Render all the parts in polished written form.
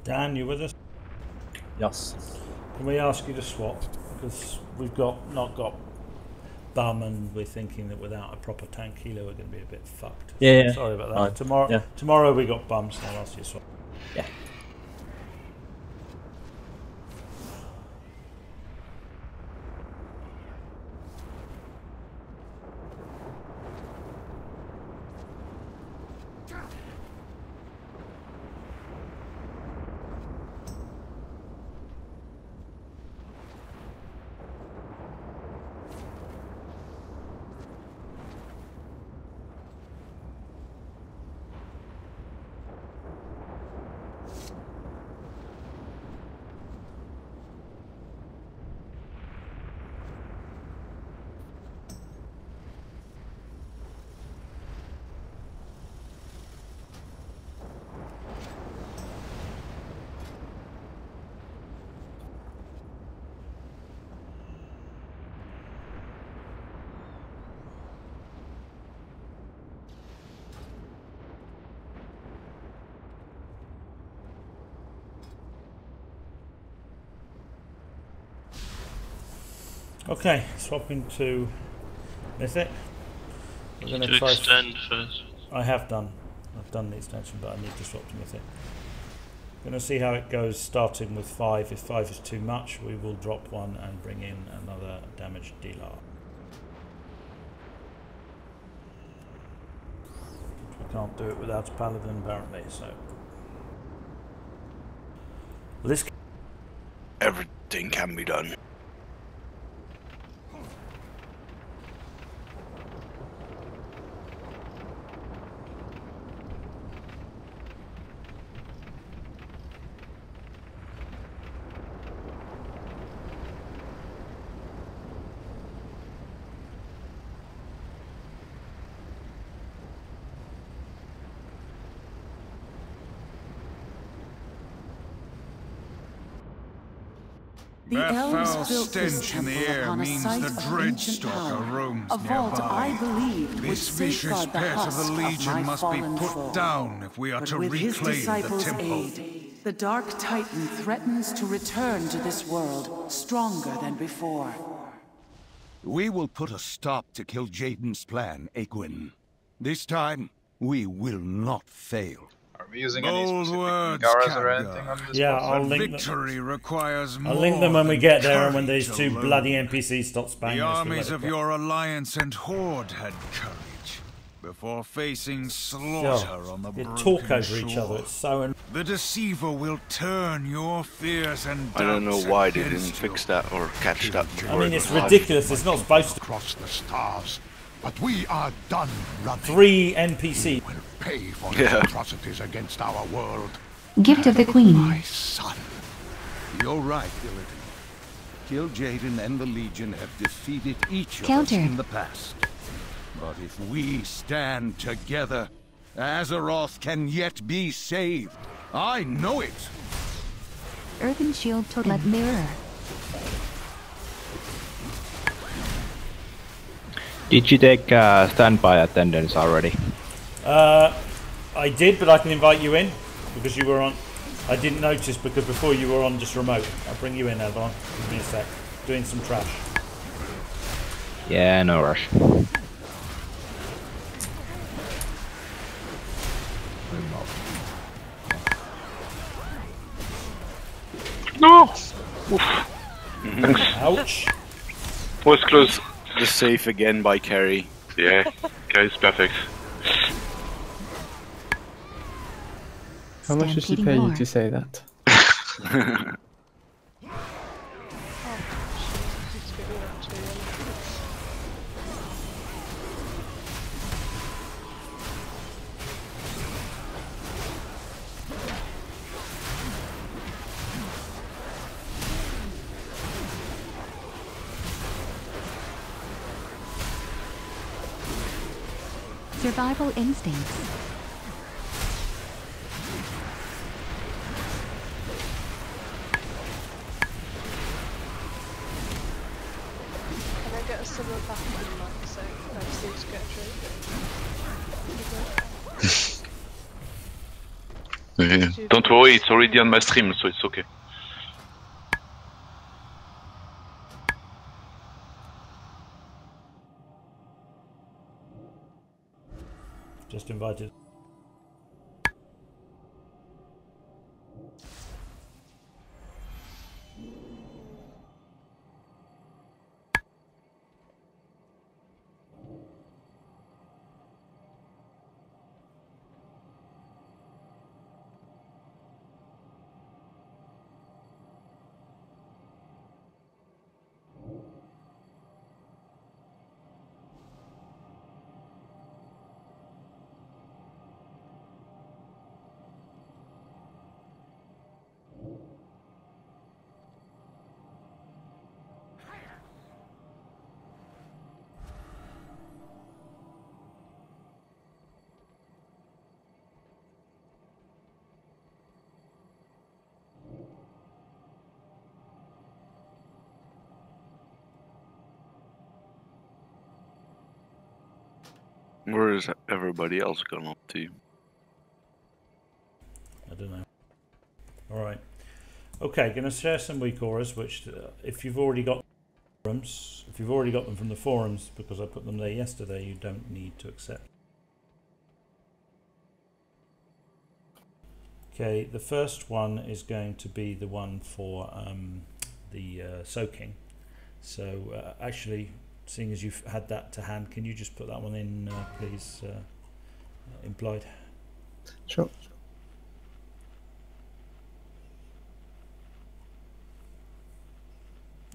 Dan, you with us? Yes. Can we ask you to swap? Because we've not got bum, and we're thinking that without a proper tank healer we're going to be a bit fucked. Yeah. Sorry about that. Tomorrow we got bum, so I'll ask you to swap. Yeah. Okay, swapping to Mythic. We're You going need to to extend first. I have done. I've done the extension, but I need to swap to Mythic. Going to see how it goes, starting with 5. If 5 is too much, we will drop 1 and bring in another damage dealer. We can't do it without a paladin, apparently, so... This... Everything can be done. The elves built this temple upon a site of ancient power, a vault I believed would safeguard the husk of my fallen foe. Down if we are to With his reclaim the disciples' temple. aid, the Dark Titan threatens to return to this world stronger than before. We will put a stop to kill Jaden's plan, Egwin. This time, we will not fail. Are we using any Bold specific words, Garas or anything on this? Yeah, boss? I'll link Victory requires I'll link them when we more get than there and when these courage 2 alone. bloody NPCs stop spamming The us. armies of your alliance and horde had courage before facing slaughter on the They broken talk over shore. each other, it's so... The deceiver will turn your fears and I don't know doubts why they didn't against fix you. that or catch that. I mean, it's ridiculous, it's not supposed to... Across the stars, but we are done running. 3 NPCs. Will pay for the atrocities against our world. Gift of the Queen. My son. You're right, Illidan. Kill Jaden and the Legion have defeated each of us Counter. in the past. But if we stand together, Azeroth can yet be saved. I know it. Earthen Shield Totem Mirror. Did you take standby attendance already? I did, but I can invite you in because you were on. I didn't notice because before you were on just remote. I'll bring you in, Eldon. Give me a sec. Doing some trash. Yeah, no rush. No! Oof. Thanks. Ouch. Was close. The save again by Carrie. Yeah, guys, perfect. How much does he pay you to say that? Survival instincts. Can I get a similar package in like so I just need to get a Don't worry, it's already on my stream, so it's okay. Just invited. Where is everybody else gone up to? I don't know. Alright. Okay, going to share some weak auras, which if you've already got forums, if you've already got them from the forums, because I put them there yesterday, you don't need to accept. Okay, the first one is going to be the one for the soaking. So actually, seeing as you've had that to hand, can you just put that one in, please, implied? Sure.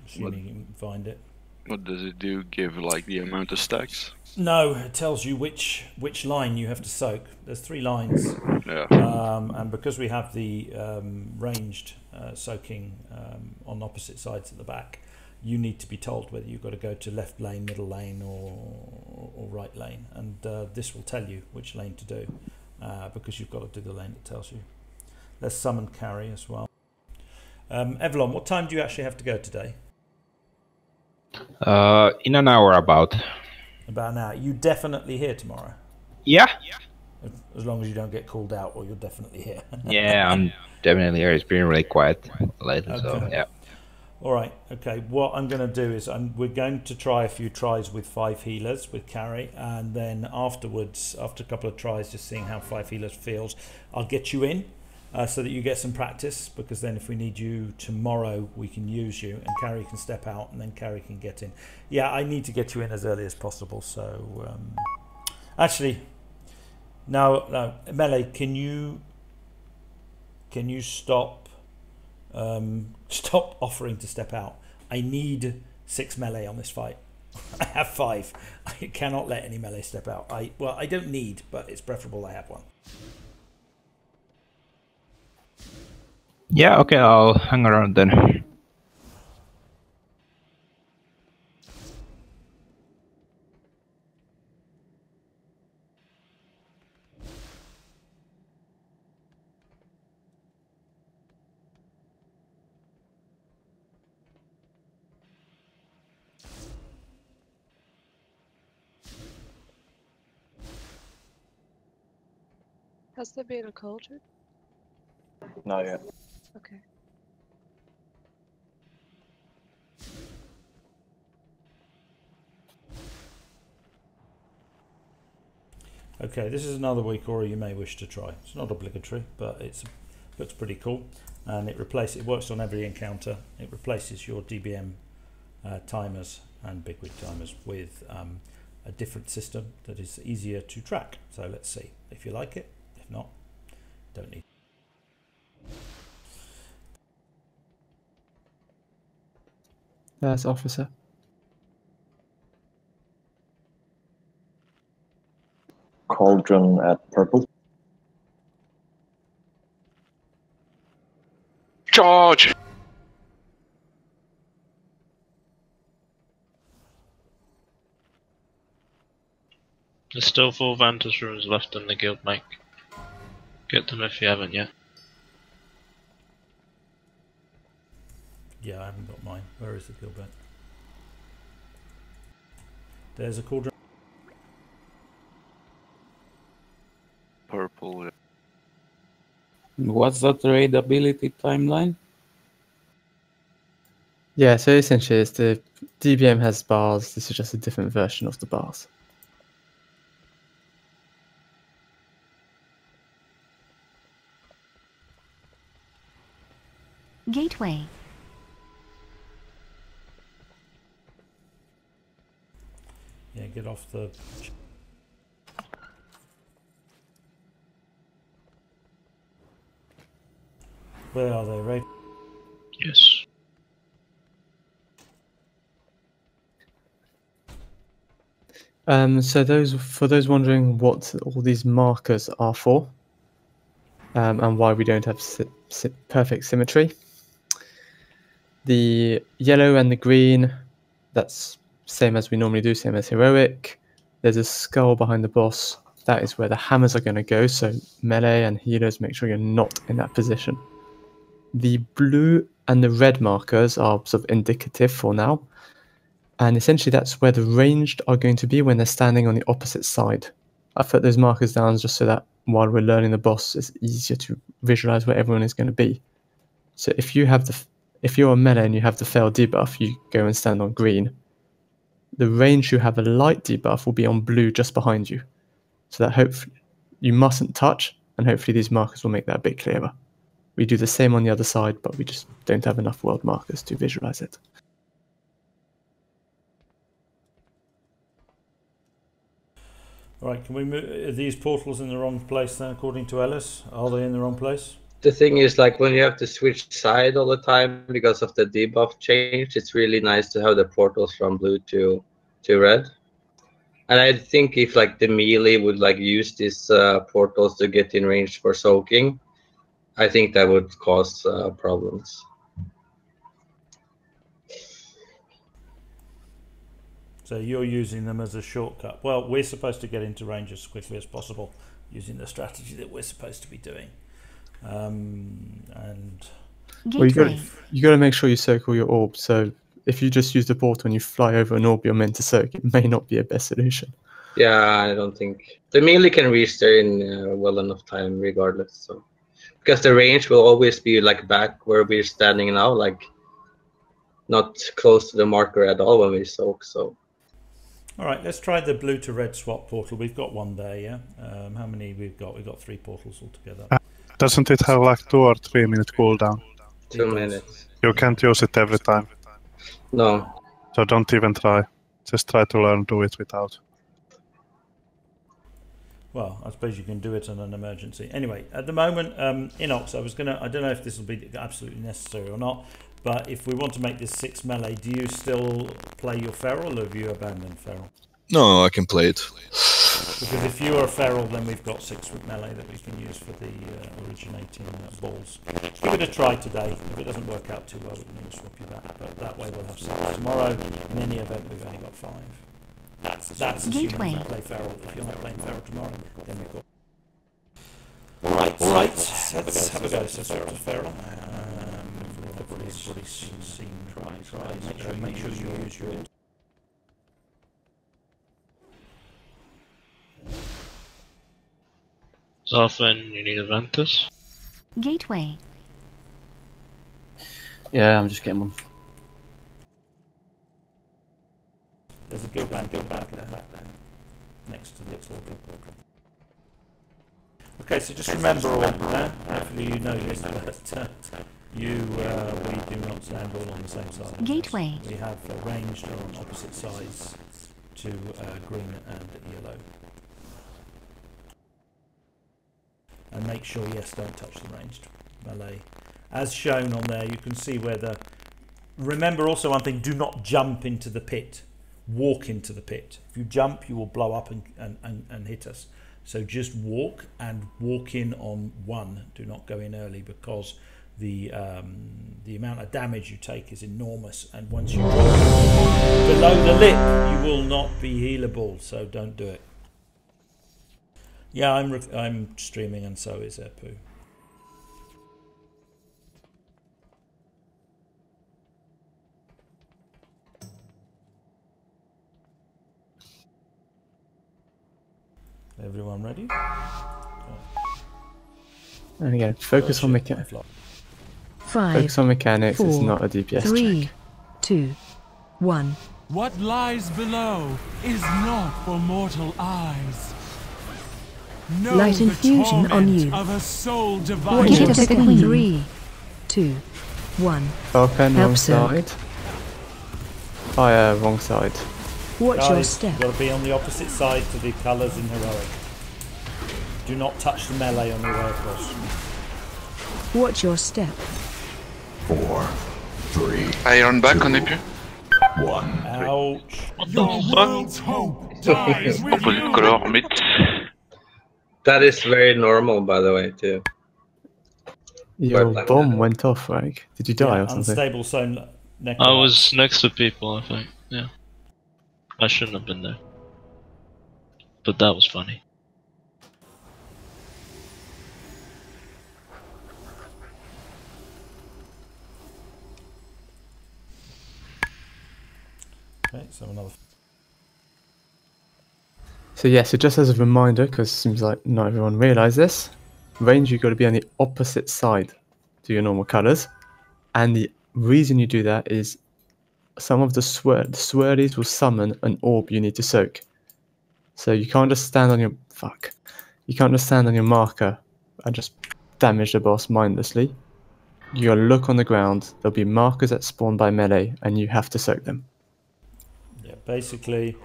Assuming you can find it. What does it do? Give like the amount of stacks? No, it tells you which line you have to soak. There's 3 lines, yeah. And because we have the ranged soaking on opposite sides at the back, you need to be told whether you've got to go to left lane, middle lane, or right lane, and this will tell you which lane to do because you've got to do the lane it tells you. Let's summon carry as well. Evelyn, what time do you actually have to go today? In an hour about. About an hour. You definitely here tomorrow? Yeah. As long as you don't get called out, or you're definitely here. Yeah, I'm definitely here. It's been really quiet lately, Okay. so yeah. All right. Okay. What I'm going to do is we're going to try a few tries with 5 healers with carry, and then afterwards, after a couple of tries, just seeing how 5 healers feels, I'll get you in so that you get some practice. Because then, if we need you tomorrow, we can use you, and carry can step out, and then carry can get in. Yeah, I need to get you in as early as possible. So actually, no, Melee, can you stop? Stop offering to step out. I need 6 melee on this fight. I have 5. I cannot let any melee step out. Well, I don't need, but it's preferable I have one. Yeah, okay, I'll hang around then. Has there been a cauldron? Not yet. Okay. Okay, this is another weak aura you may wish to try. It's not obligatory, but it looks pretty cool, and it works on every encounter. It replaces your DBM timers and big wig timers with a different system that is easier to track. So let's see if you like it. If not, don't need. There's officer. Cauldron at purple. Charge! There's still 4 Vantage rooms left in the guild, mate. Get them if you haven't yet. Yeah, I haven't got mine. Where is the Gilbert? There's a cauldron. Purple. What's that raid ability timeline? Yeah, so essentially it's the DBM has bars, this is just a different version of the bars. Gateway. Yeah, get off the... Where are they, right? Yes. So for those wondering what all these markers are for, and why we don't have perfect symmetry, the yellow and the green, that's same as we normally do, same as heroic. There's a skull behind the boss. That is where the hammers are going to go, so melee and healers, make sure you're not in that position. The blue and the red markers are sort of indicative for now, and essentially that's where the ranged are going to be when they're standing on the opposite side. I've put those markers down just so that while we're learning the boss, it's easier to visualize where everyone is going to be. So if you're a melee and you have the fail debuff, you go and stand on green. The range who have a light debuff will be on blue just behind you. So that hopefully you mustn't touch, and hopefully these markers will make that a bit clearer. We do the same on the other side, but we just don't have enough world markers to visualize it. Right, can we move? Are these portals in the wrong place then, according to Ellis? Are they in the wrong place? The thing is, like, when you have to switch side all the time because of the debuff change, it's really nice to have the portals from blue to red. And I think if like the melee would like use these portals to get in range for soaking, I think that would cause problems. So you're using them as a shortcut. Well, we're supposed to get into range as quickly as possible using the strategy that we're supposed to be doing. And well, you got to make sure you circle your orb. So if you just use the portal and you fly over an orb you're meant to soak, it may not be a best solution. Yeah, I don't think the melee can reach there in well enough time, regardless. So because the range will always be like back where we're standing now, like not close to the marker at all when we soak. So. All right, let's try the blue to red swap portal. We've got one there, yeah? How many we've got? We've got 3 portals altogether. Doesn't it have like 2 or 3 minute cooldown? 2 minutes. You can't use it every time. No. So don't even try. Just try to learn do it without. Well, I suppose you can do it on an emergency. Anyway, at the moment, Inox, I don't know if this will be absolutely necessary or not, but if we want to make this 6 melee, do you still play your feral or have you abandoned feral? No, I can play it. Because if you are feral, then we've got 6 with melee that we can use for the originating balls. Give it a try today. If it doesn't work out too well, we can swap you back. But that way we'll have 6. Tomorrow, in any event, we've only got 5. That's assuming you play feral. If you're not playing feral tomorrow, then we've got... Alright, let's have a go. So start with feral. Everybody's seen try. Make sure you use your... Often you need a Ventus. Gateway. Yeah, I'm just getting one. There's a good back there, next to the portal. Okay, so just remember all that. Hopefully you know this, that we do not stand all on the same side. Gateway. We have arranged on opposite sides to green and yellow. And make sure, yes, don't touch the ranged melee. As shown on there, you can see where the... Remember also one thing, do not jump into the pit. Walk into the pit. If you jump, you will blow up and hit us. So just walk and walk in on 1. Do not go in early because the amount of damage you take is enormous. And once you drop below the lip, you will not be healable. So don't do it. Yeah, I'm streaming, and so is Pooh. Everyone ready? And again, focus on mechanics. 5, Focus on mechanics, 4, it's not a DPS 3, check. 2, 1. What lies below is not for mortal eyes. Know Light the infusion on torment you. of a soul Watch divided. your step. 3, 2, 1. Falcon, Help, wrong sir. side. Fire, wrong side. Watch your Guys, step. you've got to be on the opposite side to the colours in heroic. Do not touch the melee on your way across. Watch your step. 4, 3, Iron back on épée. 1. Ouch. Your world's hope dies with Opposite you. color, mid. That is very normal, by the way, too. Your Black bomb Metal. went off, right? Did you die or something? Unstable zone. I was next to people, I think. Yeah. I shouldn't have been there. But that was funny. Okay, so another. So yeah, so just as a reminder, because it seems like not everyone realised this, range you've got to be on the opposite side to your normal colours. And the reason you do that is some of the swirlies will summon an orb you need to soak. So you can't just stand on your you can't just stand on your marker and just damage the boss mindlessly. You gotta look on the ground, there'll be markers that spawn by melee, and you have to soak them. Yeah, basically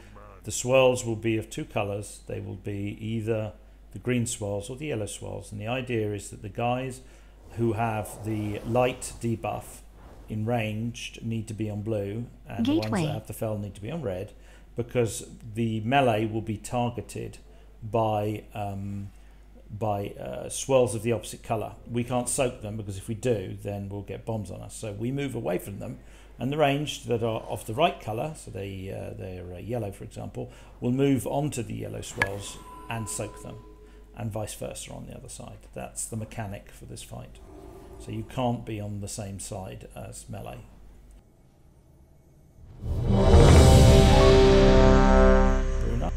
the swirls will be of two colours. They will be either the green swirls or the yellow swirls, and the idea is that the guys who have the light debuff in ranged need to be on blue, and the ones that have the fel need to be on red, because the melee will be targeted by swirls of the opposite colour. We can't soak them, because if we do, then we'll get bombs on us. So we move away from them, and the ranged that are of the right colour, so they're yellow, for example, will move onto the yellow swirls and soak them, and vice versa on the other side. That's the mechanic for this fight. So you can't be on the same side as melee. Bruna.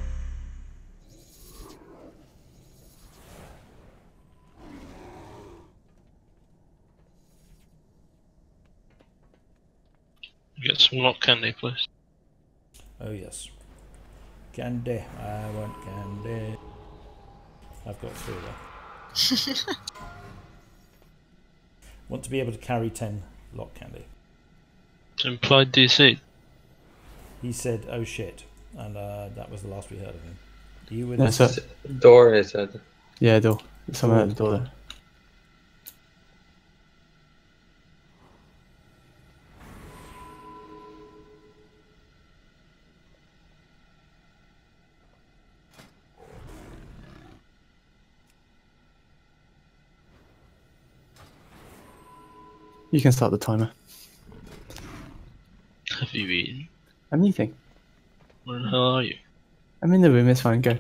Get some lock candy, please. Oh yes. Candy. I want candy. I've got 3 there. Want to be able to carry 10 lock candy. It's implied DC. He said, "Oh shit," and that was the last we heard of him. You with That's us? it. Door, he said. Yeah, door. There's someone at the door there. You can start the timer. Have you eaten? I'm eating. Where the hell are you? I'm in the room, it's fine, go.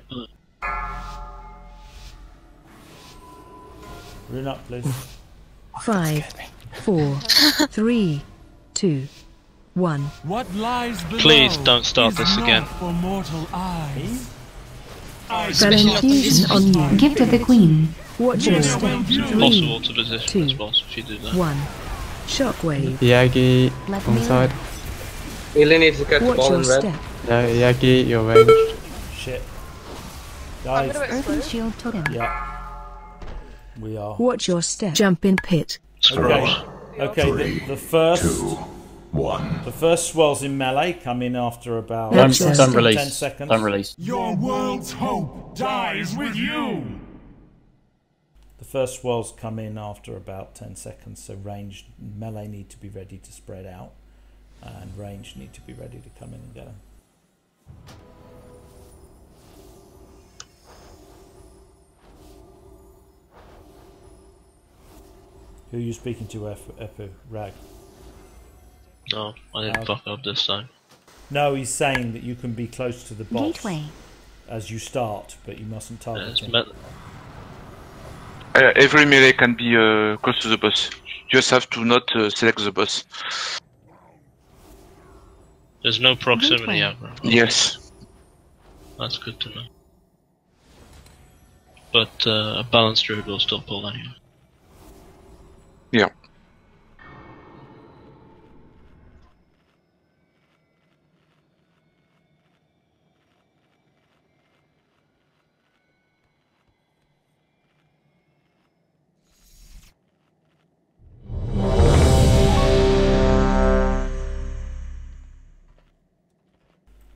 Rune up, please. 5, 4, 3, 2, 1. What lies below Please don't start is this not again. for mortal eyes. Spell infusion on you. Gift of the Queen. Watch your step. Possible 3, to position this boss if you do that. 1. Shockwave. Yagi, on side. Really needs to catch the Watch ball your in red. step. No, Yagi, you're ranged. Shit. I'm Guys. gonna Earthen explode. shield totem. Yeah. We are. Watch your step. Jump in pit. Okay. Okay. The first. 2, 1. The first swirls in melee come in after about Don't release. 10 seconds. Don't release. Your world's hope dies with you. The first swirls come in after about 10 seconds, so ranged melee need to be ready to spread out, and ranged need to be ready to come in and get them. Who are you speaking to, Epu? Rag? No, I didn't fuck up this time. No, he's saying that you can be close to the boss Gateway. as you start, but you mustn't target It's him. Every melee can be close to the boss. You just have to not select the boss. There's no proximity aggro. Yes. That's good to know. But a balanced druid will still pull anyway. Yeah.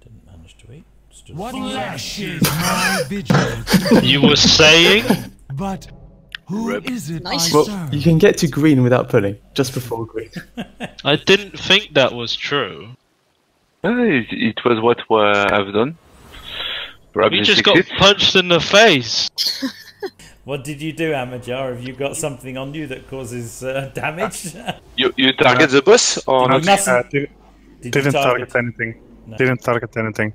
Didn't manage to eat. Stood What still. lashes my vigilance? You were saying? But who is it I Well, serve? you can get to green without pulling, just before green. I didn't think that was true. It was what I've done. Perhaps You I just fixed got it. punched in the face. What did you do, Amajar? Have you got something on you that causes damage? You target the boss or Did not? you mustn't- Did you Didn't target- target anything. No. Didn't target anything.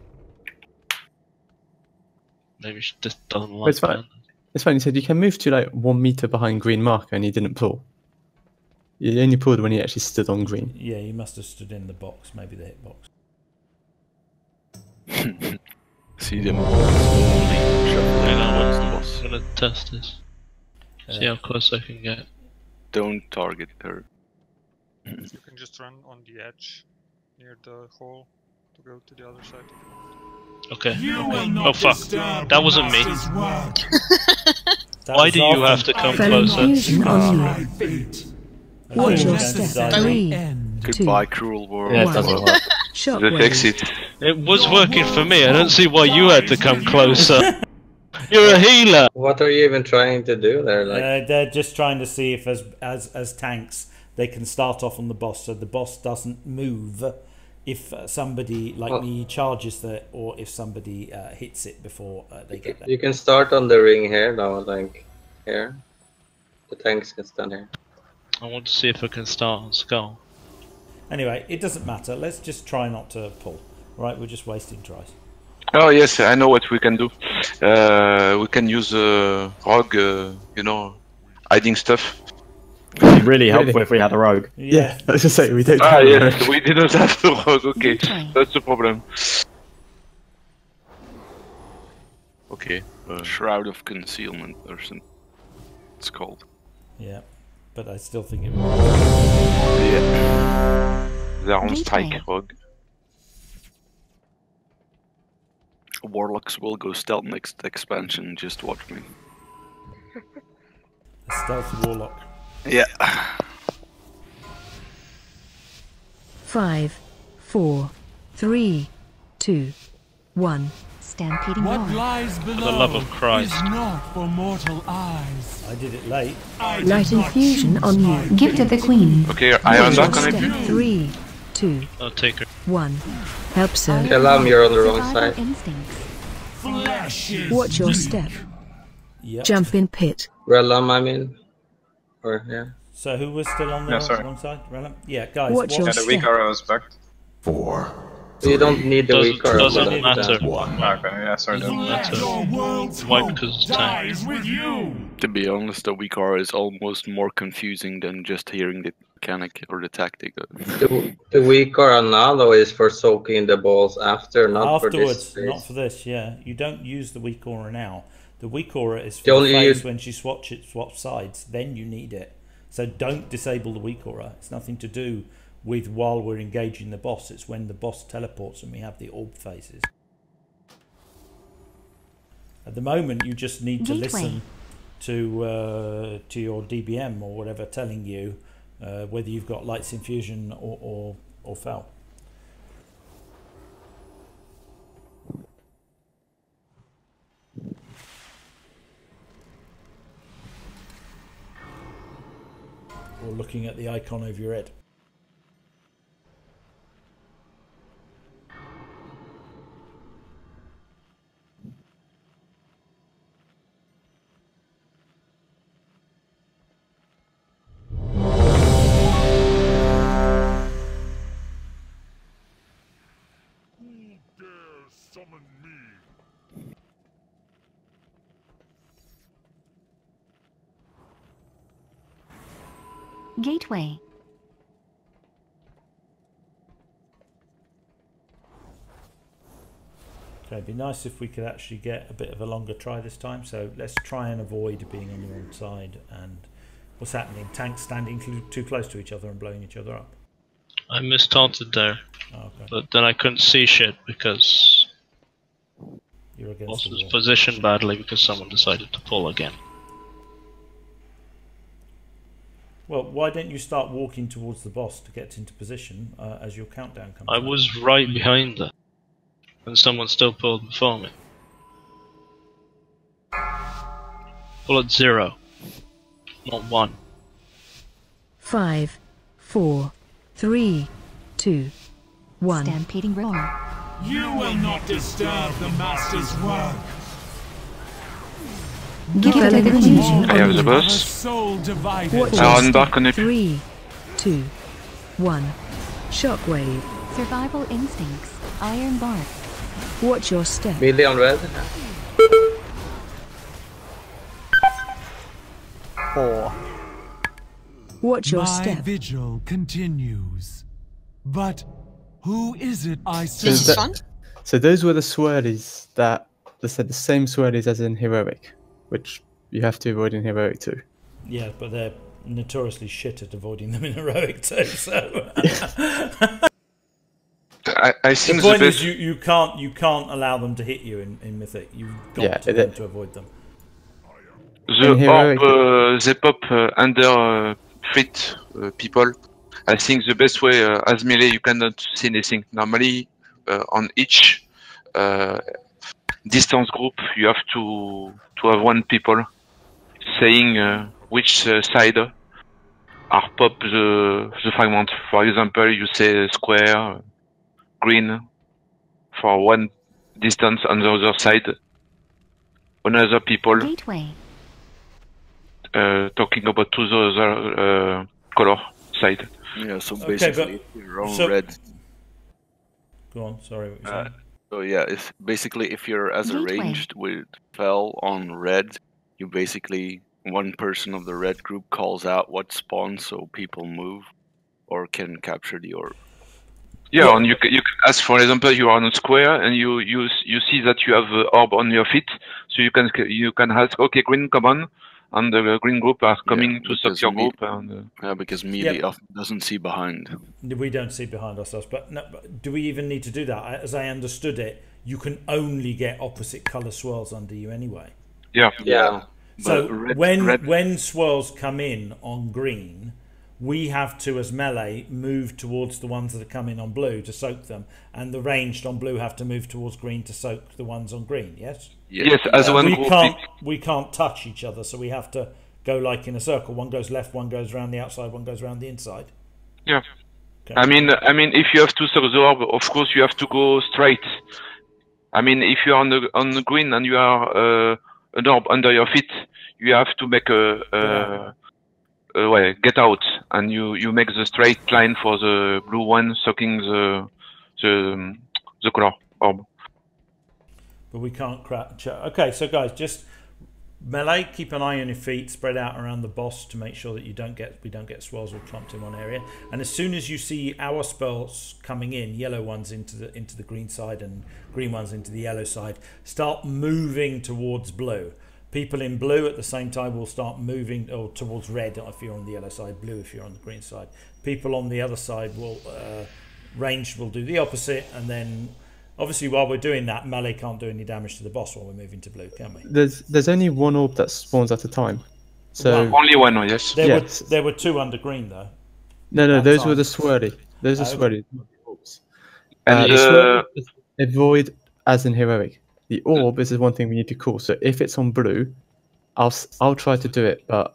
Maybe she just doesn't But like it's fine. that. It's fine. You said you can move to like 1 meter behind green marker, and you didn't pull. You only pulled when you actually stood on green. Yeah, you must have stood in the box, maybe the hitbox. See them. Hang on, I'm gonna test this. See how close I can get. Don't target her. You can just run on the edge near the hole to go to the other side. Okay. You will okay. not Oh fuck. disturb That wasn't me. Master's work. Why do you have to come Fell closer? infusion on you. Fate. Watch your Unnecessary. step. 3, 2, Goodbye, cruel world. Yeah, it doesn't work. The shockwave. exit. It was working for me. I don't see why you had to come closer. You're a healer. What are you even trying to do there? Like, They're just trying to see if, as tanks, they can start off on the boss, so the boss doesn't move if somebody like me charges it, or if somebody hits it before they get there. you can start on the ring here now, like here. The tanks can stand here. I want to see if I can start on Skull. Anyway, it doesn't matter. Let's just try not to pull. Right, we're just wasting tries. Oh yes, I know what we can do. We can use rogue, you know, hiding stuff. It'd be really helpful if we had a rogue. Yeah, I was just say we don't. Ah have a yes, rogue. we didn't have the rogue. Okay, that's the problem. Okay. Shroud of Concealment or something. It's called. Yeah, but I still think it. Yeah. They're on strike, rogue. Warlocks will go stealth next expansion. Just watch me. A stealth warlock. Yeah. 5, 4, 3, 2, 1. Stampeding What roar. lies below For the love of Christ. is not for mortal eyes. I did it late. Light infusion on you. Gift of the Queen. Okay, Iron Watch your Dark on step. it. 3, 2, I'll take her. 1. Help zone. Kalam, you're on the wrong Survival side. instincts. Flesh is Watch your weak. step. Yep. Jump in pit. Relam, I mean. Or, yeah. So who was still on the Yeah, sorry. wrong side? Relam? Yeah, guys. Watch what- your Yeah, the weak step. arrow is backed. 4, You don't need the weak arrow. Doesn't but matter. that- Okay, yeah, sorry. Doesn't matter. Your world's Why? hope Because it's tank. dies with you. To be honest, the weak arrow is almost more confusing than just hearing the mechanic or the tactic. The weak arrow now though is for soaking the balls after, not Afterwards, for this. not for this. Yeah, you don't use the weak aura now. The weak aura is for The the only phase you- when she swaps sides. Then you need it. So don't disable the weak aura. It's nothing to do with while we're engaging the boss. It's when the boss teleports and we have the orb phases. At the moment, you just need to Gateway. listen to your DBM or whatever telling you whether you've got Light's Infusion or Fel. Or looking at the icon over your head. Gateway. Okay, it'd be nice if we could actually get a bit of a longer try this time. So let's try and avoid being on the wrong side and What's happening? Tanks standing too close to each other and blowing each other up. I mistaunted there, okay. but then I couldn't see shit because you're against boss the was wall. positioned badly because someone decided to pull again. Well, why don't you start walking towards the boss to get into position as your countdown comes I up? was right behind them, and someone still pulled before me. Bullet 0, not 1. 5, 4, 3, 2, 1. Stampeding roar. You will not disturb the Master's work. Give a confusion I have on the you. boss. Soul divided. Watch I your embark step. on it. 3, 2, 1. Shockwave. Survival instincts. Iron bark. Watch your step. Melee on red. 4. Watch your My step. vigil continues. But who is it I So serve? that- So those were the swirlies that they said the same swirlies as in heroic, which you have to avoid in heroic too. Yeah, but they're notoriously shit at avoiding them in heroic too. So I think the point the is best. you can't allow them to hit you in Mythic. You've got to learn to avoid them. The In heroic- orb, they pop under fit people. I think the best way, as melee, you cannot see anything. Normally, on each distance group, you have to have one people saying which side are pop the fragment. For example, you say square, green for one distance on the other side. Another people Gateway. talking about to the other color side. Yeah, so Okay, basically, but- if you're on so- red. Go on, sorry. What you're saying. So yeah, if basically if you're as Gateway. arranged with fell on red, you basically one person of the red group calls out what spawns so people move or can capture the orb. Yeah, and you can as for example you are on a square and you see that you have orb on your feet, so you can ask, okay, green, come on, and the green group are coming to stop because your me- group. And Yeah, because melee Yep. often doesn't see behind. We don't see behind ourselves, but, no, but do we even need to do that? As I understood it, you can only get opposite colour swirls under you anyway. yeah, So But when swirls come in on green, we have to, as melee, move towards the ones that are coming on blue to soak them, and the ranged on blue have to move towards green to soak the ones on green. Yes. yes, as one we group. we can't touch each other, so we have to go like in a circle. One goes left, one goes around the outside, one goes around the inside. Yeah. Okay. I mean, if you have to soak the orb, of course you have to go straight. I mean, if you are on the green and you are an orb under your feet, you have to make get out, and you make the straight line for the blue one, soaking the color orb. But we can't crack. Okay, so guys, just melee. Keep an eye on your feet. Spread out around the boss to make sure that we don't get swirls or clumped in one area. And as soon as you see our spells coming in, yellow ones into the green side and green ones into the yellow side, start moving towards blue. People in blue at the same time will start moving towards red if you're on the yellow side, blue if you're on the green side. People on the other side will ranged will do the opposite, and then obviously while we're doing that, melee can't do any damage to the boss while we're moving to blue, can we? There's only one orb that spawns at a time. So only one, yes. There were two under green though. No, those time. were the swirly. Those are Okay. swirly. And the swirly is avoid as in heroic. The orb is the one thing we need to call. So if it's on blue, I'll try to do it, but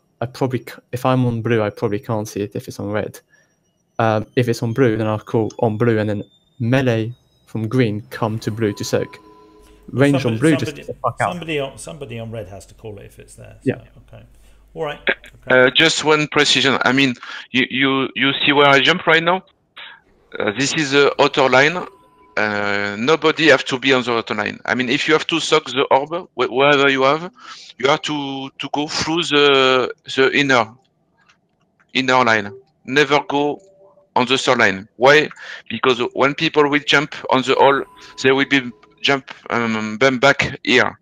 if I'm on blue, I probably can't see it if it's on red. If it's on blue, then I'll call on blue, and then melee from green come to blue to soak. Range on blue just get the fuck out. Somebody on red has to call it if it's there. So, Yeah. Okay. All right. Okay. Just one precision. I mean, you see where I jump right now? This is the outer line. Nobody have to be on the outer line. I mean, if you have to soak the orb, wherever you have to go through the inner line. Never go on the third line. Why? Because when people will jump on the hole, they will be jump back here.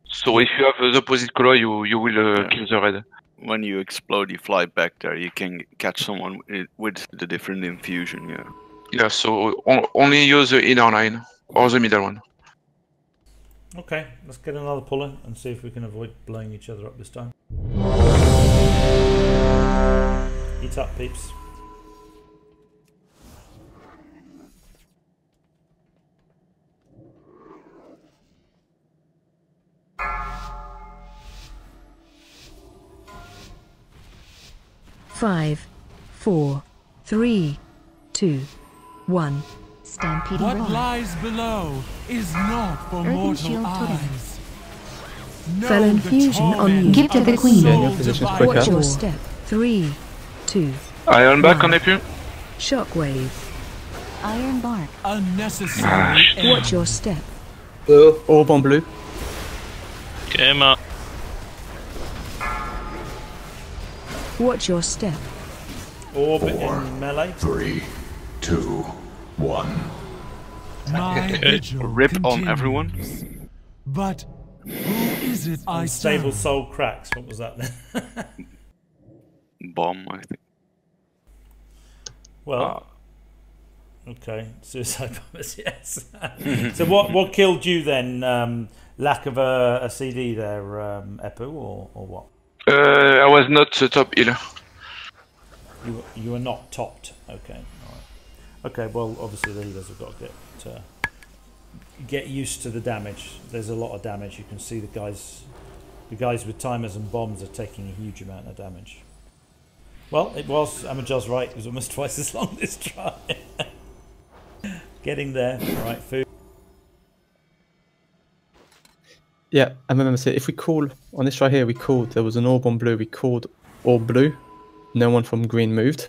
So if you have the opposite color, you will kill the red. when you explode, you fly back there. You can catch someone with the different infusion. Yeah. Yeah. So only use the inner line or the middle one. Okay, let's get another pull in and see if we can avoid blowing each other up this time. Eat up, peeps. Five, 4, 3, 2, 1. Stampeding What roar. lies below is not for Earthen mortal shield totem. eyes. Know Fell the infusion on torment you. Give to of the a queen. Yeah, your soul position's divided. quicker. Watch your step. 3, 2. Iron back One. on AP. Shockwave. Iron bark. Unnecessary. Watch your step. Blue. Orb on blue. Get him up. Watch your step. Orb in melee. 3, 2, 1. My vigil Rip on continues. everyone. But who is it I Unstable serve? soul cracks. What was that then? Bomb, I think. Well, okay, suicide bombers. Yes. So what killed you then? Lack of a CD there, Epu, or what? I was not the top healer. You were not topped. Okay, all right. Okay, well, obviously the healers have got to get used to the damage. There's a lot of damage. You can see the guys with timers and bombs are taking a huge amount of damage. Well, it was, Amajah's right, it was almost twice as long this try. Getting there. All right, food. Yeah, I remember saying if we call on this right here, we called. There was an orb on blue. We called orb blue. No one from green moved.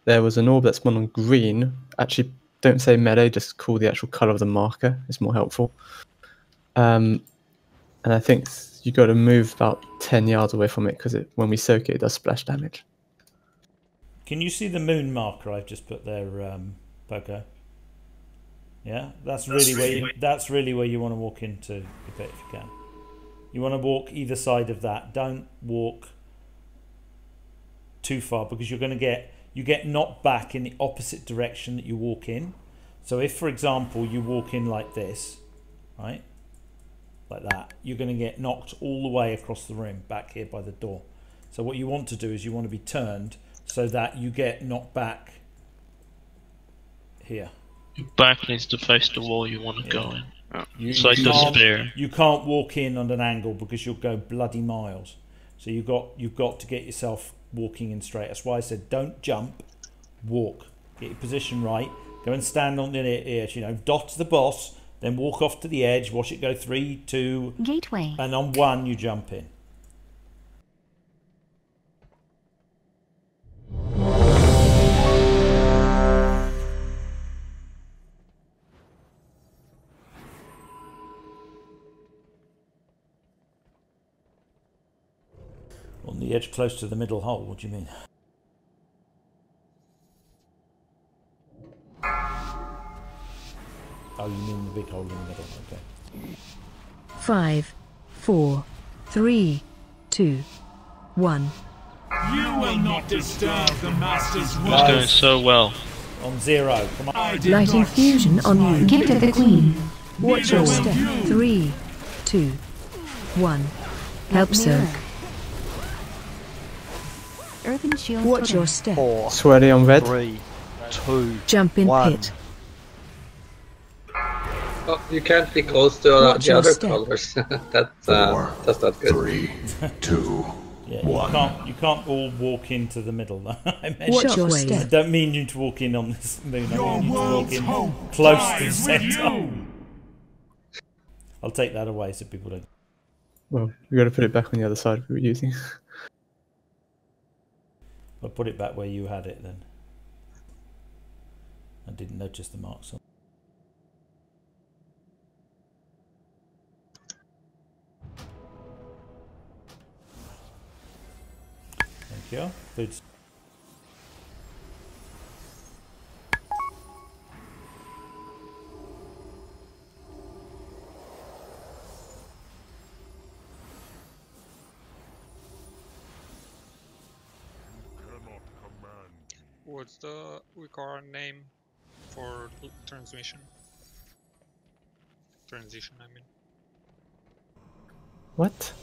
There was an orb that spawned on green. Actually, don't say melee. Just call the actual color of the marker. It's more helpful. And I think you got to move about 10 yards away from it because when we soak it, it does splash damage. Can you see the moon marker I've just put there, Poco? Yeah, that's really where you want to walk into the pit if you can. You want to walk either side of that. Don't walk too far because you're going to get knocked back in the opposite direction that you walk in. So if, for example, you walk in like this, right, like that, you're going to get knocked all the way across the room back here by the door. So what you want to do is you want to be turned so that you get knocked back here. Your back needs to face the wall you want to go in. You like the spear. You can't walk in on an angle because you'll go bloody miles. So you've got to get yourself walking in straight. That's why I said don't jump, walk. Get your position right. Go and stand on the edge. Dot the boss, then walk off to the edge. Watch it go 3, 2, gateway, and on 1 you jump in. On the edge close to the middle hole, what do you mean? Oh, you mean the big hole in the middle, okay. 5, 4, 3, 2, 1. You will not disturb the master's It's going so well. On 0, come on. Light infusion on you. give to the queen. Watch your step. 3, 2, 1. Help soak. Earthen shield Watch totem. your step. 4, Sweaty on red. 3, 2, Jump in 1. pit. Oh, you can't be close to Watch the your other step. colors. that's not good. 3, 2, Yeah, 1. you can't all walk into the middle. I meant, Watch your I step. don't mean you to walk in on this moon. I Your mean you to walk world's in hope close to the lies with centre. you. I'll take that away so people don't. Well, we got to put it back on the other side we were using. I'll put it back where you had it then. I didn't notice the marks on. Thank you. Food's What's the current name for transmission? Transition, I mean. What?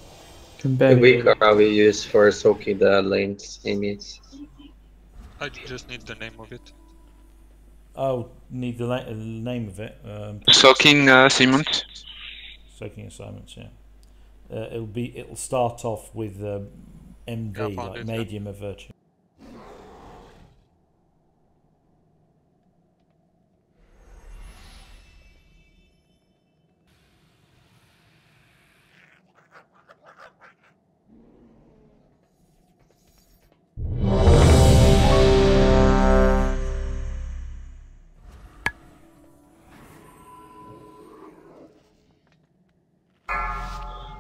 Can The barely weak hear you. aura we use for soaking the lanes, Amy's. I just need the name of it. Oh, need the name of it. Soaking cement. Soaking assignments, yeah. It'll start off with MV, like medium of virtue.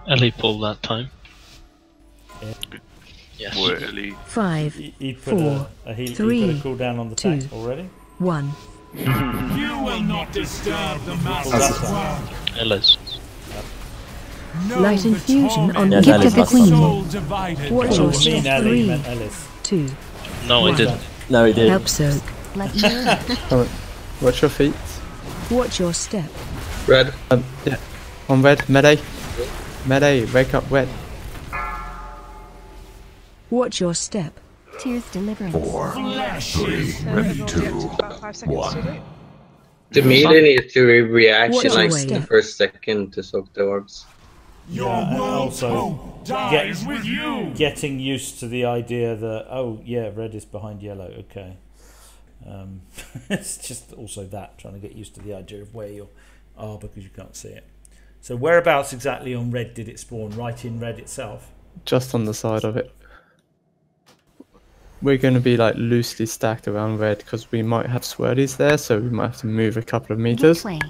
Ellie pulled that time. Yeah. Yes. Where Ellie? 5, He put 4, he 3, put a cooldown on the 2, tank already. 1. You will not disturb the master's work. Ellis. Light infusion on the torment gift of the of queen. soul divided. Watch your step. Ellie, 3, meant Ellis. 2. No, I 1. didn't. No, he did. Help soak. Alright, watch your feet. Watch your step. Red. Yeah. On red, melee. Melee, wake up red. Watch your step. Tears deliverance. 4, 3, 2, 1. The melee needs to react Watch in like your the step. first second to soak the orbs. Yeah, and also getting used to the idea that, oh yeah, red is behind yellow, okay. It's just also that, trying to get used to the idea of where you are because you can't see it. So whereabouts exactly on red did it spawn? Right in red itself? Just on the side of it. We're going to be like loosely stacked around red because we might have swirlies there, so we might have to move a couple of meters. Gateway.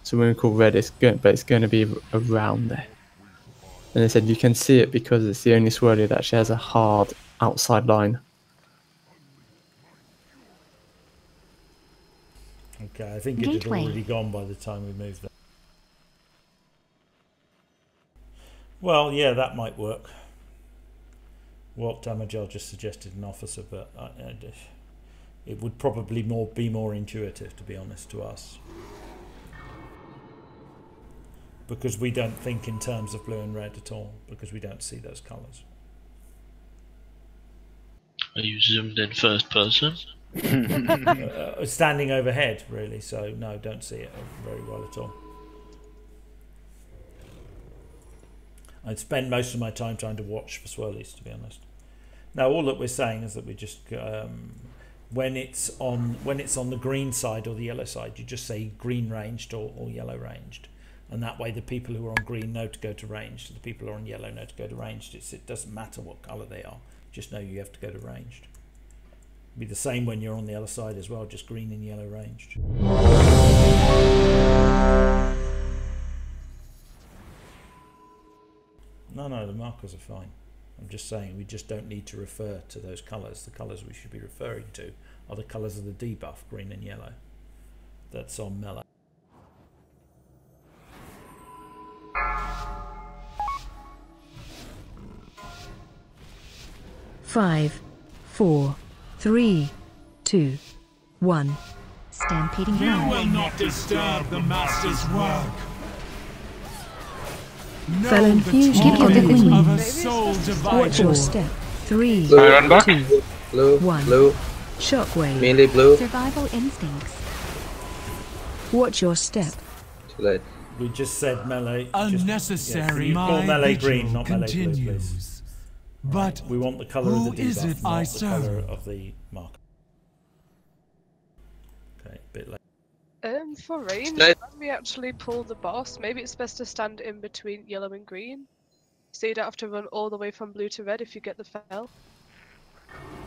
So when we call red, but it's going to be around there. And they said you can see it because it's the only swirly that actually has a hard outside line. Okay, I think it had already gone by the time we moved there. Well, yeah, that might work. What Damajal just suggested an officer, but it would probably be more intuitive, to be honest, to us. Because we don't think in terms of blue and red at all, because we don't see those colours. Are you zoomed in first person? Standing overhead, really, so no, don't see it very well at all. I'd spend most of my time trying to watch for swirlies, to be honest. Now, all that we're saying is that we just when it's on the green side or the yellow side, you just say green ranged or yellow ranged, and that way the people who are on green know to go to ranged, the people who are on yellow know to go to ranged. It doesn't matter what colour they are, just know you have to go to ranged. It'll be the same when you're on the other side as well, just green and yellow ranged. No, the markers are fine. I'm just saying we just don't need to refer to those colours. The colours we should be referring to are the colours of the debuff, green and yellow. That's on melee. Five, 4, 3, 2, 1. Stampeding You blood. will not disturb the master's work. Fell infusion on the queen. Of a soul divided. Watch your step. 3, Blue. 2, Blue. 1. Blue. Shockwave. Melee blue. Survival instincts. Watch your step. Too late. We just said melee. Unnecessary. You call My melee vigil green, not melee blue, please. continues. But We want the colour of who the is debuff, it I not the colour serve? of the marker. Okay, a bit late. For range, Nice. when we actually pull the boss, maybe it's best to stand in between yellow and green, so you don't have to run all the way from blue to red if you get the fell.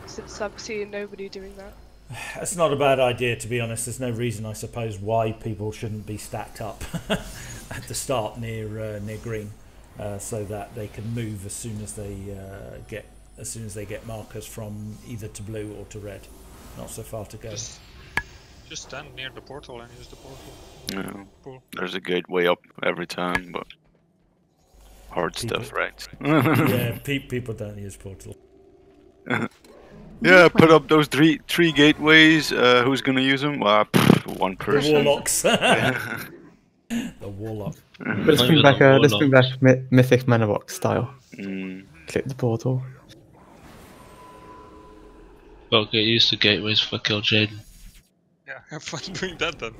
Since I'm seeing nobody doing that. That's not a bad idea, to be honest. There's no reason, I suppose, why people shouldn't be stacked up at the start near green, so that they can move as soon as they get markers from either to blue or to red. Not so far to go. Just stand near the portal and use the portal. No. Cool. There's a gateway up every time, but hard stuff, right? Yeah, people don't use portal. Yeah, put up those three gateways. Who's gonna use them? One person. The warlocks. The warlock. Let's bring back Mythic Mana Box style. Click the portal. Well, get used to gateways for kill Jaden. Yeah, have fun doing that then.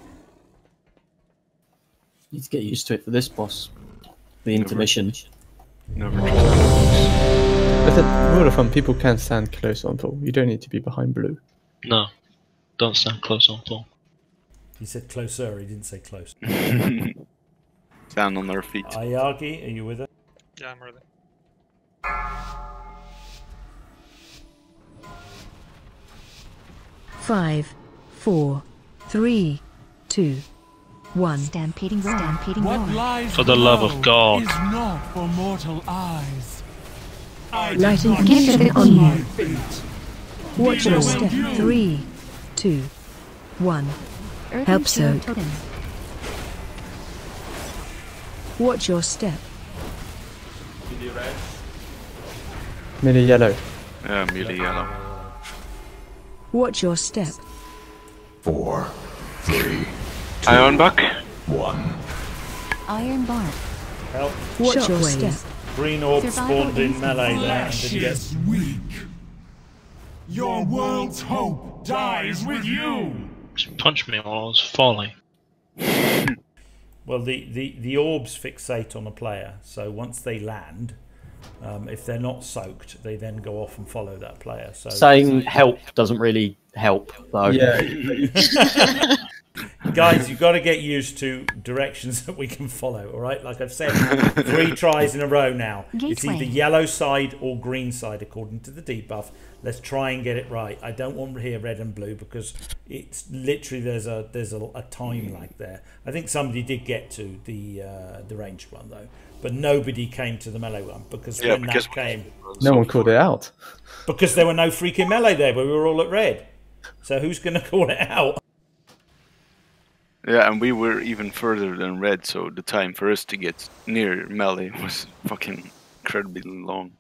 Need to get used to it for this boss. The intermission. With a rule of thumb, people can stand close on Paul. You don't need to be behind blue. No, don't stand close on Paul. He said closer, he didn't say close. Stand on their feet. Ayagi, are you with us? Yeah, I'm ready. Five, 4, 3, 2, 1. Stampeding roar. Stampeding What roar. lies For the love of below God. is not for mortal eyes. I Lighting did not gift choose on my you. fate. Watch your Neither will step. you. 3, 2, 1. Earthen Help shield so. totem. Watch your step. Melee yellow. Yeah, melee yellow. Watch your step. 4, 3, Ironbuck. 1. Iron bar. Help. Watch your step. Green orb Survival spawned in instinct. melee there and Flesh didn't get. is weak. Your world's hope dies with you. Just punched me while I was falling. Well, the orbs fixate on a player, so once they land, if they're not soaked, they then go off and follow that player. So Saying help doesn't really help, though. Yeah. guys, you've got to get used to directions that we can follow. All right, like I've said, 3 tries in a row now. It's either yellow side or green side according to the debuff. Let's try and get it right. I don't want to hear red and blue because it's literally there's a time lag there. I think somebody did get to the ranged one though, but nobody came to the melee one because that came, no one called it out. Because there were no freaking melee there, but we were all at red. So who's going to call it out? Yeah, and we were even further than red, so the time for us to get near melee was fucking incredibly long.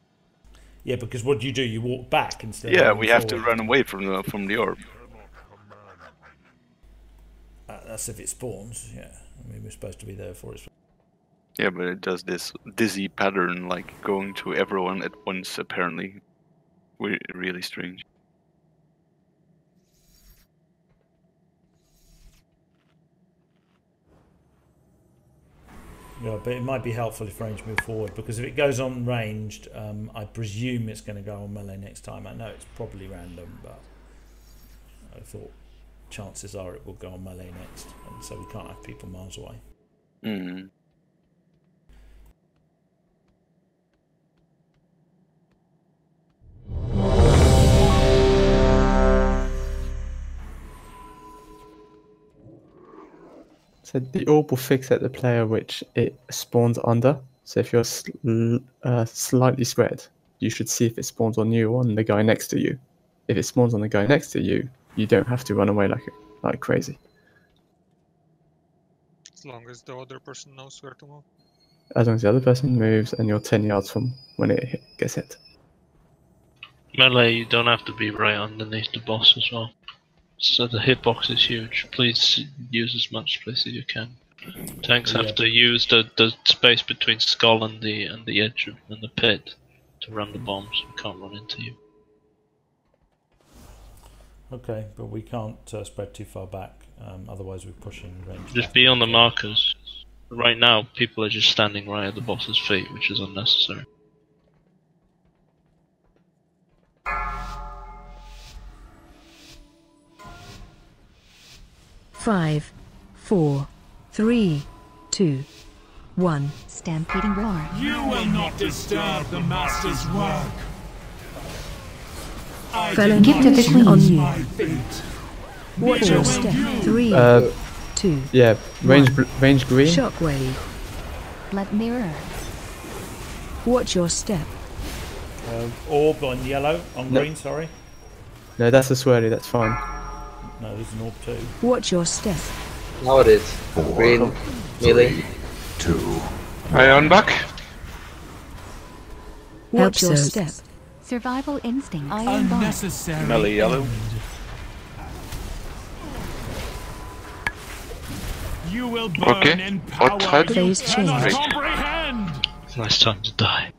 Yeah, because what do? You walk back instead. Yeah, of we have to forward. run away from the orb. That's if it spawns. Yeah, I mean we're supposed to be there for it. Yeah, but it does this dizzy pattern, like going to everyone at once. Apparently, really strange. Yeah, but it might be helpful if range move forward because if it goes on ranged, I presume it's going to go on melee next time. I know it's probably random, but I thought chances are it will go on melee next, and so we can't have people miles away. Mm. So the orb will fixate the player which it spawns under. So if you're slightly spread, you should see if it spawns on you or on the guy next to you. If it spawns on the guy next to you, you don't have to run away like crazy. As long as the other person knows where to move. As long as the other person moves and you're 10 yards from when it gets hit. Melee, you don't have to be right underneath the boss as well. So the hitbox is huge. Please use as much space as you can. Tanks have to use the space between skull and the edge and the pit to run the bombs. We can't run into you. Okay, but we can't spread too far back. Otherwise, we're pushing range. Just be on the markers. Right now, people are just standing right at the boss's feet, which is unnecessary. Five, 4, 3, 2, 1. Stampeding roar. You will not disturb the master's work. I Fellow did not gift choose on you. my fate. Watch Neither your will step. you. 3, 2. Yeah, range green. Shockwave. Blood mirror. Watch your step. Orb on yellow, on green, sorry. No, that's a swirly, that's fine. No, there's an orb too. Watch your step. Now it is. Green, melee. 2. Ironbuck. Watch your step. Survival instinct. Iron bar. Unnecessary. Melee yellow. You will burn in power. Phase You cannot change. comprehend. Nice time to die.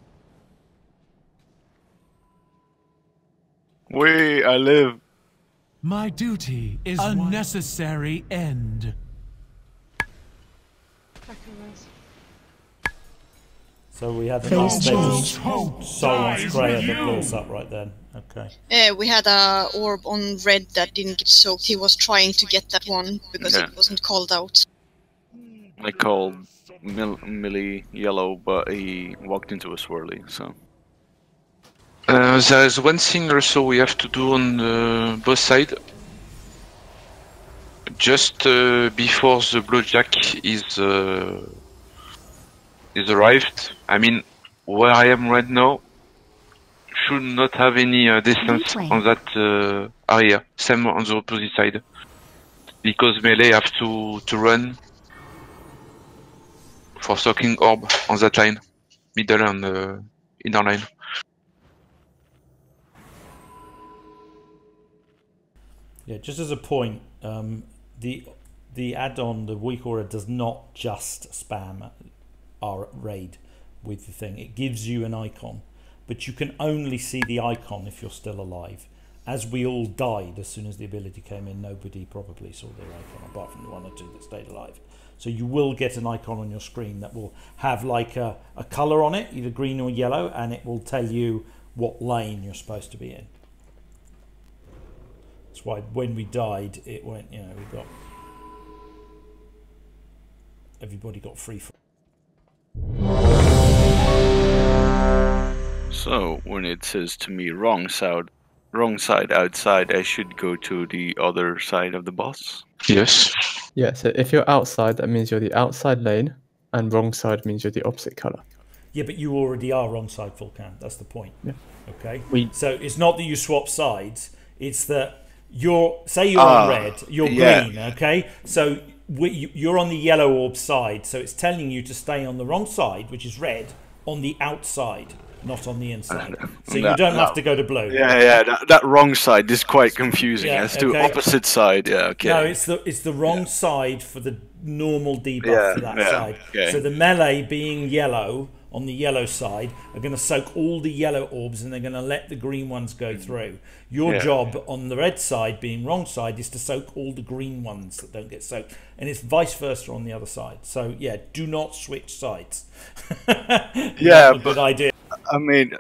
I live. My duty is a necessary end. So we had Phase an change. Sauron's Grail that blew us up right then. Okay. We had a orb on red that didn't get soaked. He was trying to get that one because it wasn't called out. I called Millie yellow, but he walked into a swirly, so. There's one thing also we have to do on both sides. Just before the blowjack is arrived, I mean, where I am right now should not have any distance on that area. Same on the opposite side, because melee have to run for soaking orb on that line, middle and inner line. Yeah, just as a point, the add-on, the weak aura, does not just spam our raid with the thing. It gives you an icon, but you can only see the icon if you're still alive. As we all died as soon as the ability came in, nobody probably saw their icon apart from the one or two that stayed alive. So you will get an icon on your screen that will have like a colour on it, either green or yellow, and it will tell you what lane you're supposed to be in. That's why when we died, it went, you know, everybody got free for. So when it says to me wrong side outside, I should go to the other side of the boss. Yes. Yeah, so if you're outside, that means you're the outside lane, and wrong side means you're the opposite colour. Yeah, but you already are wrong side full can. That's the point. Yeah. Okay. So it's not that you swap sides. It's that say you're on red, you're green. Okay. So you're on the yellow orb side. So it's telling you to stay on the wrong side, which is red, on the outside, not on the inside. So you don't have to go to blue. That wrong side is quite confusing. As to opposite side, okay. No, it's the wrong side for the normal debuff for that side. Okay. So the melee being yellow on the yellow side are going to soak all the yellow orbs and they're going to let the green ones go through. Your job on the red side, being wrong side, is to soak all the green ones that don't get soaked, and it's vice versa on the other side. So yeah, do not switch sides. But good idea. I mean,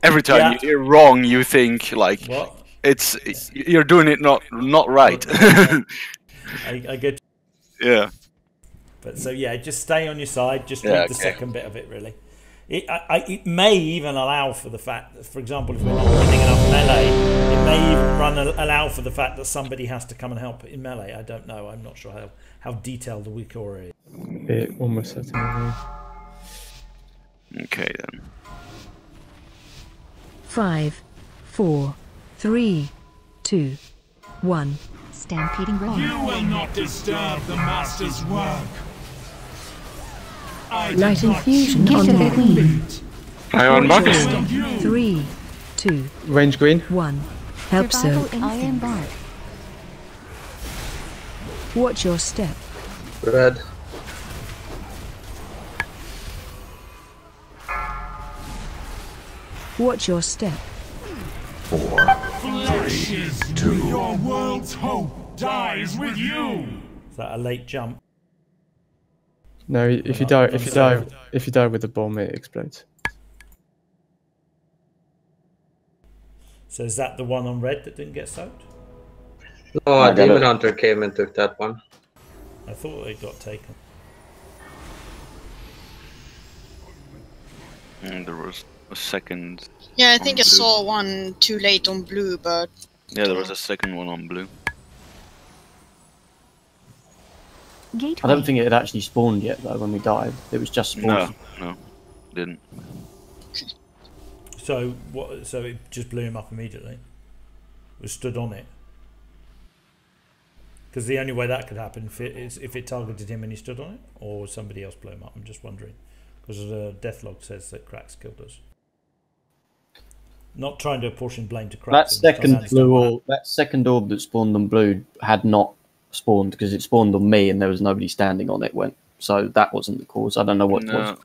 every time you hear wrong, you think like you're doing it not right. I get. Yeah. But so yeah, just stay on your side. Just read the second bit of it. Really, it may even allow for the fact that, for example, if we're not winning enough melee, it may even allow for the fact that somebody has to come and help in melee. I don't know. I'm not sure how detailed the weak aura is. It almost certainly. Okay then. 5, 4, 3, 2, 1. Stampeding roar. You will not disturb the master's work. Light infusion Gift of the Queen. Iron box. 3, 2, Range green. 1. Help Survival soak. Iron bar. Watch your step. Red. Watch your step. 4, 3, 2. Your world's hope dies with you. Is that a late jump? No, if you die with the bomb, it explodes. So is that the one on red that didn't get soaked? No, a Demon Hunter came and took that one. I thought it got taken. And there was a second. Yeah, I think I saw one too late on blue, but... Yeah, there was a second one on blue. I don't think it had actually spawned yet, though, when we died. It was just spawned. No, didn't. So what? So it just blew him up immediately. It was stood on it. Because the only way that could happen if it targeted him and he stood on it, or somebody else blew him up. I'm just wondering, because the death log says that Cracks killed us. Not trying to apportion blame to That Cracks. second blue orb, that second orb that spawned on blue had not spawned because it spawned on me and there was nobody standing on it. So that wasn't the cause. I don't know what was.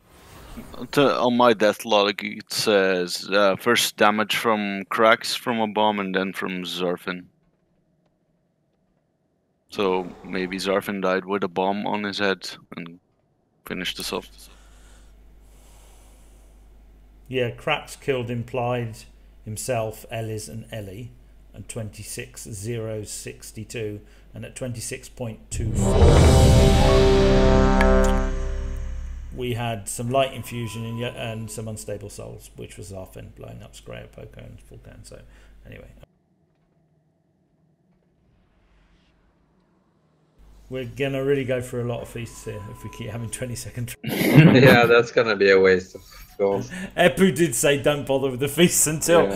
On my death log, it says first damage from Cracks from a bomb and then from Zarfin. So maybe Zarfin died with a bomb on his head and finished us off. Yeah, Cracks killed implied himself, Ellis and Ellie at 26.062 and at 26.24 we had some light infusion and some unstable souls, which was Zarfin blowing up Scraya, Poco and Vulcan. So anyway, we're gonna really go for a lot of feasts here if we keep having 20-second. Yeah, that's gonna be a waste of gold. Epu did say don't bother with the feasts until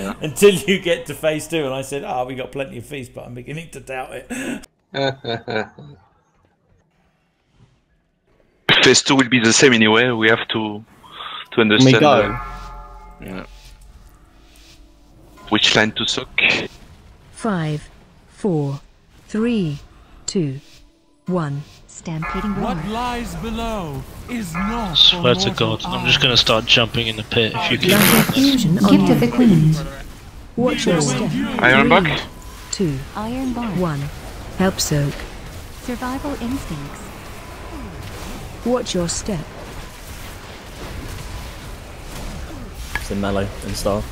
you get to phase 2, and I said, we got plenty of feasts, but I'm beginning to doubt it. Phase 2 will be the same anyway. We have to understand. We go. Which line to suck. 5, 4, 3, 2, 1. Stampeding roar. What lies below is not. Swear to God, I'm just going to start jumping in the pit if you keep Light infusion. Gift of the Queen. Watch your step. Iron Buck. 2, Iron bar. 1. Help soak. Survival instincts. Watch your step. It's in melee and stuff.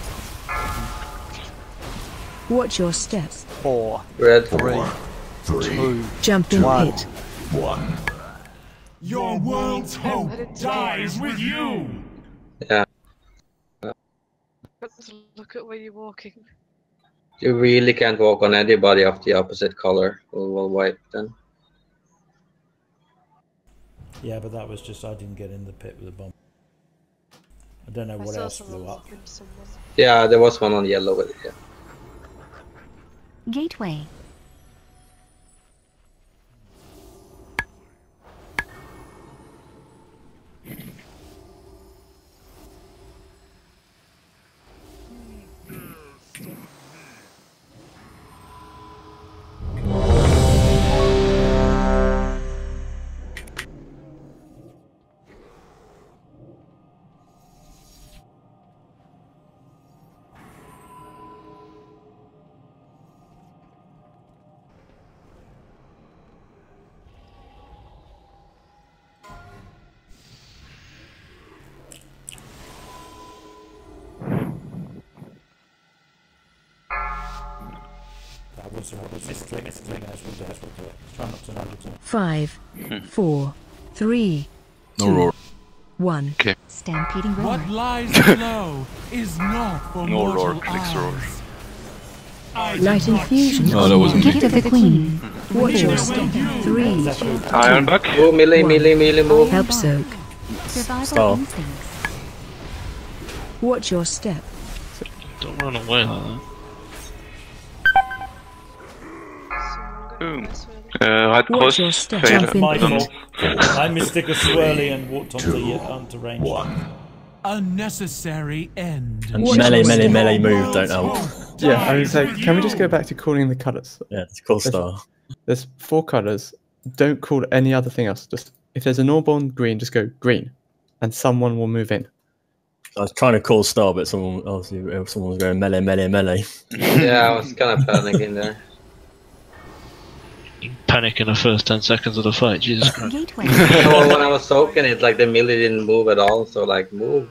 Watch your steps. 4, Red. 3, 2, Jump in 1. pit. 1. Your world's hope dies with you. Yeah. Look at where you're walking. You really can't walk on anybody of the opposite color. We'll wipe then. Yeah, but that was just I didn't get in the pit with a bomb. I don't know what else blew up. Yeah, there was one on yellow with it. Yeah. Gateway. Try not to know the time. 5, 4, 3, 2, No roar. 1. Okay. Stampeding roar. What lies below is not for No roar, mortal clicks roar. eyes. Light infusion. No, that wasn't Gift of the Queen. Watch your step. 3, Iron Buck. Oh, melee, move. Help soak. Survival Star. instincts. Watch your step. Don't run away like that. Boom. Red Watch cross. your step. Fail. Jump in My pit. fault. I mistook a swirly and walked onto range. A necessary end. And Watch melee, your melee, step. melee move don't help. Yeah, I was like, can we just go back to calling the colours? Yeah, it's cool star. There's 4 colours. Don't call any other thing else. Just if there's an orb on green, just go green, and someone will move in. I was trying to call star, but someone was going melee, melee, melee. Yeah, I was kind of panicking there. Panic in the first 10 seconds of the fight, Jesus Christ. Gateway. Well, when I was soaking it, like the melee didn't move at all. So like, move.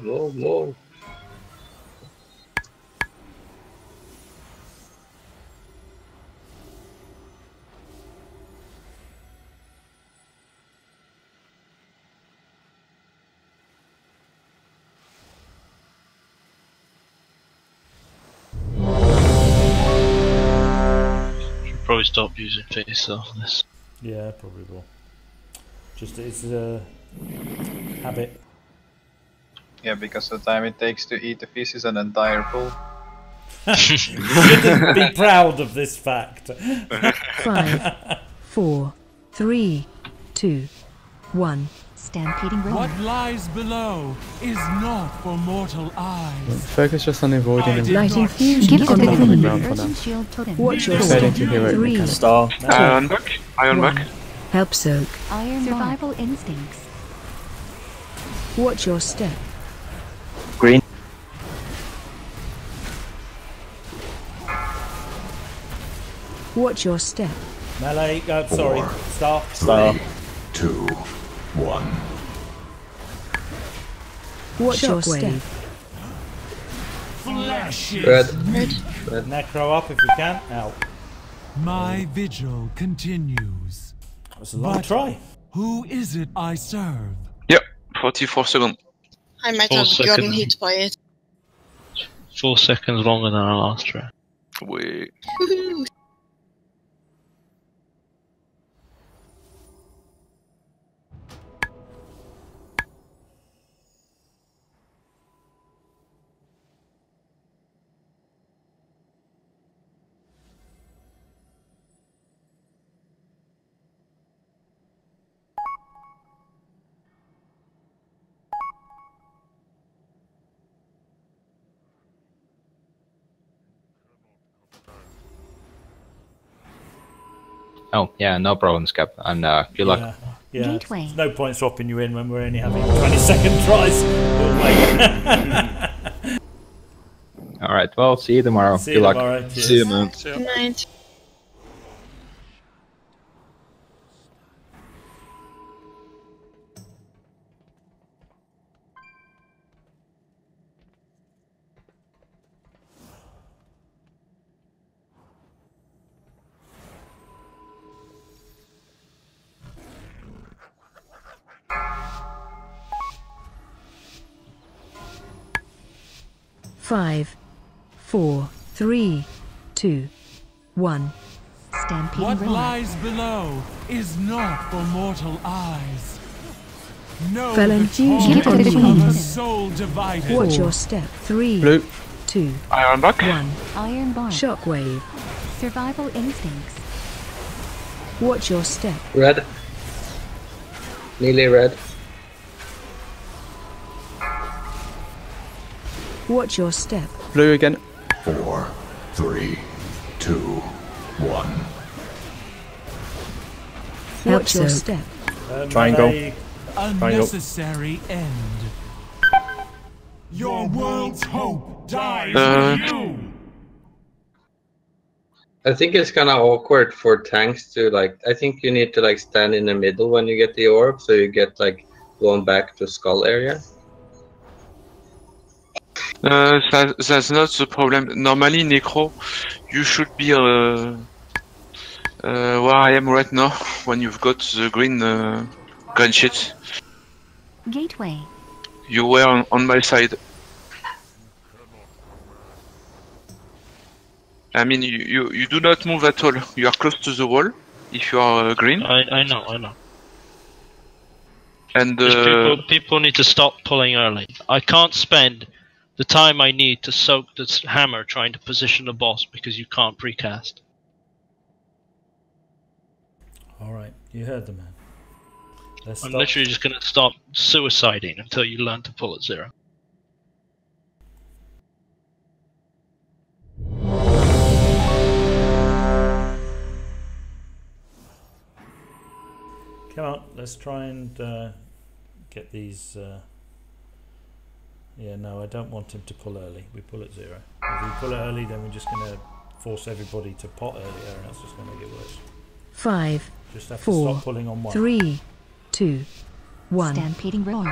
Probably stop using face after this. Yeah, probably will. Just it's a habit. Yeah, because the time it takes to eat the fish is an entire pool. You shouldn't be proud of this fact. 5, 4, 3, 2, 1. Stampeding roar. What lies below is not for mortal eyes. Focus just on avoiding and Lighting fusion. Give to the on queen. the ground for now. Urgent shield totem. Watch your Fading step. to heroic 3, mechanics. Star. Iron back. Iron back. Help soak. Iron survival instincts. Watch your step. Green. Watch your step. Melee, sorry, start. Star. 2, 1. Watch your step. Flesh is Red. Necro up if we can. Out. My vigil continues. That was a long try. Who is it I serve? Yep, 44 seconds. I might 4 have gotten seconds. hit by it. 4 seconds longer than our last try. Wait. Woohoo! Oh, yeah, no problem, Scabb. And good luck. Yeah. Gateway. There's no point swapping you in when we're only having 20-second tries. We'll wait. Alright, well, see you tomorrow. See good you luck. tomorrow. Cheers. See you, man. Good night. Five, 4, 3, 2, 1. Stampeding What roar. lies below is not for mortal eyes. No Felon fusion Give to on the you. queen. of a soul divided. Watch your step. 3, Blue. 2, Iron back. 1. Iron bar. Shockwave. Survival instincts. Watch your step. Red. Nearly red. Watch your step. Blue again. 4, 3, 2, 1. Watch your soak. step. Triangle. Melee. Unnecessary end. Your world's hope dies with you. I think it's kind of awkward for tanks to like. I think you need to like stand in the middle when you get the orb, so you get like blown back to skull area. That's not the problem. Normally, Necro, you should be where I am right now when you've got the green sheet. Gateway. You were on my side. I mean, you do not move at all. You are close to the wall if you are green. I know. And Just people need to stop pulling early. I can't spend the time I need to soak this hammer trying to position the boss because you can't precast. Alright, you heard the man. Let's I'm stop. literally just going to stop suiciding until you learn to pull at 0. Come on, let's try and get these. Yeah, no, I don't want him to pull early. We pull at 0. If we pull it early, then we're just going to force everybody to pot earlier, and that's just going to make it worse. 5, Just have to 4, stop pulling on one. 3, 2, 1. Stampeding roar.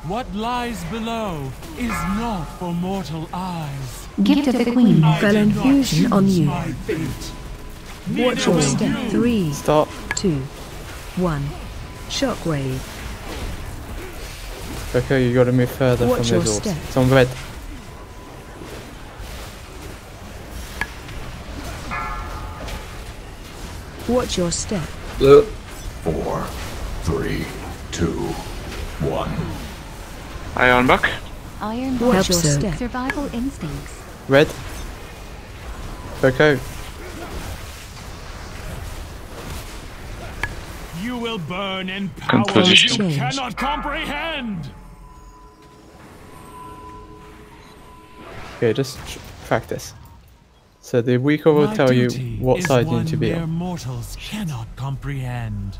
What lies below is not for mortal eyes. Give to the queen. Felon fusion on you. My fate. Watch your step. 3, Stop. 2, 1. Shockwave. Okay, you gotta move further Watch from your those step. orbs. It's on red. Watch your step. Blue. 4, 3, 2, 1. Iron back. Iron Watch bar. your step. Survival instincts. Red. Coco. You will burn in power Composition. you cannot comprehend. Okay, just practice. So the weaker will tell you what side you need to be mere on. mortals cannot comprehend.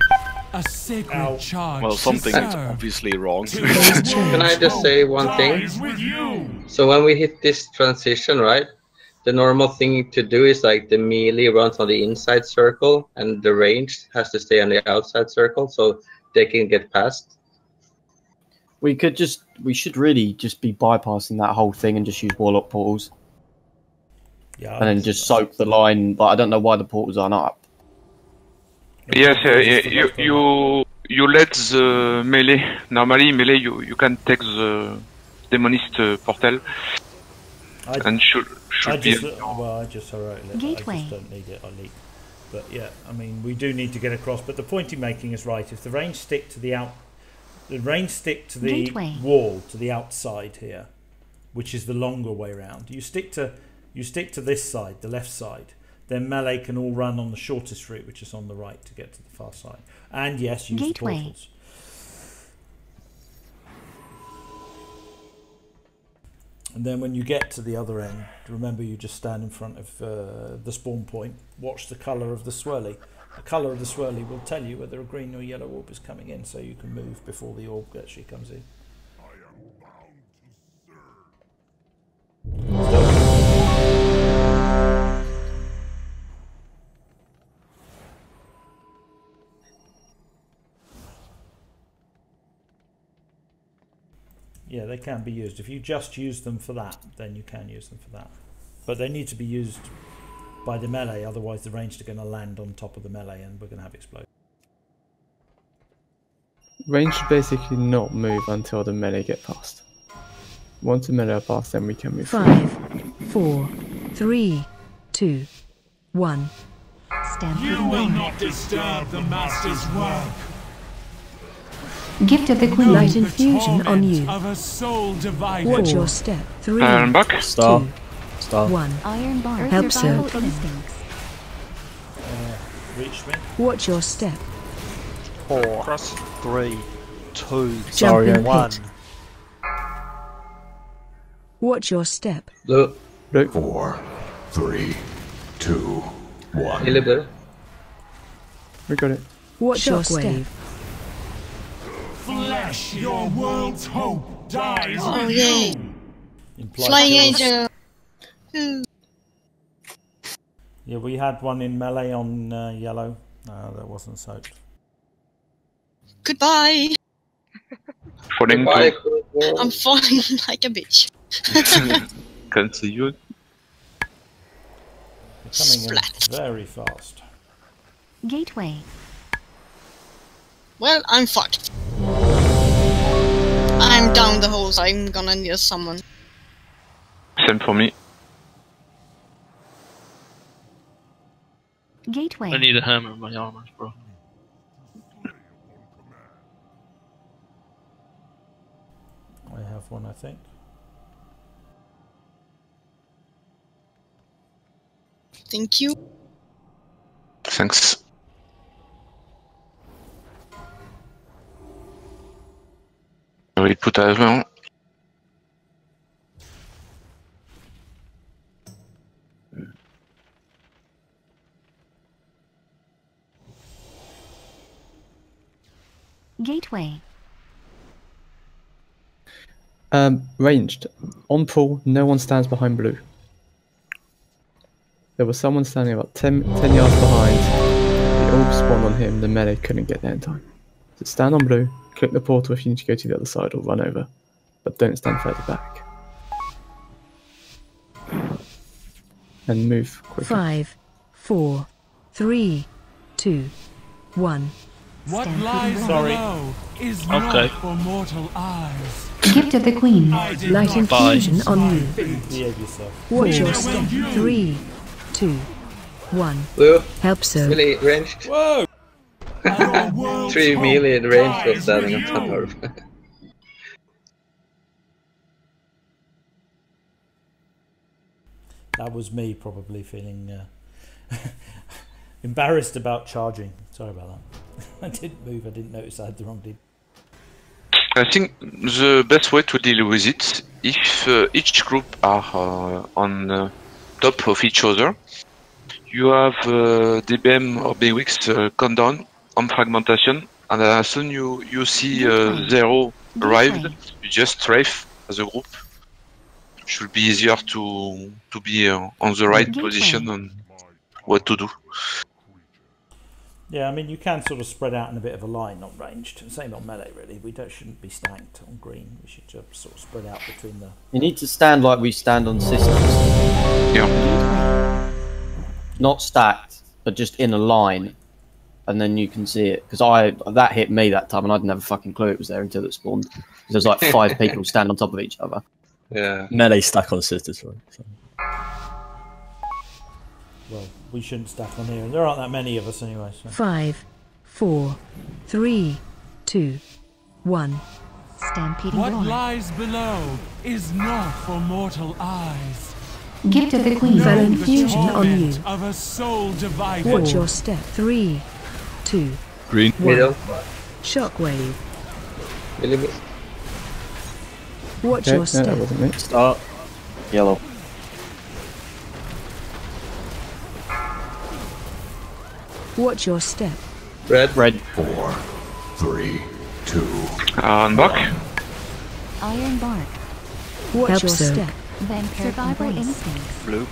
A sacred charge. Well, something is serve. obviously wrong. Can I just say one thing? So when we hit this transition, right? The normal thing to do is like the melee runs on the inside circle and the ranged has to stay on the outside circle so they can get past. We should really just be bypassing that whole thing and just use warlock portals. Yeah. And then just soak the line, but I don't know why the portals aren't up. Yes, you let the melee. Normally, melee you can take the demonist portal, and should be. Well, I just heroically. Gateway. I just don't need it. I leap. But yeah, I mean, we do need to get across. But the point you're making is right. If the range stick to the Gateway. wall to the outside here, which is the longer way round. You stick to this side, the left side. Then melee can all run on the shortest route, which is on the right, to get to the far side. And yes, use the portals. And then when you get to the other end, remember you just stand in front of the spawn point. Watch the colour of the swirly. The colour of the swirly will tell you whether a green or yellow orb is coming in, so you can move before the orb actually comes in. Yeah, they can be used. If you just use them for that, then you can use them for that. But they need to be used by the melee, otherwise the ranged are going to land on top of the melee and we're going to have explosion. Range should basically not move until the melee get past. Once the melee are past, then we can move. 5, 4, 3, 2, 1. Stand You will not disturb the master's work. Gift of the Queen. Light infusion on you. Of a soul divided. Watch your step. 3, Iron back. Star. 2, Star. 1. Iron bar. Help, sir. Survival instincts. Reach me. Watch your step. 4, 3, 2, Jump in 1. pit. Watch your step. Blue. 4, 3, 2, 1. Really blue. We got it. Watch your step. Flesh, your world's hope dies Oh, with yay. you. Flying angel. Yeah, we had one in melee on yellow. No, that wasn't soaked. Goodbye. Falling Goodbye, to cool. I'm falling like a bitch. can see you. They're coming in very fast. Gateway. Well, I'm fucked. I'm down the hole, so I'm gonna need someone. Same for me. Gateway. I need a hammer, my armor's broken. I have one, I think. Thank you. Thanks. I will put as well. Gateway. Ranged. On pool, no one stands behind blue. There was someone standing about 10 yards behind. The orb spawned on him, the melee couldn't get there in time. So stand on blue, click the portal if you need to go to the other side or run over. But don't stand further back. And move quickly. 5, 4, 3, 2, 1. What lies below is not for mortal eyes. Gift of the Queen. Light infusion on you. Behave yourself. Watch your step. 3, 2, 1. Blue. Help, sir. Melee ranged. Whoa! 3 melee in range was standing on top of. That was me probably feeling Embarrassed about charging. Sorry about that. I didn't move. I didn't notice I had the wrong deed. I think the best way to deal with it, if each group are on top of each other, you have DBM or BWX countdown on fragmentation, and as soon you see zero arrived, you just strafe as a group. Should be easier to be on the right position on what to do. Yeah, I mean, you can sort of spread out in a bit of a line, not ranged. Same on melee, really. We shouldn't be stacked on green. We should just sort of spread out between the... You need to stand like we stand on systems. Yeah. Not stacked, but just in a line, and then you can see it. Because that hit me that time, and I didn't have a fucking clue it was there until it spawned. There's like 5 people stand on top of each other. Yeah. Melee stack on sisters, right? So. Well, we shouldn't stack on here. There aren't that many of us anyway. So. 5, 4, 3, 2, 1. Stampeding What roar. lies below is not for mortal eyes. Gift of the Queen. Fell infusion on you. Of a soul divided. Watch your step. 3, 2, Green. 1. Middle. Shockwave. Millimeter. Watch Okay, your step. that wasn't me. Start. Yellow. Watch your step. Red. Red. 4, 3, 2. Back. Iron bark. Watch Help your so. step. Vampiric Survival embrace. instincts. Blue.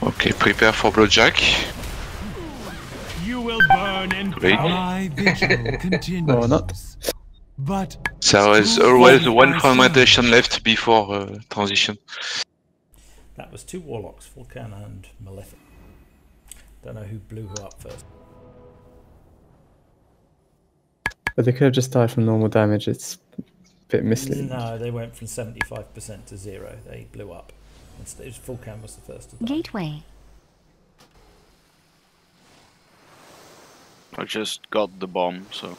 Okay, prepare for Blowjack. You will burn and Great. my vigil continues. No, not. But There is always one fragmentation left before transition. That was 2 Warlocks, Vulcan and Malefic. Don't know who blew who up first. But they could have just died from normal damage. It's a bit misleading. No, they went from 75% to 0. They blew up. Vulcan was the first to die. Gateway. I just got the bomb, so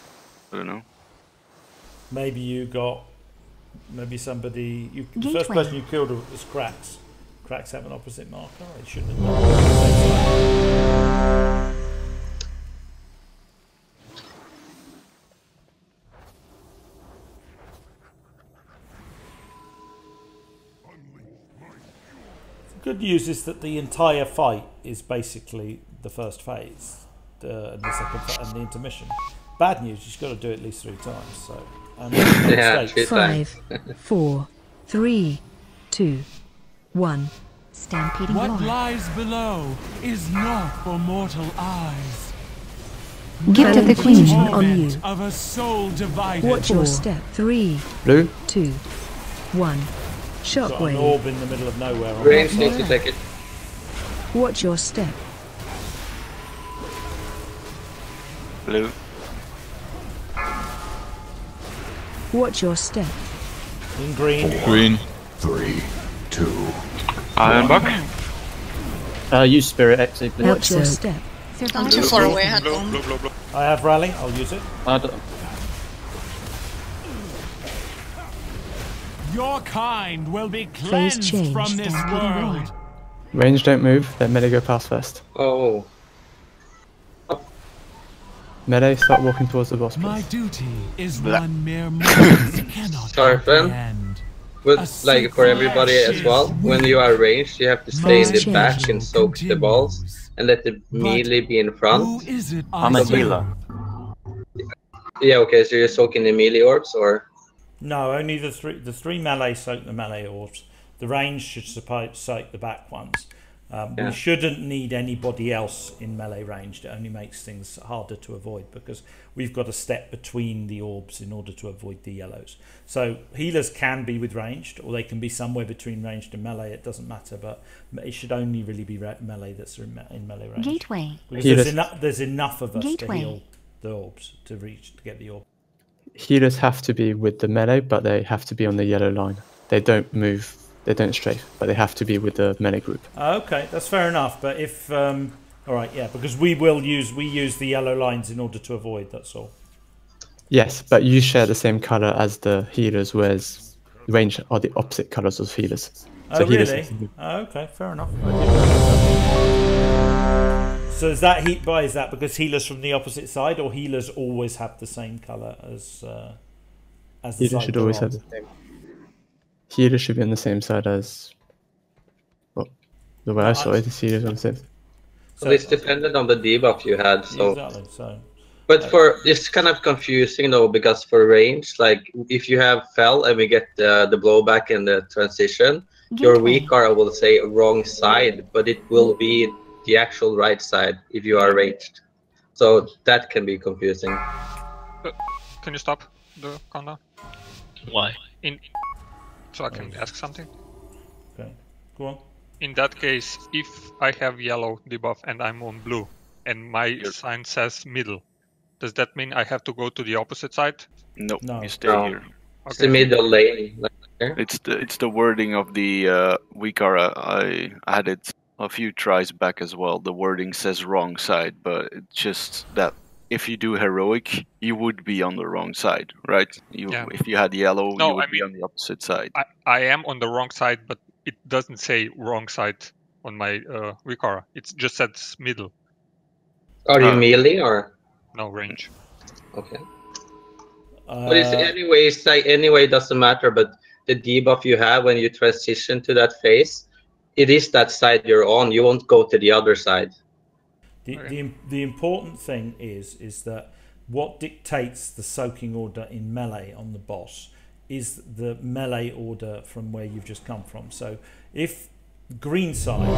I don't know. Maybe you got... Maybe somebody... the Gateway. first person you killed was Cracks. Cracks have an opposite marker. They shouldn't have done it. The good news is that the entire fight is basically the first phase, and the second and the intermission. Bad news, you've got to do it at least 3 times. So, and Yeah, mistakes. 5, 4, 3, 2, 1. Stampeding what roar. lies below is not for mortal eyes. Gift of the Queen. On you. Of a soul divided. Watch your step. 3, Blue. 2, 1. Got an Shockwave. orb in the middle of nowhere. On Range that needs side. to take it. Watch your step. Blue. Watch your step. In green. Green. 3, 2. Ironbark. Use Spirit XE, please. Watch your step. I'm too far away. I had one. I have rally. I'll use it. Your kind will be Phase cleansed change. from this Stampeding world. Range don't move, let melee go past first. Oh. Melee, start walking towards the boss, My please. duty is one mere moment cannot Sorry, friend. comprehend. But like for everybody as well, when you are ranged, you have to stay in the back and soak the balls, and let the melee be in front. I'm a healer. Yeah, okay, so you're soaking the melee orbs, or? No, only the three melee soak the melee orbs. The range should soak the back ones. We shouldn't need anybody else in melee range. It only makes things harder to avoid because we've got a step between the orbs in order to avoid the yellows. So healers can be with ranged, or they can be somewhere between ranged and melee. It doesn't matter, but it should only really be melee that's in melee range. Gateway. Because there's enough of us Gateway. to heal the orbs to get the orb. Healers have to be with the melee, but they have to be on the yellow line. They don't move, they don't strafe, but they have to be with the melee group. Okay, that's fair enough. But if all right, yeah, because we use the yellow lines in order to avoid. That's all. Yes, but you share the same color as the healers, whereas range are the opposite colors of healers. Oh, healers really? have to move. Oh, okay, fair enough. I didn't know that. So is that heat by? Is that because healers from the opposite side, or healers always have the same color as the Healers side should they're always on? have the same. Healers should be on the same side as. Well, the way I saw it, the healers on the same. So it's dependent on the debuff you had. So. Exactly. So. But for it's kind of confusing though, because for range, like if you have fell and we get the blowback in the transition, your weak aura will say wrong side, but it will be the actual right side if you are ranged. So that can be confusing. Can you stop the countdown? Why? So I can ask something. Okay, go on. In that case, if I have yellow debuff and I'm on blue, and my sign says middle, does that mean I have to go to the opposite side? Nope, No. you stay here. It's the middle lane. It's the wording of the weak aura. I had it a few tries back as well. The wording says wrong side, but it's just that if you do heroic, you would be on the wrong side, right? If you had yellow, you would be on the opposite side. I am on the wrong side, but it doesn't say wrong side on my weak aura. It just says middle. Are you melee or? No, range. Okay. But it's anyway, it doesn't matter. But the debuff you have when you transition to that phase, it is that side you're on. You won't go to the other side. The important thing is that what dictates the soaking order in melee on the boss is the melee order from where you've just come from. So if green side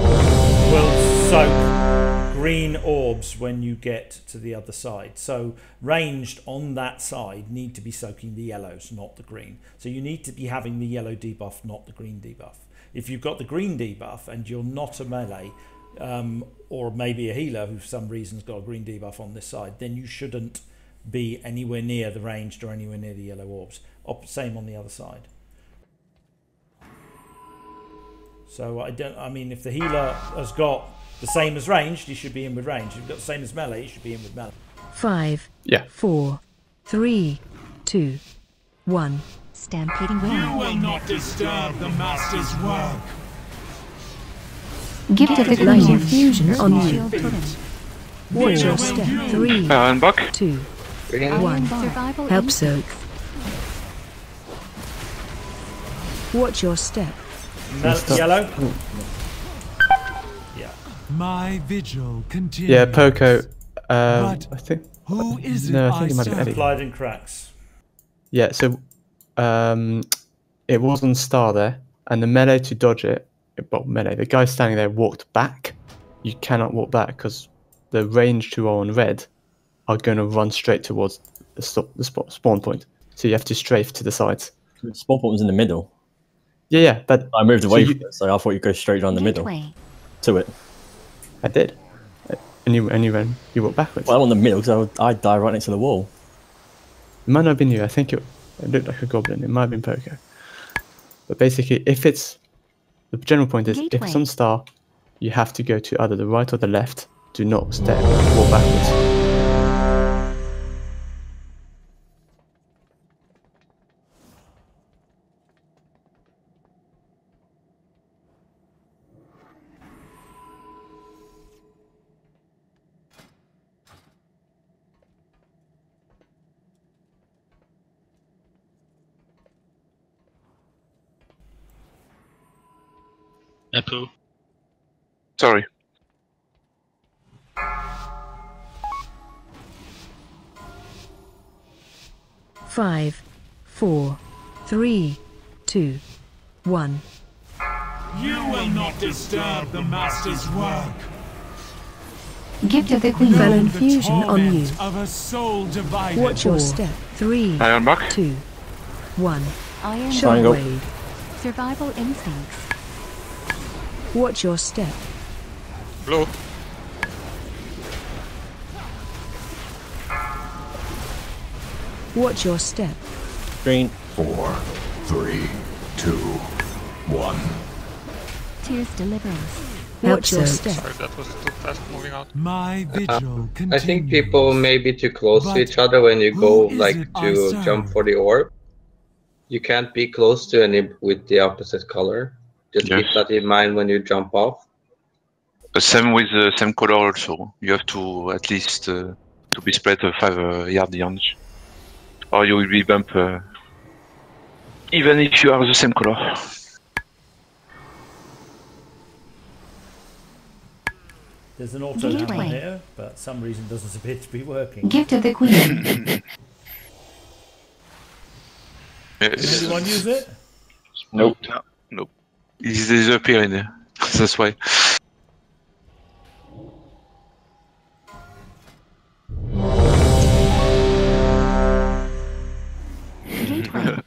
will soak green orbs when you get to the other side. So ranged on that side need to be soaking the yellows, not the green. So you need to be having the yellow debuff, not the green debuff. If you've got the green debuff and you're not a melee, or maybe a healer who for some reason's got a green debuff on this side, then you shouldn't be anywhere near the ranged or anywhere near the yellow orbs. Same on the other side. So I mean, if the healer has got the same as ranged, he should be in with ranged. If you've got the same as melee, he should be in with melee. 5, Yeah. 4, 3, 2, 1. Stampeding You will not disturb the master's work. Gift of the Queen infusion on you. Watch your will step. you. 3, Buck. 2, 1. Help soak. Watch your step. Yellow. Yeah. My vigil continues. Yeah, Poco. But I think. who is it No, I think it might have been Eddie. Applied in cracks. Yeah, so it was on Star there, and the melee to dodge it, well, melee, the guy standing there walked back. You cannot walk back because the range two on red are going to run straight towards the spawn point. So you have to strafe to the sides. The spawn point was in the middle. Yeah, but I moved away from it, so I thought you'd go straight down the middle to it. I did. And you walked backwards. Well, I'm on the middle because I'd die right next to the wall. It might not have been you. I think it looked like a goblin. It might have been Poco. But basically, if it's... The general point is, if it's on Star, you have to go to either the right or the left. Do not walk backwards. Epo. Sorry. Five, 4, 3, 2, 1. You will not disturb the master's work. Gift of the Queen. Fell infusion on you. Of a soul divided. Watch your step. 3, Iron Buck. 2, 1. Iron Shockwave. Survival instincts. Watch your step. Blue. Watch your step. Green. 4, 3, 2, 1. Tears deliverance. Watch your Sorry, step. that was too fast moving out. My vigil continues. I think people may be too close to each other when you go like to jump for the orb. You can't be close to any with the opposite color. Just keep that in mind when you jump off. Same with the same color also. You have to at least to be spread 5 yard range, or you will be bumped even if you are the same color. There's an auto hammer here, but some reason doesn't appear to be working. Gift of the Queen. Can anyone use it? Nope. No. Nope. It's disappearing there. That's why. Gateway.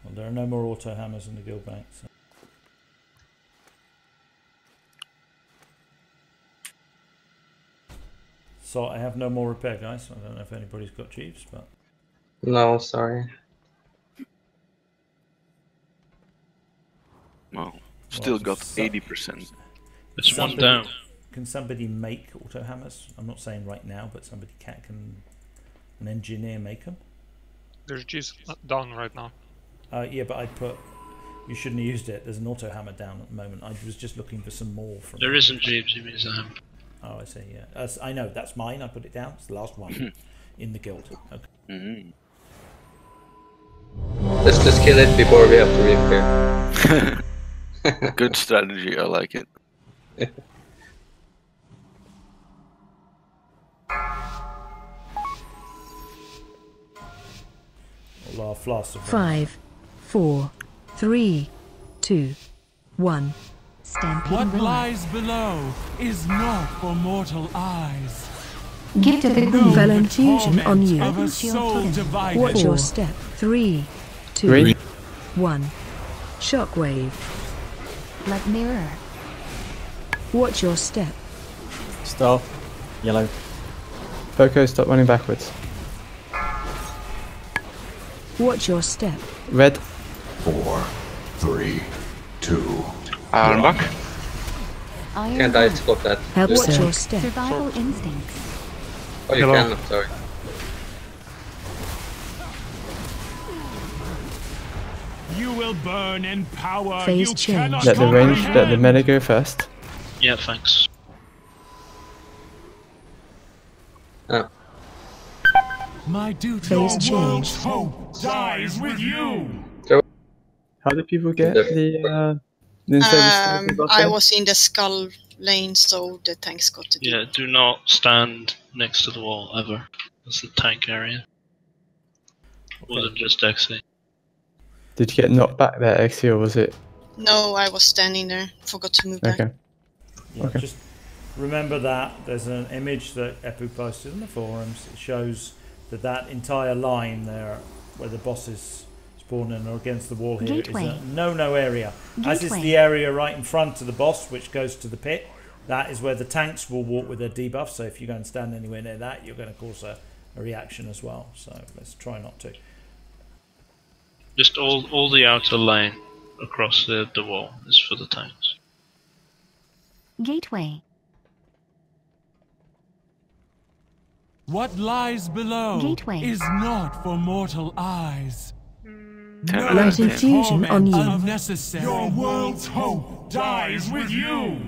Well, there are no more auto hammers in the guild bank. So I have no more repair, guys. I don't know if anybody's got chiefs, but No, sorry. Well, still got 80%. There's one down. Can somebody make auto hammers? I'm not saying right now, but somebody can an engineer make them? There's G's down right now. Yeah, but you shouldn't have used it. There's an auto hammer down at the moment. I was just looking for some more. There isn't Jeeves, he means a hammer. Oh, I see, yeah. I know, that's mine. I put it down. It's the last one in the guild. Okay. Let's just kill it before we have to repair. Good strategy, I like it. All our flasks are 5, 4, 3, 2, 1. What lies below is not for mortal eyes. Gift of the Fell Queen. infusion on you. Of a soul divided. Watch your step. 3, 2, 1. Shockwave. Like mirror. Watch your step. Star. Yellow. Poco, stop running backwards. Watch your step. Red. 4, 3, 2. I'm back. Can't I stop that? Help Just- watch your step. Survival instincts. Oh, you Hello. can, sorry. You will burn in power. Phase You change. cannot Let the range, let the comprehend. melee go first. Yeah, thanks. My duty, Phase your world's change. hope dies with you. How do people get the in-service? I was in the skull lane, so the tanks got to do. Yeah, do not stand next to the wall ever. That's the tank area. More than just XA. Did you get knocked back there, XC, or was it? No, I was standing there. Forgot to move back. Okay. Yeah, just remember that there's an image that Epu posted in the forums. It shows that entire line there, where the bosses spawning are against the wall here, Gateway. is a no area. As is Gateway. the area right in front of the boss, which goes to the pit. That is where the tanks will walk with their debuff. So if you go and stand anywhere near that, you're going to cause a reaction as well. So let's try not to. Just all the outer line across the wall is for the tanks. Gateway. What lies below Gateway. is not for mortal eyes. Light infusion on you. Unnecessary. Your world's hope dies with you.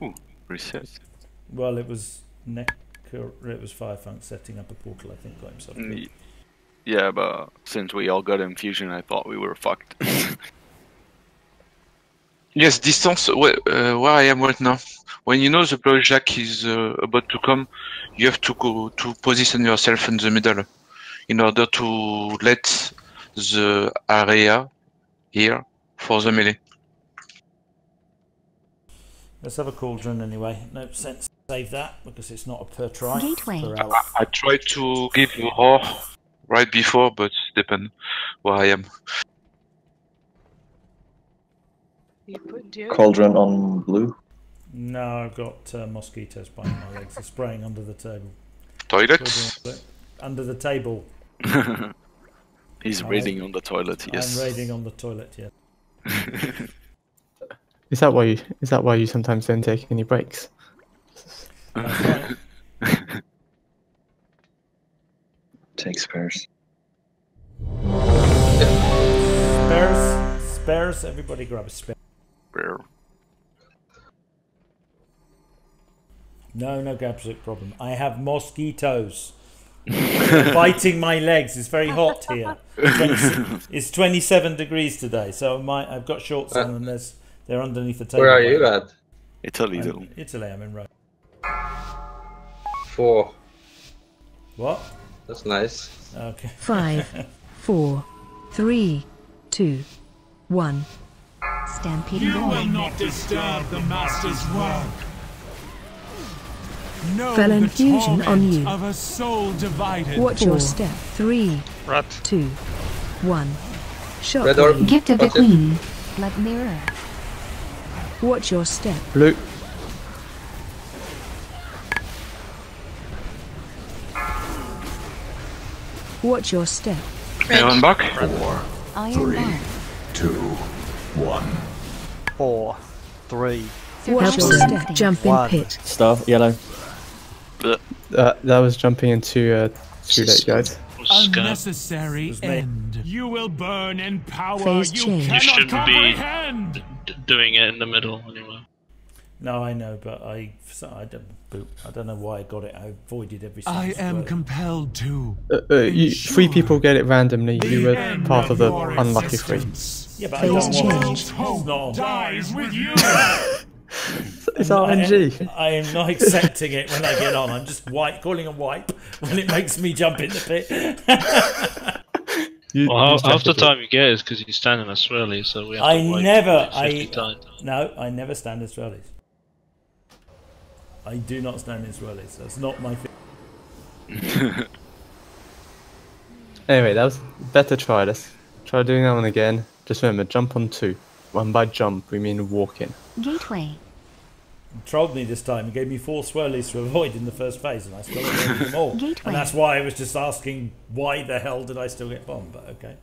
Ooh, reset. Well, it was Firefunk setting up a portal. I think got himself killed. Yeah, but since we all got infusion, I thought we were fucked. Yes, distance where I am right now. When you know the Jack is about to come, you have to go to position yourself in the middle in order to let the area here for the melee. Let's have a cauldron anyway. No sense to save that because it's not a per try. Gateway. Per hour. I tried to give you roar right before, but depend where I am. You put deer? Cauldron on blue. No, I've got mosquitoes biting my legs. They're spraying under the table. Toilets? Under the table. He's raiding on the toilet, yes. I'm raiding on the toilet, yeah. Is that why you sometimes don't take any breaks? Take spares. Spares. Everybody grab a spare. No Gabsuk problem. I have mosquitoes biting my legs. It's very hot here. It's 27 degrees today, so I've got shorts on and they're underneath the table. Where are you at? Italy, though. Italy, I'm in Rome. 4. What? That's nice. Okay. 5, 4, 3, 2, 1. Stampeding You will not disturb the Master's work. Know Fell the infusion on torment you. of a soul divided. Watch your step. 3, Rat. 2, 1. Shot. Red orb. Gift of the Watch it. Queen. Blood mirror. Watch your step. Blue. Watch your step. Iron back. 4, Iron bar. 2, 1. 4, 3, Watch your Survival step. Jump in 1. pit. Star, yellow. That was jumping into too late, guys. Unnecessary end. You will burn in power. Phase You change. You cannot shouldn't be comprehend. doing it in the middle anyway. No, I know, but I don't know why I got it. I avoided every single I am swirl. compelled to. 3 people get it randomly. You were end part of of the your unlucky 3. existence. Yeah, but I Phase don't want change. it. It's not. Dies with you. It's RNG. I am not accepting it when I get on. I'm just calling a wipe when it makes me jump in the pit. Well, half the time you get is because you stand in a swirly, so we have to wait 50 times. No, I never stand in swirlies. I do not stand in swirlies. That's not my thing. Anyway, that was better try. Let's try doing that one again. Just remember, jump on 2. One by jump, we mean walking. Gateway. He trolled me this time. He gave me 4 swirlies to avoid in the first phase, and I still avoided them all. Gateway. And that's why I was just asking, why the hell did I still get bombed? But okay.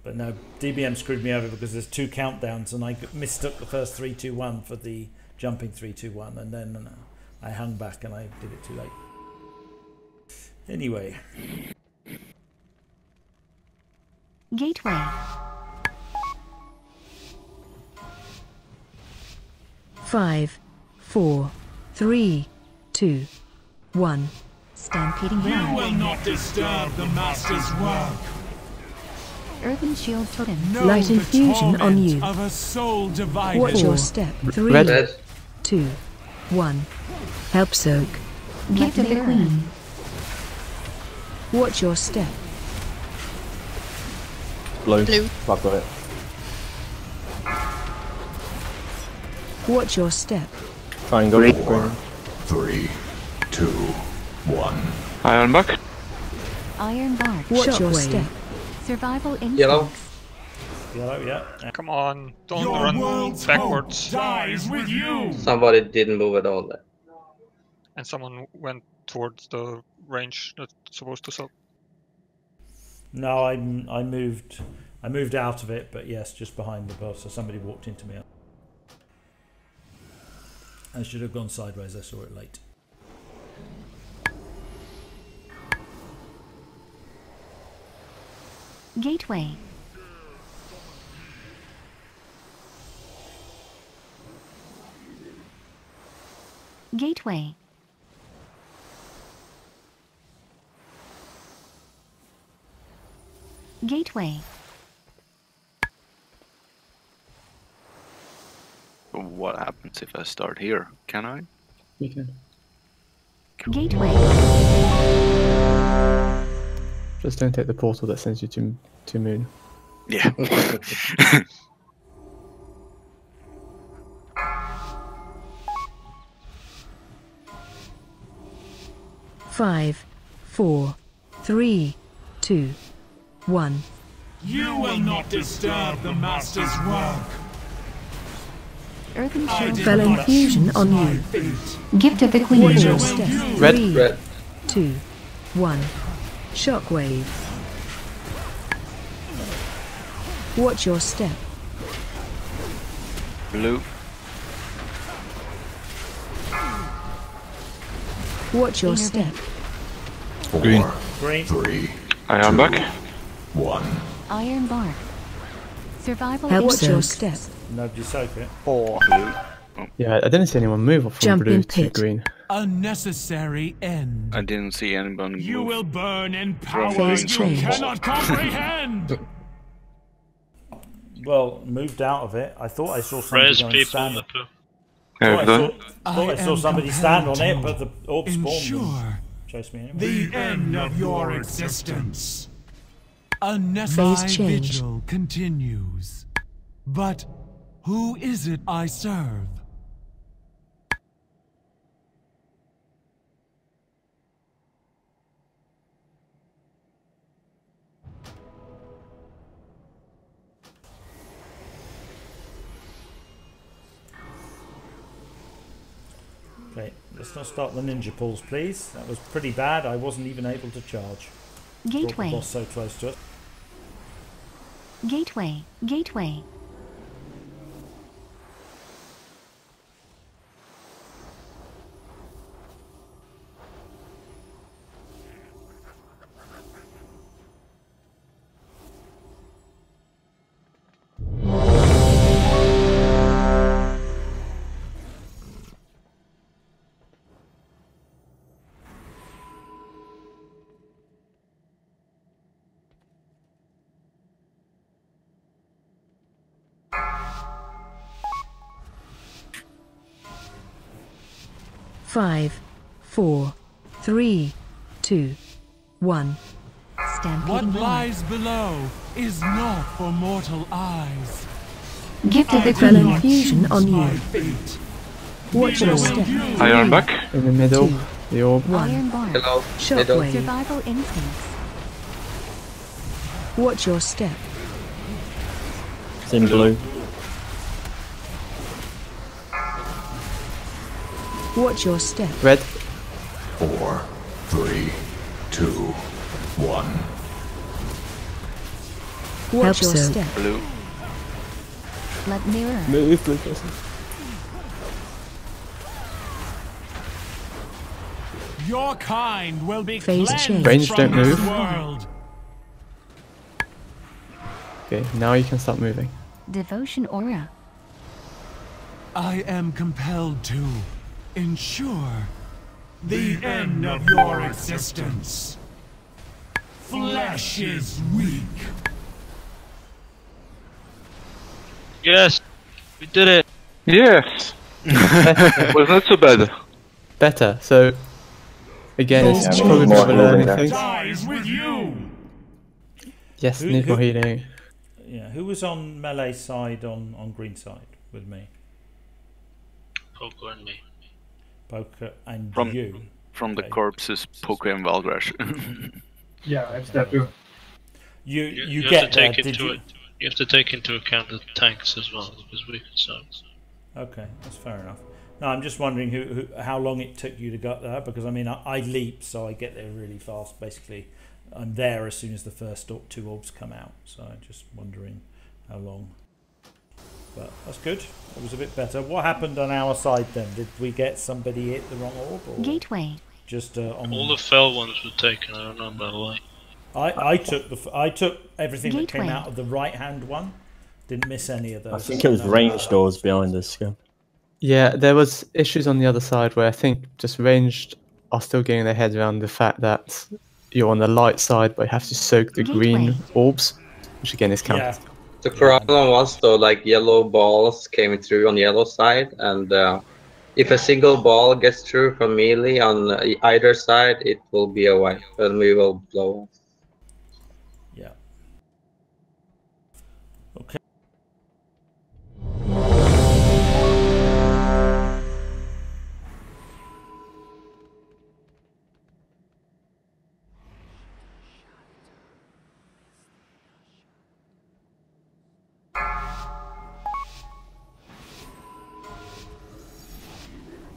But no, DBM screwed me over because there's 2 countdowns, and I mistook the first 3, 2, 1 for the jumping 3, 2, 1, and then I hung back and I did it too late. Anyway. Gateway. 5, 4, 3, 2, 1. Stampeding You ground. will not disturb the Master's work. Earthen shield totem. Know Light the infusion on torment you. of a soul divided. Watch your step. 3, Red. 2, 1. Help soak. Gift of the Queen. Watch your step. Blue. Blue. I've got it. Watch your step. Triangle. Green. 3, 2, 1. Iron back. Iron bar. Watch your Shockwave. step. Survival instincts. Yellow. Yellow, yeah. Come on, don't Your run world's backwards. hope dies with you. Somebody didn't move at all there. And someone went towards the range that's supposed to suck. No, I moved out of it, but yes, just behind the boss. So somebody walked into me. I should have gone sideways. I saw it late. Gateway. Gateway. Gateway. What happens if I start here? Can I? You can. Gateway. Just don't take the portal that sends you to Moon. Yeah. 5, 4, 3, 2, 1. You will not disturb the Master's work. Earthen I shield. did Fell not infusion choose on my you. fate. Gift of the Watch Queen. your will step. you? 3, Red. 2, 1. Shockwave. Watch your step. Blue. Watch your step. Green. Green. 3, Iron back. 1. Iron bark. Survival Watch your instinct. step. Nobody soak it. 4. Yeah, I didn't see anyone move from Jump blue in to pit. green. A necessary end. I didn't see anyone move. You will burn in From powers green you to cannot comprehend. Well, moved out of it. I thought I saw somebody Res go and people stand. in the poo. Thought I saw somebody stand on it, but the orb spawned ensure and chased me anyway. the end of your existence. A Phase necessary change. vigil continues. But who is it I serve? Okay, let's not start the ninja pulls, please. That was pretty bad. I wasn't even able to charge. Brought the Gateway. boss so close to it. Gateway. Gateway. Five, 4, 3, 2, 1. Stampede What War. lies below is not for mortal eyes. Gifted the I Fell do not Infusion choose on my you. fate. Watch your step. Iron back. In the middle, the orb. Iron bark. Hello. Shockwave. Survival instincts. Watch your step. It's in blue. Watch your step. Red. 4, 3, 2, 1. Watch your soak. step. Blue. Let mirror. Move, blue person. Your kind will be Phase cleansed change. Range, from don't this move. world. Okay, now you can start moving. Devotion aura. I am compelled to ensure the end of your existence. Flesh is weak. Yes, we did it. Yes. Was not so bad. Better. So again, it's Yeah, probably more more of a learning healing thing. Dies with you. Yes, Who- need more who- healing. Yeah, who was on melee side on green side with me? Poker and me. Poker and From you. from the Okay. corpses, Poker and Valgrash. Yeah, it's that too. You have get to take there, did into you? it. You have to take into account the tanks as well, because we can suck. Okay, that's fair enough. No, I'm just wondering how long it took you to get there, because I mean I leap, so I get there really fast. Basically, I'm there as soon as the first two orbs come out. So I'm just wondering how long. But that's good. It was a bit better. What happened on our side then? Did we get somebody hit the wrong orb? Or Gateway. just on All the fell ones were taken. I don't know by the way. I took everything that came Gateway. out of the right hand one. Didn't miss any of those. I think it was range doors behind us. Scabb. Yeah, there was issues on the other side where I think just ranged are still getting their heads around the fact that you're on the light side, but you have to soak the green orbs, which again is counted. Yeah. The problem was though, like yellow balls came through on the yellow side, and if a single ball gets through from melee on either side, it will be a wipe, and we will blow. Yeah. Okay.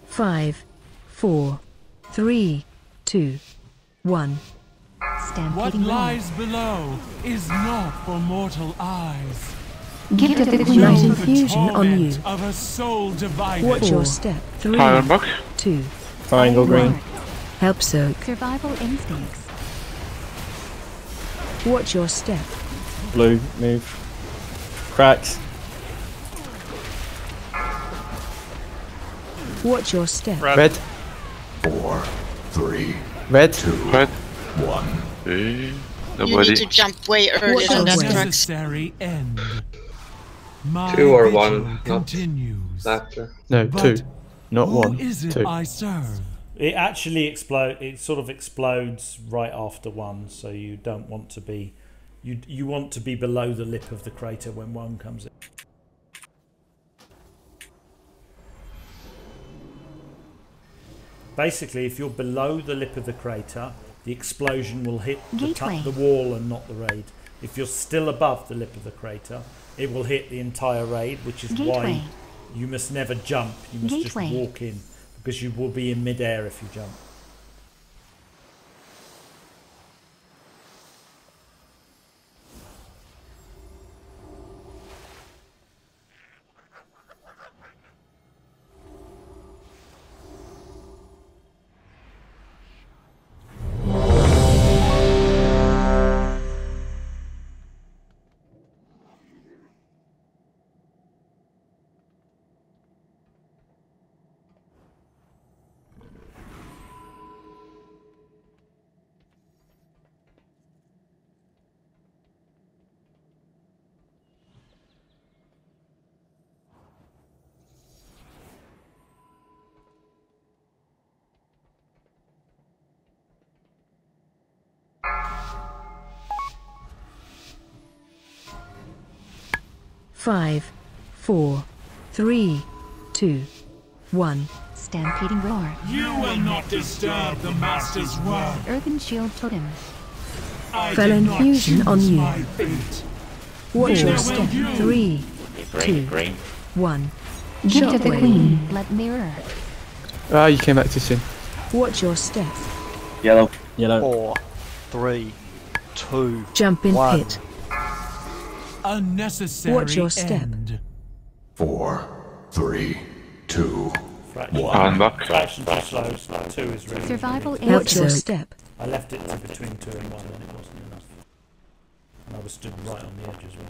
Five, 4, 3, 2, 1. What Stampeding War. lies below is not for mortal eyes. Gift of the Light infusion on you. Of a soul divided. Watch your step. 3, Fire box. 2, Triangle green. help soak. Survival instincts. Watch your step. Blue, move. Cracks. Watch your step. Red. 4, 3, Red. 2, Red. 1. You Nobody. need to jump way earlier than that, Cracks. Necessary end. My 2 or vigil 1, not continues. after. No, But 2. Not Who 1. is it 2. I serve? It actually it sort of explodes right after 1, so you don't want to be you want to be below the lip of the crater when 1 comes in. Basically, if you're below the lip of the crater, the explosion will hit the wall and not the raid. If you're still above the lip of the crater, it will hit the entire raid, which is why you must never jump. You must just walk in, because you will be in mid-air if you jump. Five, 4, 3, 2, 1. Stampeding roar. You will not disturb the Master's work. Earthen shield totem. Fell infusion on you. Watch your step. 3, 2, 1. Gift of the Queen. Let mirror. Ah, you came back too soon. Watch your step. Yellow. Yellow. 4, 3, 2, Jump in 1. pit. Unnecessary Watch your step. end. 4, 3, 2, Fire box. Fraction too slow. 2 is really Survival really Watch your instinct. step. I left it to between 2 and 1 and it wasn't enough. And I was stood right on the edge as well.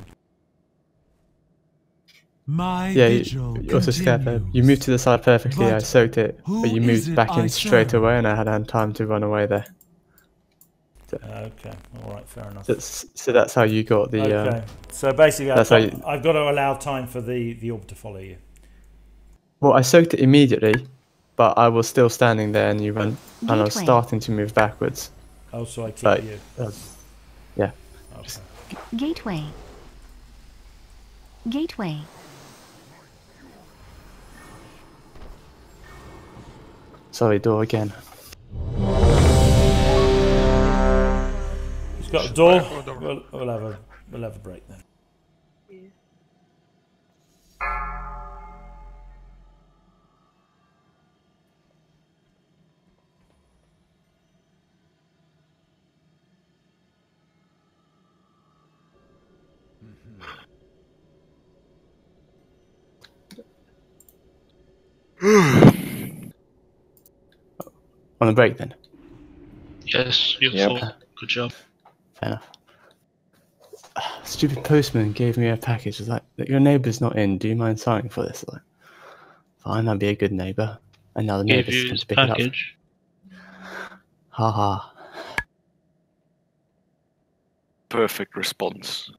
My Yeah, vigil you also Scabb. You moved to the side perfectly. I soaked it, but you moved back in straight away, and I had time to run away there. Okay, alright, fair enough. So that's how you got the. Okay, so basically I've got to allow time for the orb to follow you. Well, I soaked it immediately, but I was still standing there, and you ran, and I was Gateway. starting to move backwards. Oh, so I keep But, you. yeah. Okay. Gateway. Gateway. Sorry, door again. He's got a door. We'll have a break then. On a break then. Yes, you Yep. thought. Good job. Fair enough. Stupid postman gave me a package. Was like, your neighbour's not in. Do you mind signing for this? Like, fine, I'll be a good neighbour. And now the Gave neighbour's you going his to pick package. it up. Ha ha. Perfect response.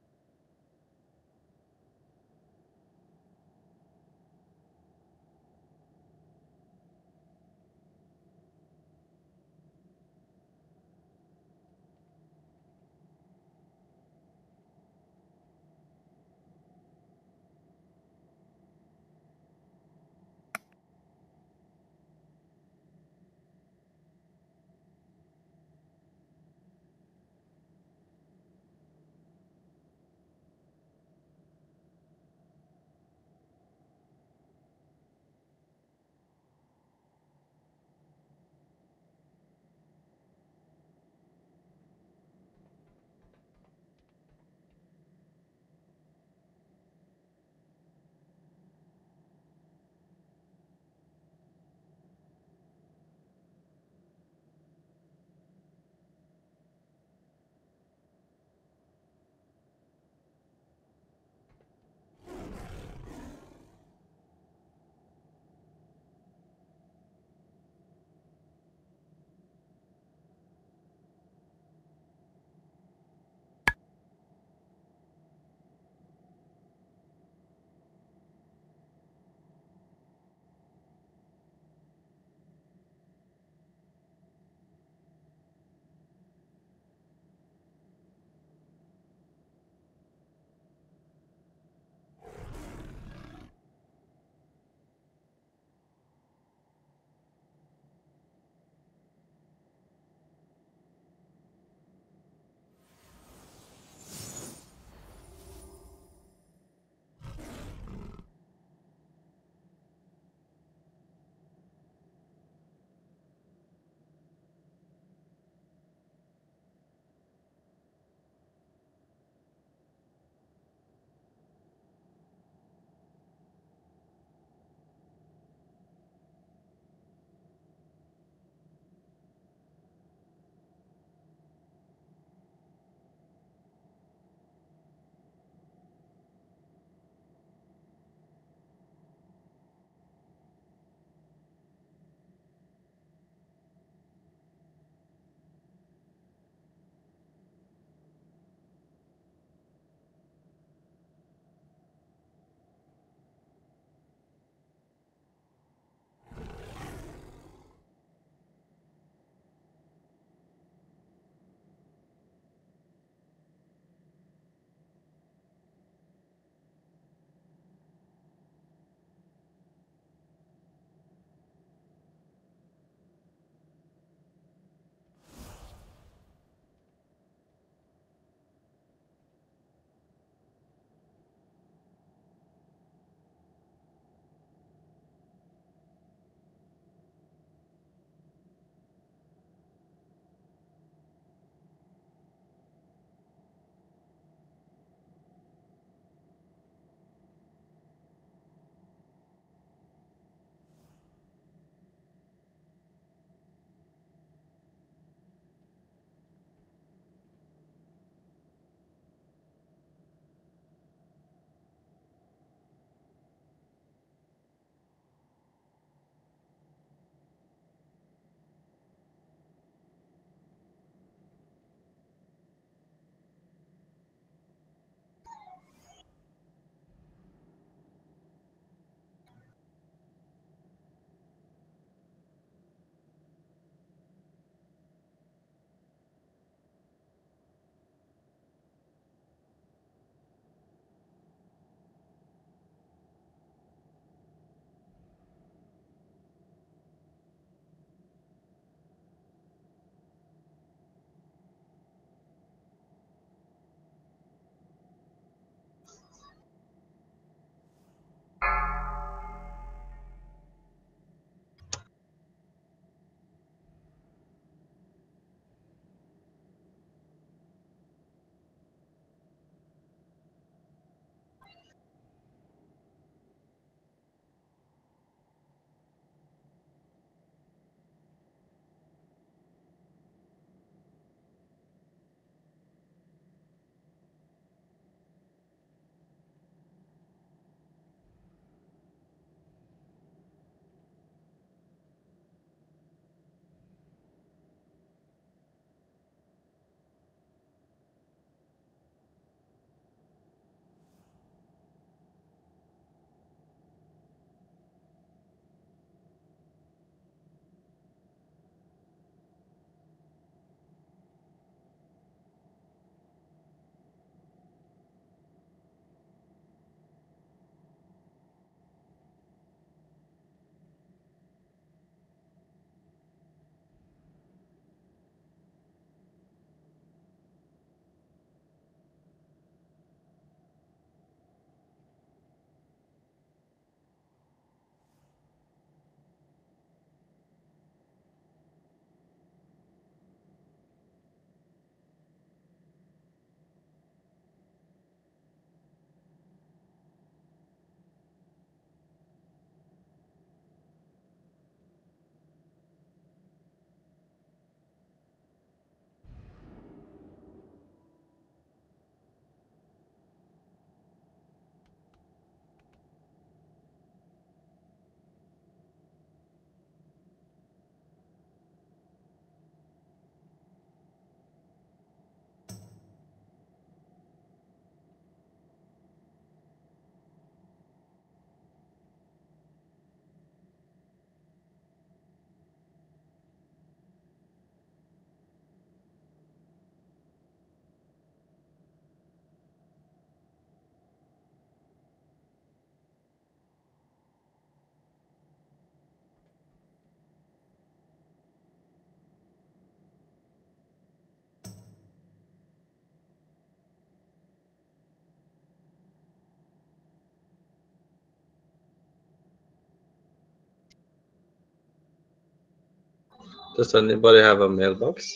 Does anybody have a mailbox?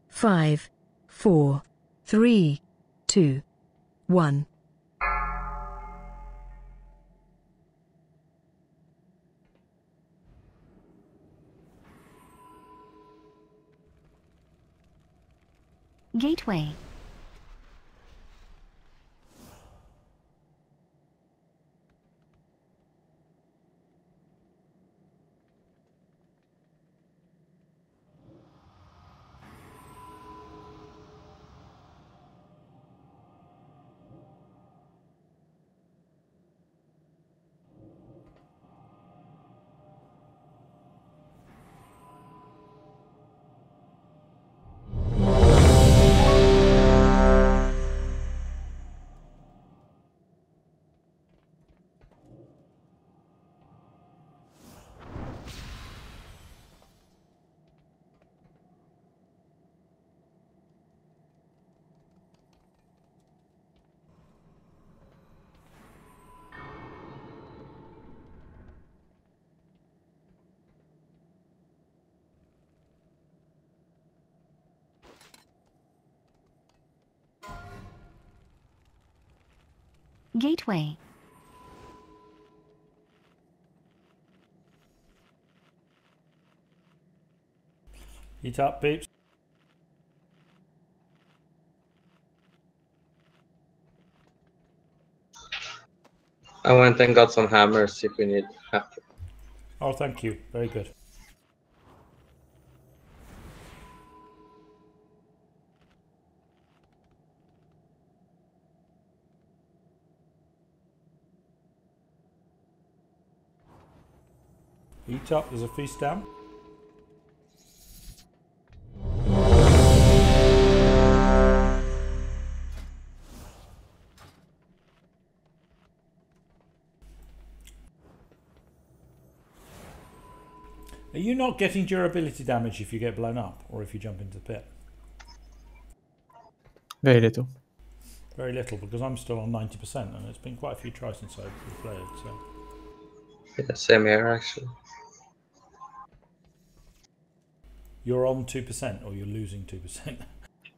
Five, 4, 3, 2, 1. Gateway. Gateway. Eat up, peeps. I went and got some hammers if we need. Oh, thank you. Very good. Eat up. There's a feast down. Are you not getting durability damage if you get blown up or if you jump into the pit? Very little. Very little, because I'm still on 90% and it's been quite a few tries since I've played. So. Yeah, same here actually. You're on 2% or you're losing 2%?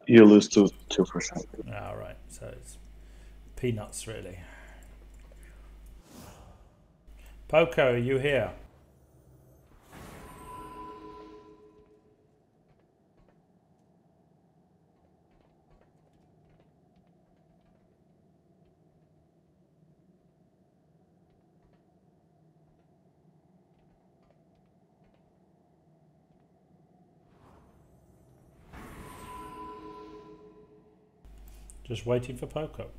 You lose 2%. Ah, right. So it's peanuts, really. Poco, are you here? Just waiting for Poco.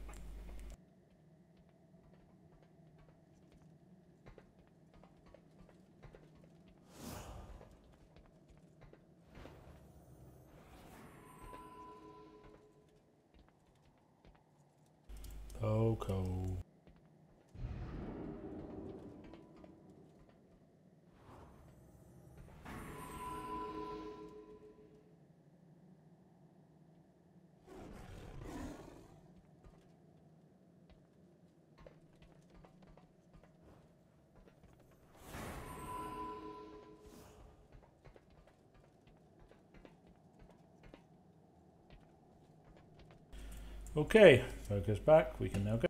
Poco. Okay, Poco's back. We can now go.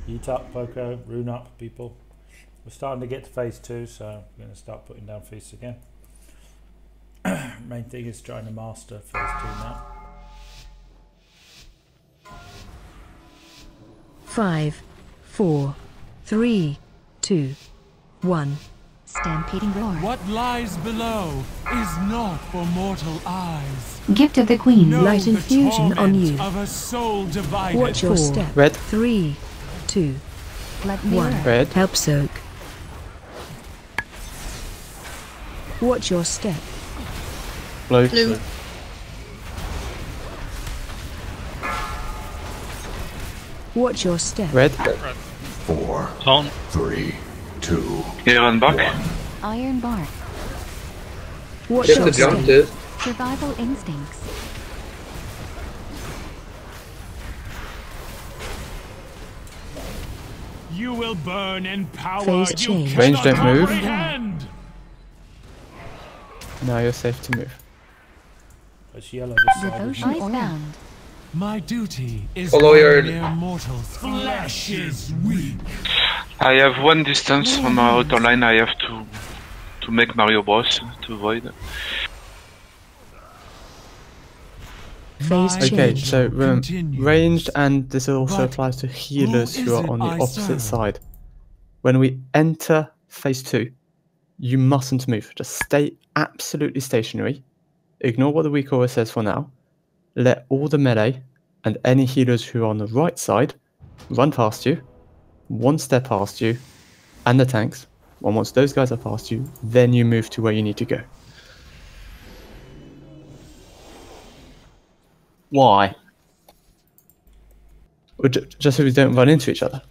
Eat up, Poco. Rune up, people. We're starting to get to phase 2, so I'm going to start putting down feasts again. Main thing is trying to master phase 2 now. 5, 4, 3, 2, 1. Stampeding roar. What lies below is not for mortal eyes. Gift of the Queen. Know Light the infusion on you. torment of a soul divided. Watch your 4. step. Red. 3, 2, Let 1. mirror. Red. Help soak. Watch your step. Blue. Blue. Watch your step. Red. 4, Taunt. 3, 2. Iron back. Iron bark. Watch You have your to jump, step. dude. Survival instincts. You will burn in power Phase you change. Range cannot don't move. comprehend. Now you're safe to move. It's yellow this side. Devotion Isn't it? bound. My duty is Follow one your- mere mortal's flesh is weak. I have one distance from my outer line. I have to make Mario Bros to avoid. Phase Okay, change. so continues. ranged, and this also But applies to healers who who is are it on the I opposite serve? side. When we enter phase 2, you mustn't move. Just stay absolutely stationary. Ignore what the weak aura says for now. Let all the melee and any healers who are on the right side run past you, one step past you, and the tanks. And once those guys are past you, then you move to where you need to go. Why? Or just so we don't run into each other.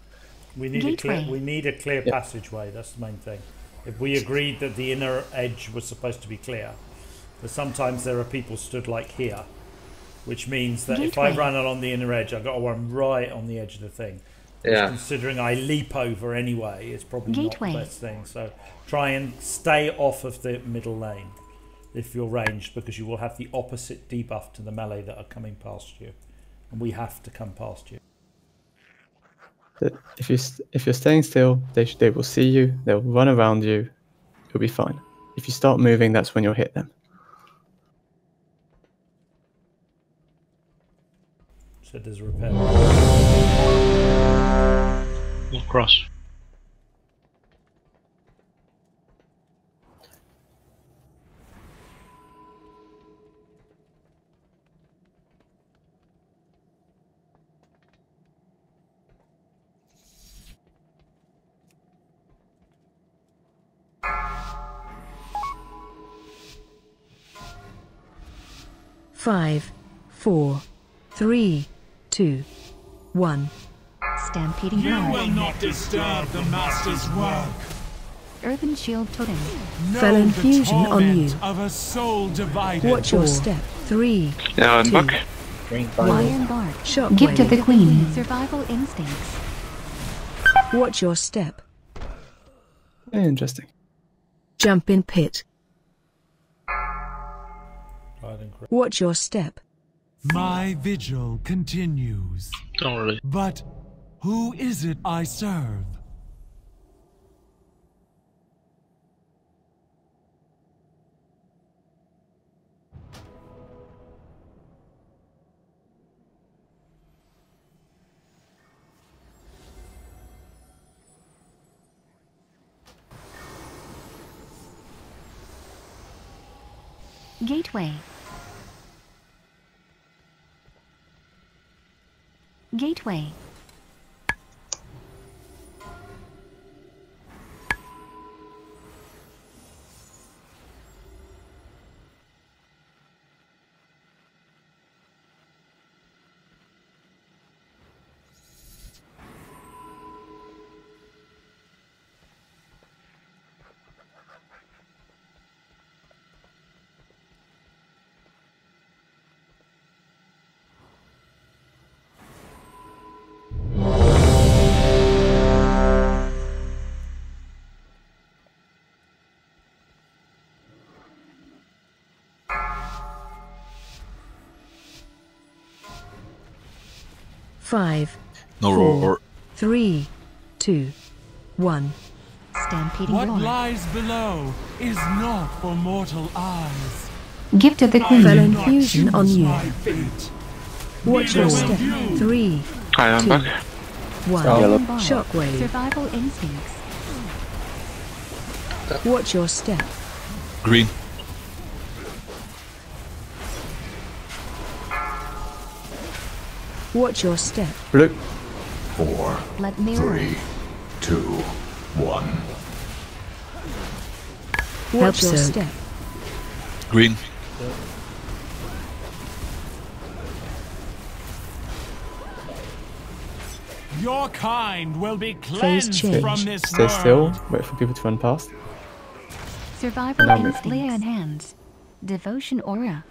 We need a clear. Gateway. We need a clear Yep. passageway. That's the main thing. If we agreed that the inner edge was supposed to be clear, but sometimes there are people stood like here, which means that if I Gateway. run along the inner edge, I've got to run right on the edge of the thing. Which, Yeah. considering I leap over anyway, it's probably Gateway. not the best thing. So try and stay off of the middle lane if you're ranged, because you will have the opposite debuff to the melee that are coming past you, and we have to come past you. That if you're staying still, they will see you. They'll run around you. You'll be fine. If you start moving, that's when you'll hit them. So there's a repair. We'll cross. Five, 4, 3, 2, 1. Stampeding You roar. will not disturb the master's work. Earthen shield totem. Know Fell the infusion on torment you. of a soul divided. Watch your step. 3, Iron 2, back. Iron bark. Shockwave. Gift of the Queen. Survival instincts. Watch your step. Interesting. Jump in pit. Right and correct. Watch your step. My vigil continues. Don't worry. But who is it I serve? Gateway. Gateway. Five, No four, roar. 3, 2, 1. Stampeding What roar. lies below is not for mortal eyes. Gift of the I Queen. did Fell not infusion on choose you. my fate. Watch Neither your will step. you. 3, I am 2, back. 1. Yellow. Shockwave. Survival instincts. Watch your step. Green. Watch your step. Blue. 4, Blood mirror. 3, 2, 1. Watch your so. step. Green. Your kind will be Phase cleansed change. from this Stay world. still. Wait for people to run past. Survival Now move. instincts. Lay on hands. Devotion aura.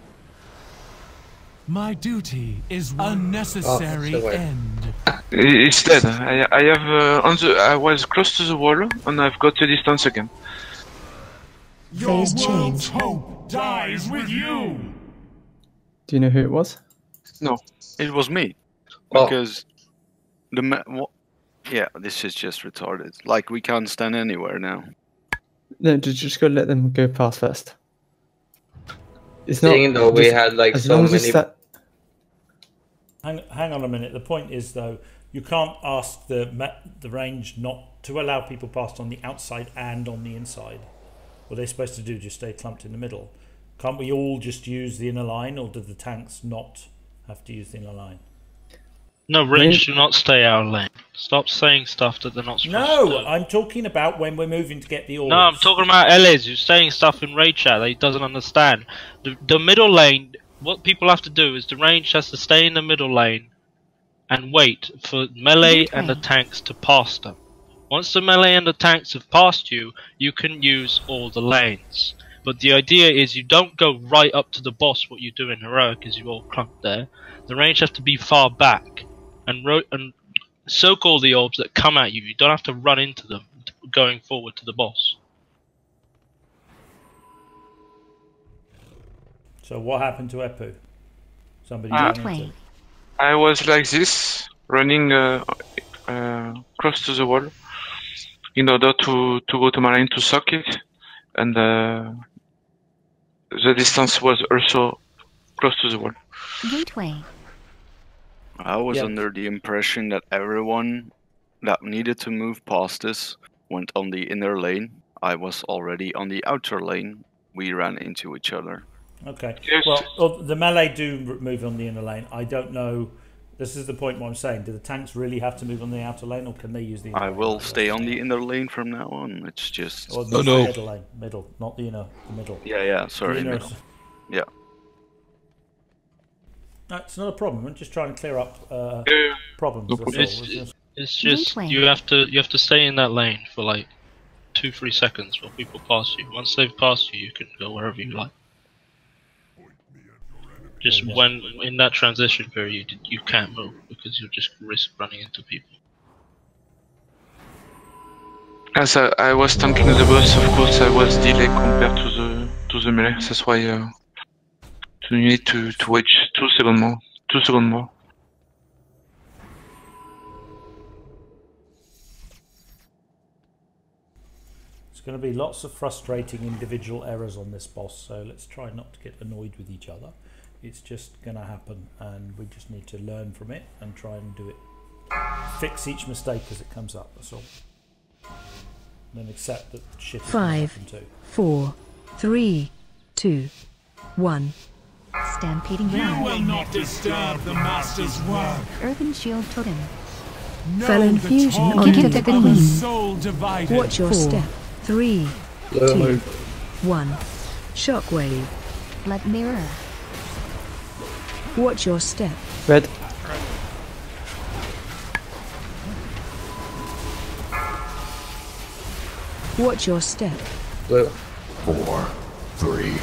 My duty is unnecessary Oh, end. It's dead. I have I was close to the wall and I've got the distance again. Your Phase world's change. hope dies with you. Do you know who it was? No. It was me. Oh. Because yeah, this is just retarded. Like, we can't stand anywhere now. No, just go let them go past first. It's Seeing not. though we just- had like as so long as many. it's that. Hang on a minute. The point is, though, you can't ask the range not to allow people past on the outside and on the inside. What are they supposed to do? Just stay clumped in the middle? Can't we all just use the inner line, or do the tanks not have to use the inner line? No, range do not stay out of lane. Stop saying stuff that they're not supposed to do. No, I'm talking about when we're moving to get the orbs. No, I'm talking about LAs. You're saying stuff in raid chat that he doesn't understand. The middle lane, what people have to do is the range has to stay in the middle lane and wait for melee and the tanks to pass them. Once the melee and the tanks have passed you, you can use all the lanes. But the idea is you don't go right up to the boss, what you do in Heroic is you all clump there. The range has to be far back and soak all the orbs that come at you. You don't have to run into them going forward to the boss. So what happened to Epu? Somebody Ah. ran into. I was like this, running close to the wall in order to go to my lane to sock it, and the distance was also close to the wall. Gateway. I was Yeah. under the impression that everyone that needed to move past us went on the inner lane. I was already on the outer lane. We ran into each other. Okay. Yes. Well, the melee do move on the inner lane. I don't know. This is the point what I'm saying. Do the tanks really have to move on the outer lane, or can they use the inner I lane? will stay on the inner lane from now on. It's just... Or the middle lane. Middle, not the inner. The middle. Yeah, sorry, The inner middle. Yeah. No, it's not a problem. I'm just trying to clear up problems. That's all. It's just you have to stay in that lane for like 2-3 seconds while people pass you. Once they've passed you, you can go wherever you like. Just when in that transition period, you can't move because you'll just risk running into people. As I was tanking the boss, of course, I was delayed compared to the melee. That's why you need to wait 2 seconds more. 2 seconds more. It's going to be lots of frustrating individual errors on this boss, so let's try not to get annoyed with each other. It's just going to happen, and we just need to learn from it and try and do it. Fix each mistake as it comes up, that's all. And then accept that shit is going to 5, happen too. 4, 3, 2, 1. Stampeding You Ground. will not disturb the Master's work. Earthen Shield Totem. Felon Fusion on Gift you. of the Queen. Soul divided. Watch your 4, step. 3, Hello. 2, 1. Shockwave. Blood Mirror. Watch your step. Red. Watch your step. Blue. 4, 3,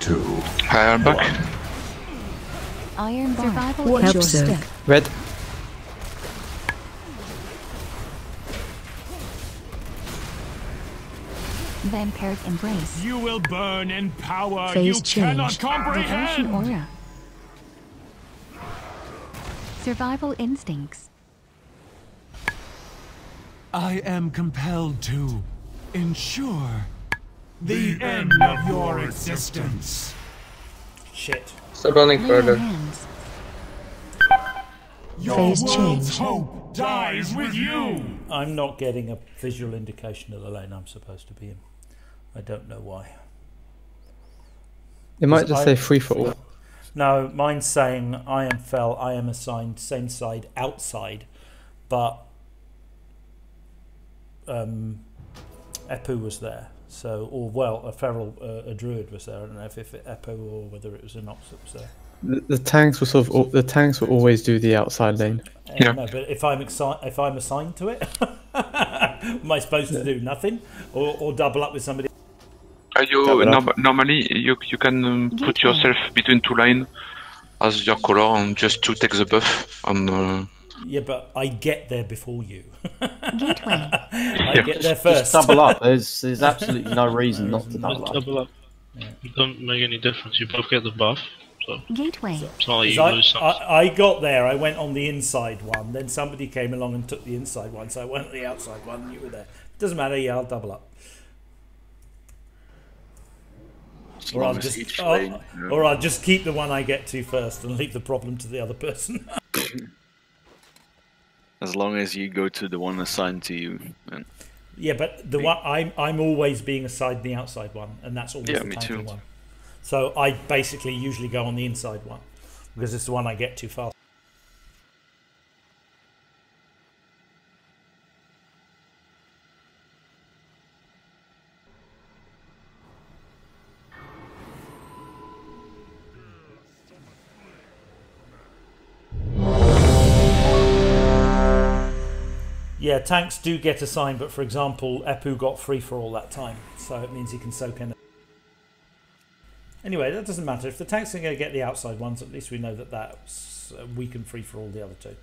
2. Iron back. Iron Bar. Survival Watch Help your Zerg. step. Red. Vampiric Embrace. You will burn in power Phase you change. cannot Devotion comprehend. Aura. Survival Instincts. I am compelled to ensure the end of your existence. Shit. Stop running Lay on further. Hands. Your Phase world's change. hope dies with you. I'm not getting a visual indication of the lane I'm supposed to be in. I don't know why. It might just say free for all. No, mine's saying I am assigned same side outside, but Epu was there. So, or well, a druid was there. I don't know if Epu or whether it was an ops that was there. The tanks will the tanks will always do the outside lane. Yeah. No, but if I'm assigned to it, am I supposed to do nothing or double up with somebody? Normally you can put yourself between two lines as your color and just to take the buff and. Yeah, but I get there before you. Gateway. I get there first. Just double up. There's absolutely no reason not to double up. Double up. It don't make any difference. You both get the buff. So Gateway. it's not like you lose something. I got there, I went on the inside one, then somebody came along and took the inside one, so I went on the outside one and you were there. Doesn't matter, yeah, I'll double up. Or I'll just keep the one I get to first and leave the problem to the other person. As long as you go to the one assigned to you. Then. Yeah, but the one I'm always being assigned the outside one, and that's always the tanking one. So I basically usually go on the inside one because it's the one I get to fast. Yeah, tanks do get assigned, but for example, Epu got free for all that time, so it means he can soak in. Anyway, that doesn't matter. If the tanks are going to get the outside ones, at least we know that that's we can free for all the other two.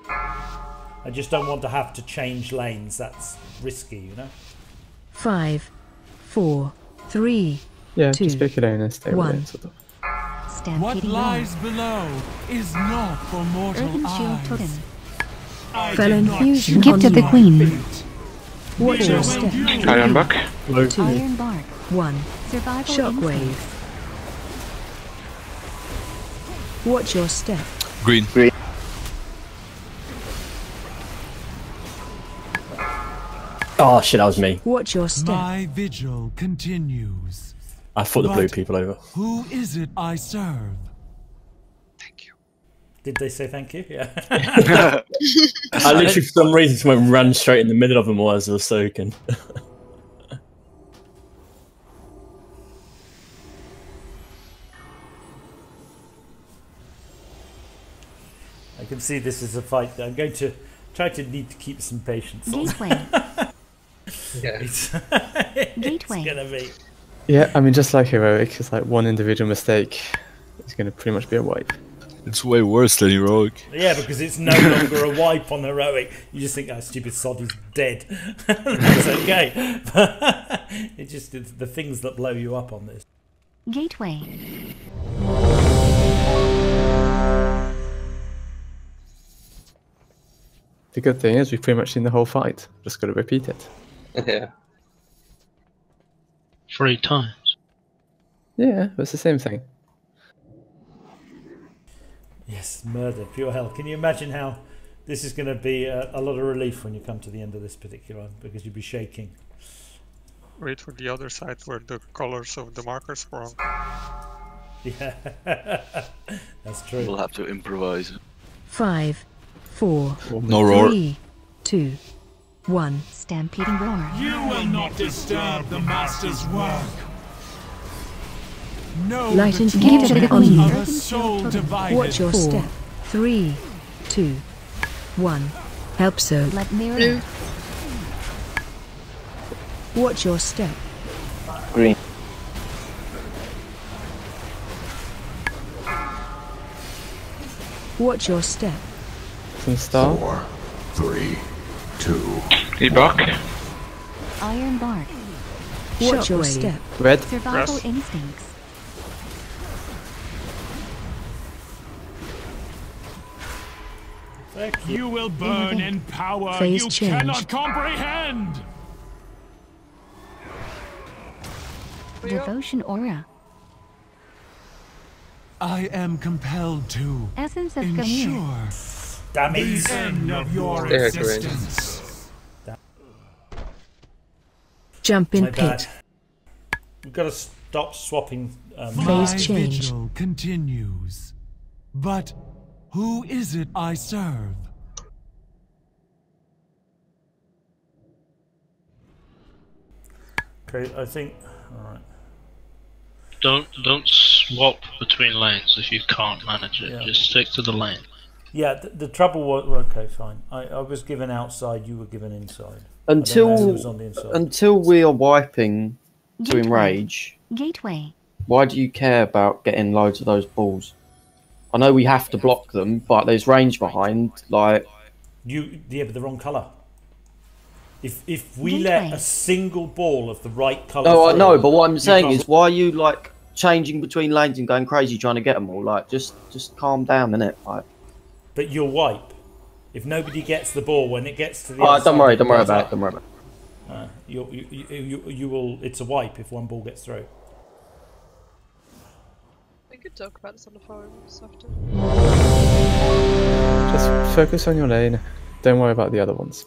I just don't want to have to change lanes. That's risky, you know. 5, 4, 3, Yeah, 2, just pick it in and stay with 1. it. Sort of. What lies below is not for mortal Earthen Shield eyes. Totem. Felon Fusion Gift on of the you. Queen. Watch your step. Iron back. 2, Iron Bark. 1. Survival Shockwave. Instincts. Watch your step. Green. Oh shit, that was me. Watch your step. My vigil continues. I fought the blue But people over. Who is it I serve? Did they say thank you? Yeah. I literally, for some reason, just ran straight in the middle of them while I was soaking. I can see this is a fight that I'm going to try to need to keep some patience on. Gateway. Yeah. It's Gateway. gonna be. Yeah, I mean, just like heroic, it's like one individual mistake is going to pretty much be a wipe. It's way worse than heroic. Yeah, because it's no longer a wipe on heroic. You just think, oh, stupid sod, he's dead. That's okay. It's just the things that blow you up on this. Gateway. The good thing is we've pretty much seen the whole fight. Just got to repeat it. Yeah. 3 times. Yeah, it's the same thing. Yes, murder, pure hell. Can you imagine how this is going to be a lot of relief when you come to the end of this particular one, because you'll be shaking. wait for the other side where the colors of the markers were wrong. Yeah, that's true. We'll have to improvise. 5, 4, No roar. 3, 2, 1. Stampeding roar. You will not disturb the master's work. No, Light the infusion on torment you. of a soul divided. Watch your step. 3, 2, 1. Help so. Let mirror. Watch your step. Green. Watch your step. Some star. 4, 3, 2. E-bark. Iron bark. Watch your Shockwave. step. Red. Survival Grass. instincts. You will burn in power Phase you change. cannot comprehend. Devotion aura. I am compelled to Essence of ensure Gamir. Dummies. the end of your They're existence. Jump in My bad. pit. We've got to stop swapping. My Phase change. vigil continues. But who is it I serve? Okay, I think. All right. Don't swap between lanes if you can't manage it. Yeah. Just stick to the lane. Yeah, the trouble was okay, fine. I was given outside, you were given inside. I don't know Until who was on the inside. until we are wiping to Gateway. enrage, Gateway. why do you care about getting loads of those balls? I know we have to block them, but there's range behind. Like Yeah, but the wrong colour. If we Gateway. let a single ball of the right colour. no, I through, know, but what I'm you saying can't- is, why are you like changing between lanes and going crazy trying to get them all? Like, just calm down, innit? Like, But you'll wipe. If nobody gets the ball when it gets to the. don't outside, worry it about goes it. up. Don't worry about it. You will. It's a wipe if one ball gets through. We could talk about this on the forums after. Just focus on your lane. Don't worry about the other ones.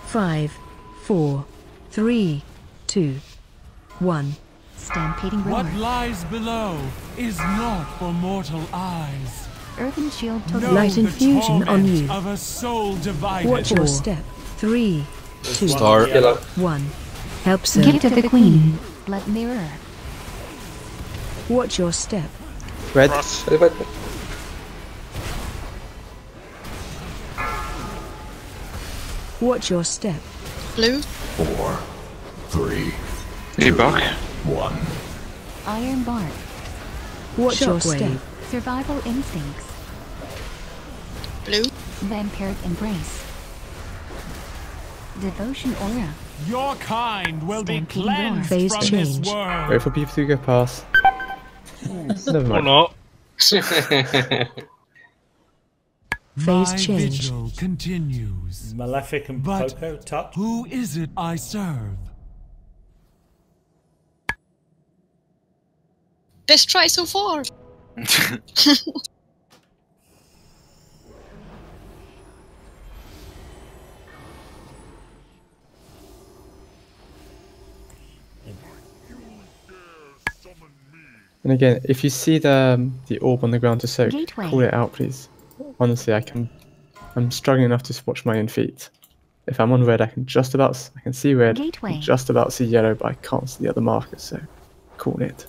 Five, 4, 3, 2, 1. Stampeding roar. What lies below is not for mortal eyes. Earthen shield totem. Know Light the infusion on torment you. of a soul divided. Watch your step. 3, 2, Star. 1. Help so. Gift of the queen. Blood mirror. Watch your step. Red. Watch your step. Blue. 4, 3, E-bark. 1. Iron bark. Watch your Shockwave. step. Survival instincts. Blue. Vampiric embrace. Devotion aura. Your kind will be Stampede cleansed Phase from change. this world. Wait for people to go past. Never Or mind. not. Phase My change. vigil continues. Malefic and But Poco touch. who is it I serve? Best try so far. And again, if you see the orb on the ground to soak, Gateway. call it out, please. Honestly, I'm struggling enough to watch my own feet. If I'm on red, I can see red, Gateway. I can just about see yellow, but I can't see the other markers. So, call it.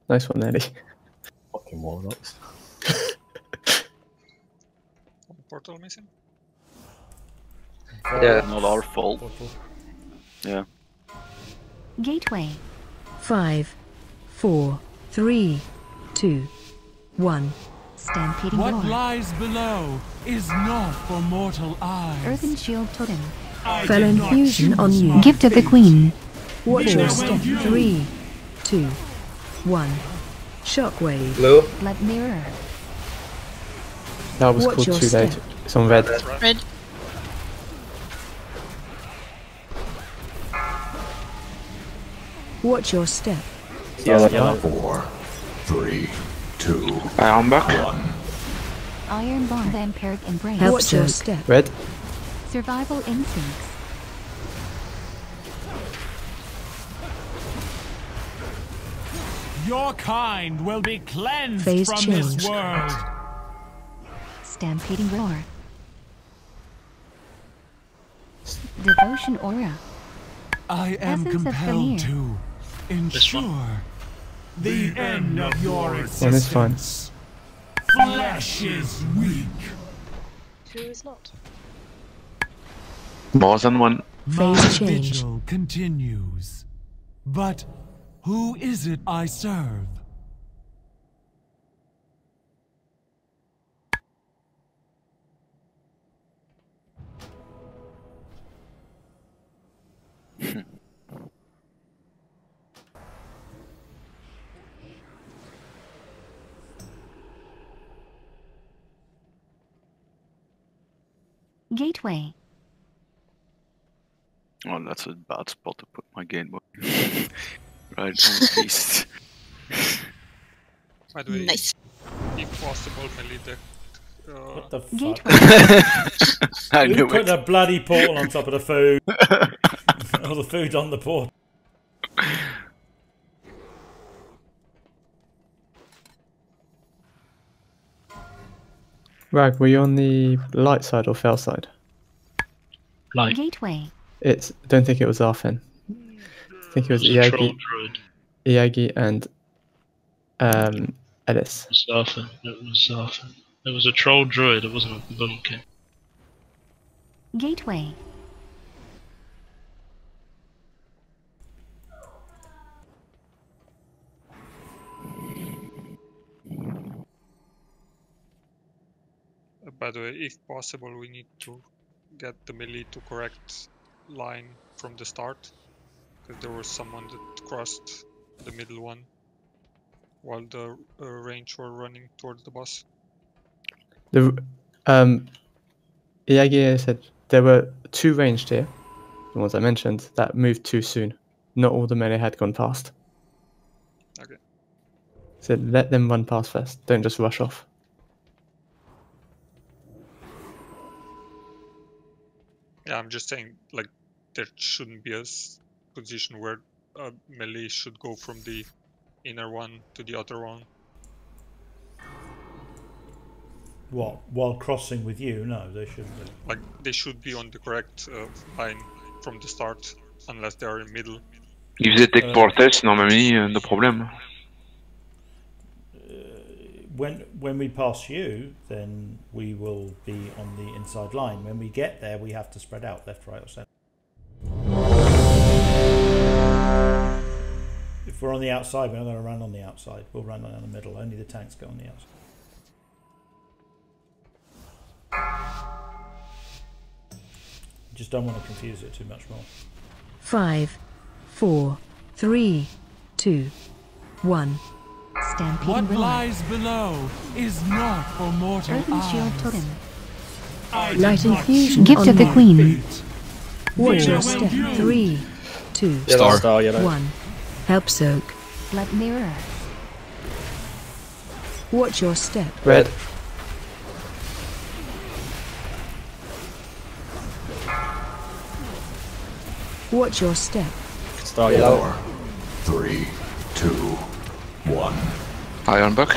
Nice one, Eddie. Fucking warlocks. Portal missing? Yeah. Not our fault. Yeah. Gateway. 5, 4, 3, 2, 1. Stampeding What roar. lies below is not for mortal eyes. Earthen shield totem. I Fell did not infusion choose on you. my Gift of the fate. queen. Watch your step. 3, 2, 1. Shockwave. Blue. Blood mirror. That was Watch called your too late. step. It's on red. Red. Watch your step. Yellow. 4, 3, 2, I'm back. 1. Iron bond. Vampiric embrace. Watch your step. Red. Survival instincts. Your kind will be cleansed Phase from change. this world. Stampeding roar. Devotion aura. I am Essence of compelled Veneer. to ensure the end of your One is fine. existence. Flesh is weak. Who is not? More than one. My Phase change. vigil continues. But who is it I serve? Gateway. Oh, that's a bad spot to put my game boy. Right on the east. By the way, Nice. if possible, melee the. What the fuck? Gateway. I Who knew put it. a bloody portal on top of the food? All the food on the portal. Rag, were you on the light side or fell side? Light. Gateway. It's. I don't think it was Arfen. I think it was It was a troll Iagi, druid. Iagi and Ellis. It was Arthur. It was Arthur. It was a troll druid. It wasn't a bunker. Gateway. By the way, if possible, we need to get the melee to correct line from the start, because there was someone that crossed the middle one while the range were running towards the boss. The Iagi said there were 2 ranged here, the ones I mentioned, that moved too soon. Not all the melee had gone past. Okay. So let them run past first. Don't just rush off. Yeah, I'm just saying, like, there shouldn't be a position where melee should go from the inner one to the outer one. What? While crossing with you? No, they shouldn't be. Like, they should be on the correct line from the start, unless they are in middle. If they take portes, normally, no problem. When we pass you, then we will be on the inside line. When we get there, we have to spread out left, right, or centre. If we're on the outside, we're not going to run on the outside. We'll run down the middle. Only the tanks go on the outside. Just don't want to confuse it too much more. 5, 4, 3, 2, 1. Stampede What roar. lies below is not for mortal Earthen shield eyes. totem. I Light did not infusion. Gift of the on queen. Watch There your will step. be 3, 2, Star, yellow. 1. Help soak. Blood mirror. Watch your step. Red. Watch your step. Star, yellow. 4, 3, 2, 1. Iron buck.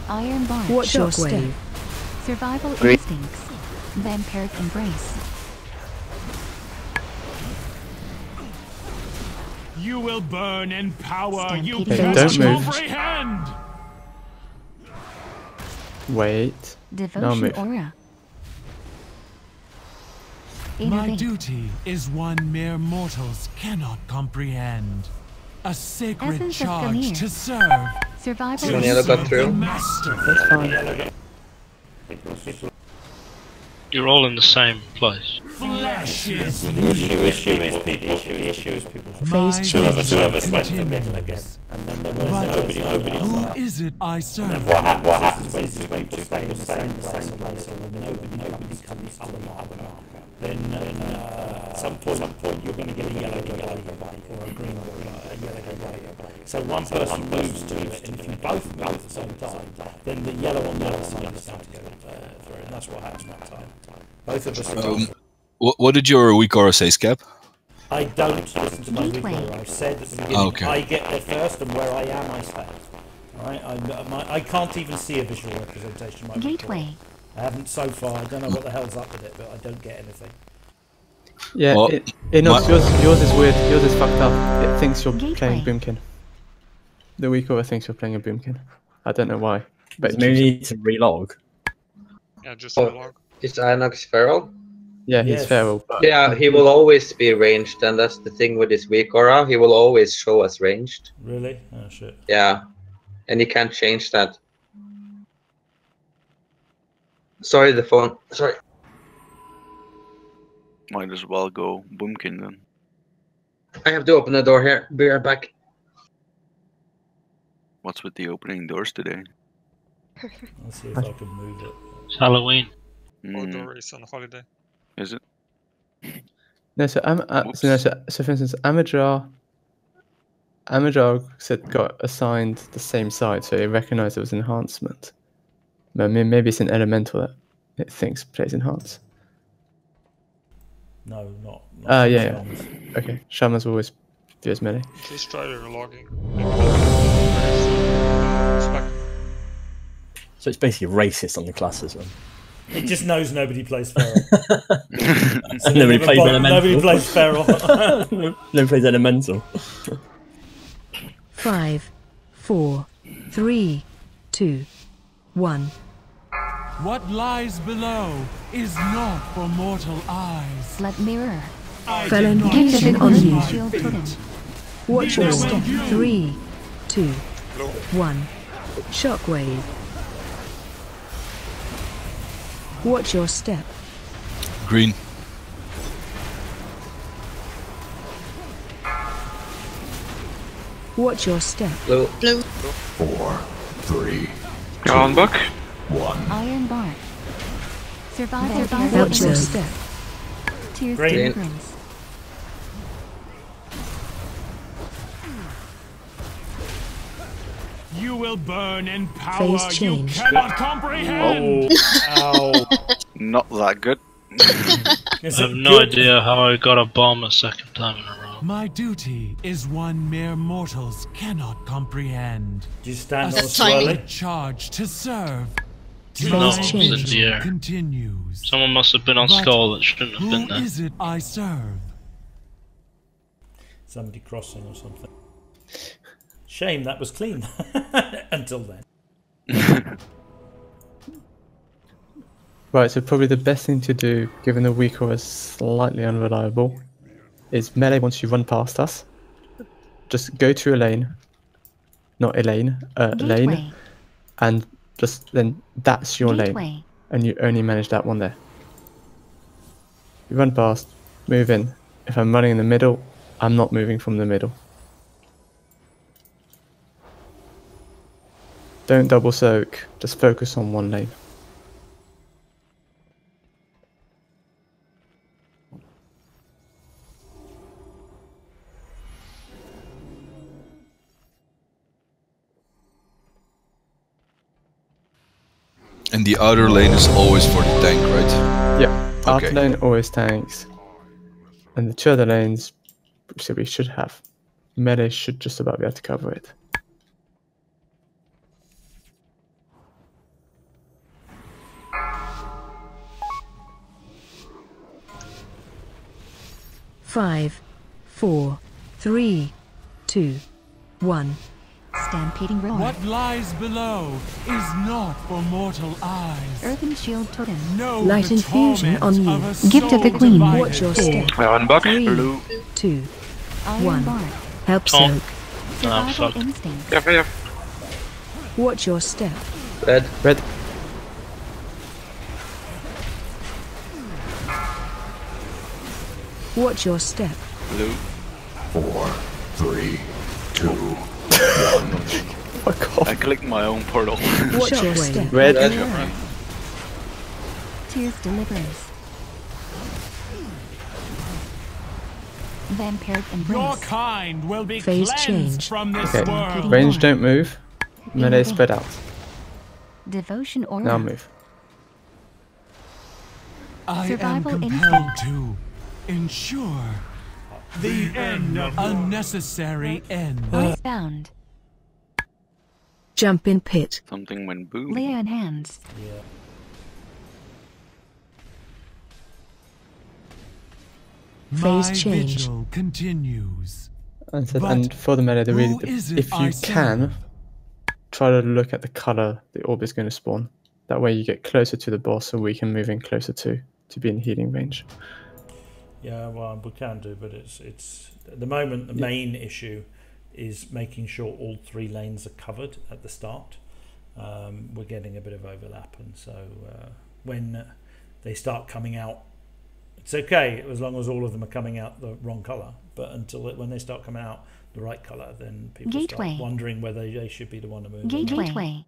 Iron bar. Watch your Shockwave. step. Survival Green. instincts. Vampiric embrace. You will burn in power you Stampede Okay, cannot don't move. comprehend. Wait. Devotion move. aura. My Innovate. duty is one mere mortals cannot comprehend. A sacred Essence of charge Veneer. to serve. Survival Can yellow got The through? master. That's fine. You're all in the same place. flesh is The issue is people. Whoever went to the middle again, and then there was nobody Who on that. is it I serve? What happens is when people stay in the same place, and nobody comes up the marker. Then at some point you're going to get a yellow bike or a green or a yellow bike. So one person moves to it, and if you both move at the same time, then the yellow on the other side is going to go through, and that's what happens that time. Both of us. What did your weak aura say, Scabb? I don't listen to my weak aura. I said at the beginning, okay. I get there first, and where I am, I stay. Alright, I can't even see a visual representation of my Gateway. I haven't so far. I don't know what the hell's up with it, but I don't get anything. Yeah, Well, yours is weird. Yours is fucked up. It thinks you're Gateway. playing Boomkin. The weak aura thinks you're playing a Boomkin. I don't know why. But Maybe you need to relog. Yeah, just log. Is Inox feral? Yeah, he's feral. But Yeah, he will always be ranged, and that's the thing with his weak aura. He will always show us ranged. Really? Oh shit. Yeah, and you can't change that. Sorry, the phone. Sorry. Might as well go Boomkin then. I have to open the door here. Be right back. What's with the opening doors today? Let's see if I can move it. It's Halloween. Odor is on holiday. Is it? no, so for instance, Amadjar said got assigned the same side, so he recognised it was enhancement. I mean, maybe it's an elemental that it thinks plays enhance. No, not. Yeah. Okay, Shaman's always views melee. Just try relogging. So it's basically racist on the classes one. It just knows nobody plays feral. So Nobody plays elemental. Nobody plays feral. Nobody plays elemental. 5, 4, 3, 2, 1. What lies below is not for mortal eyes. Blood mirror. Felon Gift of on you. Ignition Shield Totem. Watch your step. 3, 2, 1. Shockwave. Watch your step. Green. Watch your step. Blue. Blue. 4, 3, On buck. 1. Iron bar. Survival. Watch your step. Tier 3 Green. prince. You will burn in power Phase you change. cannot comprehend. Ow. Not that good. I have no idea how I got a bomb a second time in a row. My duty is one mere mortals cannot comprehend. Do you stand A on slowly? charge to serve. No, My it's in the vigil air. continues. Someone must have been on But Skull that shouldn't have Who been there. is it I serve? Somebody crossing or something. Shame that was clean. Until then. Right, so probably the best thing to do, given the weak aura is slightly unreliable, is melee once you run past us. Just go to a lane. Not a lane, lane. Gateway. And just then that's your lane. Gateway. And you only manage that one there. You run past, move in. If I'm running in the middle, I'm not moving from the middle. Don't double soak, just focus on one lane. And the outer lane is always for the tank, right? Yeah, outer Okay. lane always tanks. And the two other lanes, so we should have. Melee should just about be able to cover it. Five, 4, 3, 2, 1. Stampeding roar. What lies below is not for mortal eyes. Earthen shield totem. No, Light the infusion on torment you. of a Gift of the soul Queen. divided. Watch your step. On buck. 3, Blue. 2, Iron 1. bar. Help Tom. soak. Ah, Survival fuck. instinct. Yeah. Watch your step. Red. Red. Watch your step. Blue. 4, 3, 2, 1. Fuck off. I clicked my own portal. Watch your step. Red. Tears delivers. Vampiric embrace. Your kind will be Phase cleansed change. from this Okay. world. Range don't move. Melee spread out. Devotion aura. Now move. I Survival am compelled to ensure the end of unnecessary end. Icebound. Jump in pit. Something went boom. Leah in hands. Yeah. Phase My change. vigil continues. And for the melee, who is it if I you can, try to look at the color the orb is going to spawn. That way you get closer to the boss, so we can move in closer to be in healing range. Yeah, well, we can do, but it's at the moment the main issue is making sure all 3 lanes are covered at the start. We're getting a bit of overlap, and so when they start coming out, it's okay as long as all of them are coming out the wrong color. But when they start coming out the right color, then people start wondering whether they should be the one to move. Gateway.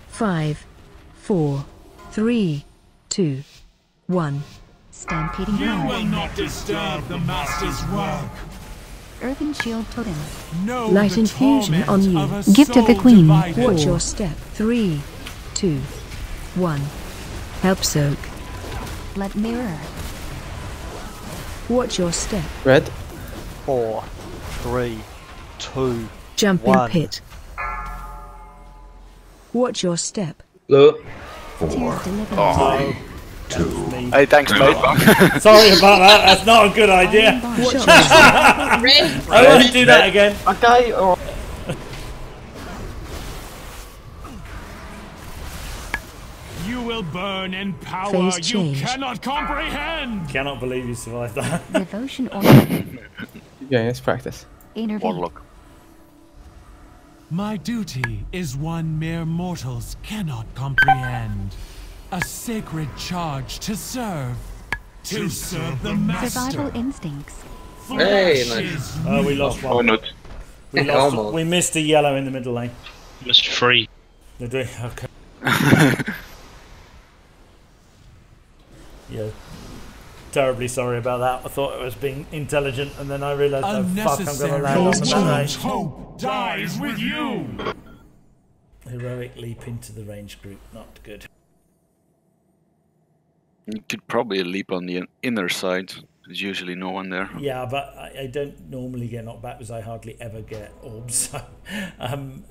Five, 4, 3, 2, 1. Stampeding You roar. will not disturb the Master's work. Earthen shield totem. Know Light the infusion torment on you. of a Gift of the soul Queen. divided. Watch your step. 3, 2, 1. Help soak. Blood mirror. Watch your step. Red. 4, 3, 2, Jump 1. in pit. Watch your step. Blue. 4, Oh. 3, 2. Hey, thanks, mate. Sorry about that. That's not a good idea. Watch your step. Red. I won't do that again. Okay, alright. You will burn in power Phase you change. cannot comprehend. Cannot believe you survived that. Devotion aura. Yeah, let's practice. Intervene. Warlock. My duty is one mere mortals cannot comprehend. A sacred charge to serve. To serve the Master. Survival instincts. Hey, Flesh nice. is Oh, we meat. lost Or one. not. Almost. We missed a yellow in the middle lane. Missed 3. Did we? Okay. Yeah. Terribly sorry about that. I thought it was being intelligent, and then I realised, oh fuck, I'm going to Unnecessary land on the Phase middle change. lane. hope dies with you. Heroic leap into the range group. Not good. You could probably leap on the inner side. There's usually no one there. Yeah, but I don't normally get knocked back because I hardly ever get orbs. So I'm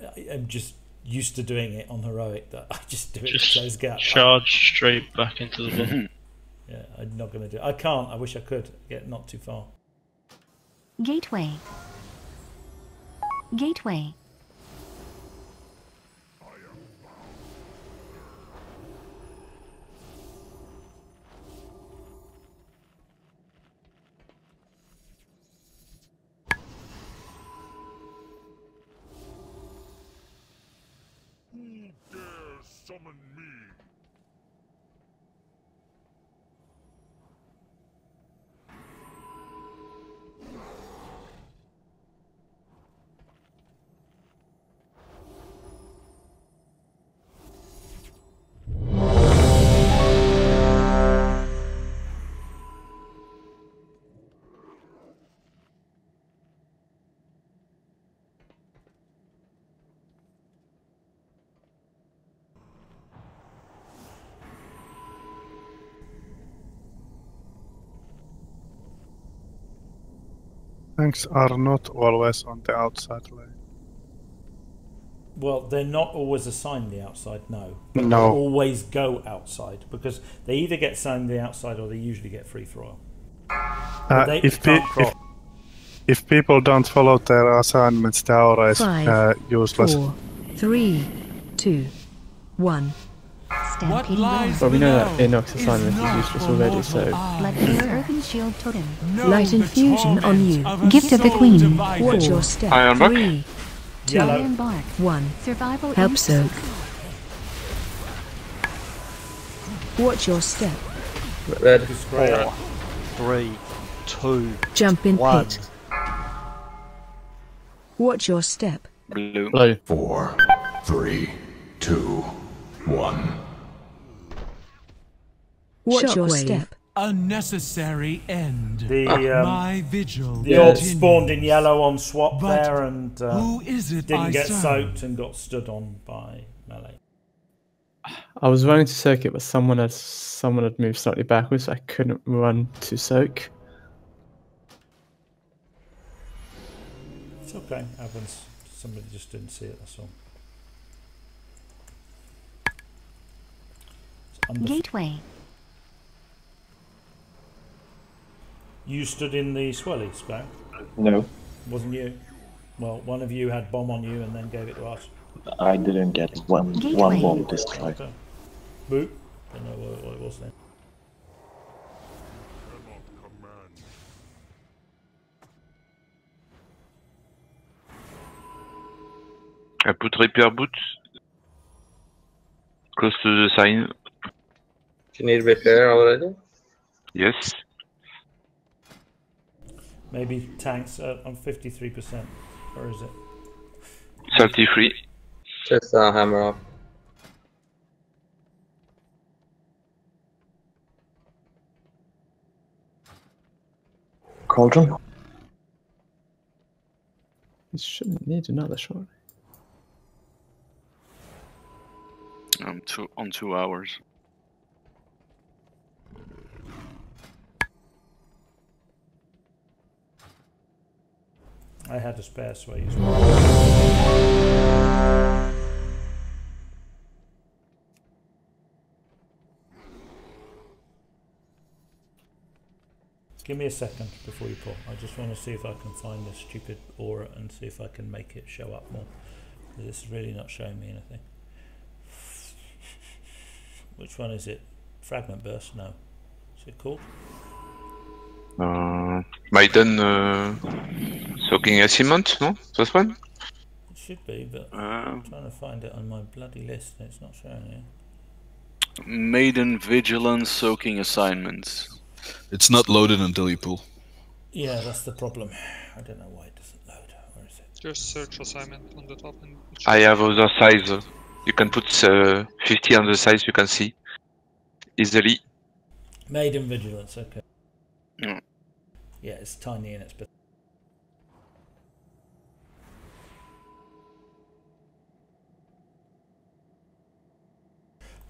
just used to doing it on heroic. That I just do it to close gap. Charge straight back into the ball. Yeah, I'm not going to do it. I can't. I wish I could get not too far. Gateway. Gateway. Who dares summon me? Tanks are not always on the outside lane. Well, they're not always assigned the outside, no. But No. they always go outside because they either get assigned the outside or they usually get free for oil. But they can't cross. If people don't follow their assignments, the aura is 5, useless. 4, 3, 2, 1. Stampede Well, we know that Enoch's assignment is useless already, so... Blood Mirror Earthen Shield Totem. Light infusion on you. Gift of the Queen. Watch your step. Iron Bark. 3, 2, Iron Bark. 1. Survival Help in- soak. Watch your step. Red. 4, 3, 2, Jump in 1. pit. Watch your step. Blue. Blue. 4, 3, 2, 1. Watch your Shockwave. step. A necessary end. The, My vigil. The orb continues. spawned in yellow on swap But there and who is it didn't I get serve? soaked and got stood on by melee. I was running to soak it, but someone had moved slightly backwards, so I couldn't run to soak. It's okay, happens. Somebody just didn't see it, that's all. Gateway. You stood in the swelly, Scabb? No, Wasn't you? Well, one of you had bomb on you and then gave it to us. I didn't get one bomb this time. Okay. Boop. Don't know what it was then. I put repair boots close to the sign. You need repair already? Yes. Maybe tanks. I'm 53%. Or is it? 33. Just a hammer off. Cauldron? It shouldn't need another shot. I'm on 2 hours. I had a spare sway as well. Give me a second before you pull. I just want to see if I can find this stupid aura and see if I can make it show up more. This is really not showing me anything. Which one is it? Fragment burst? No. Is it called? Maiden soaking a cement, no? This one? It should be, but I'm trying to find it on my bloody list and it's not showing it. Maiden Vigilance soaking assignments. It's not loaded until you pull. Yeah, that's the problem. I don't know why it doesn't load. Where is it? Just search assignment on the top and I have other size. You can put 50 on the size you can see easily. Maiden Vigilance, okay. Yeah. Yeah, it's tiny and it's...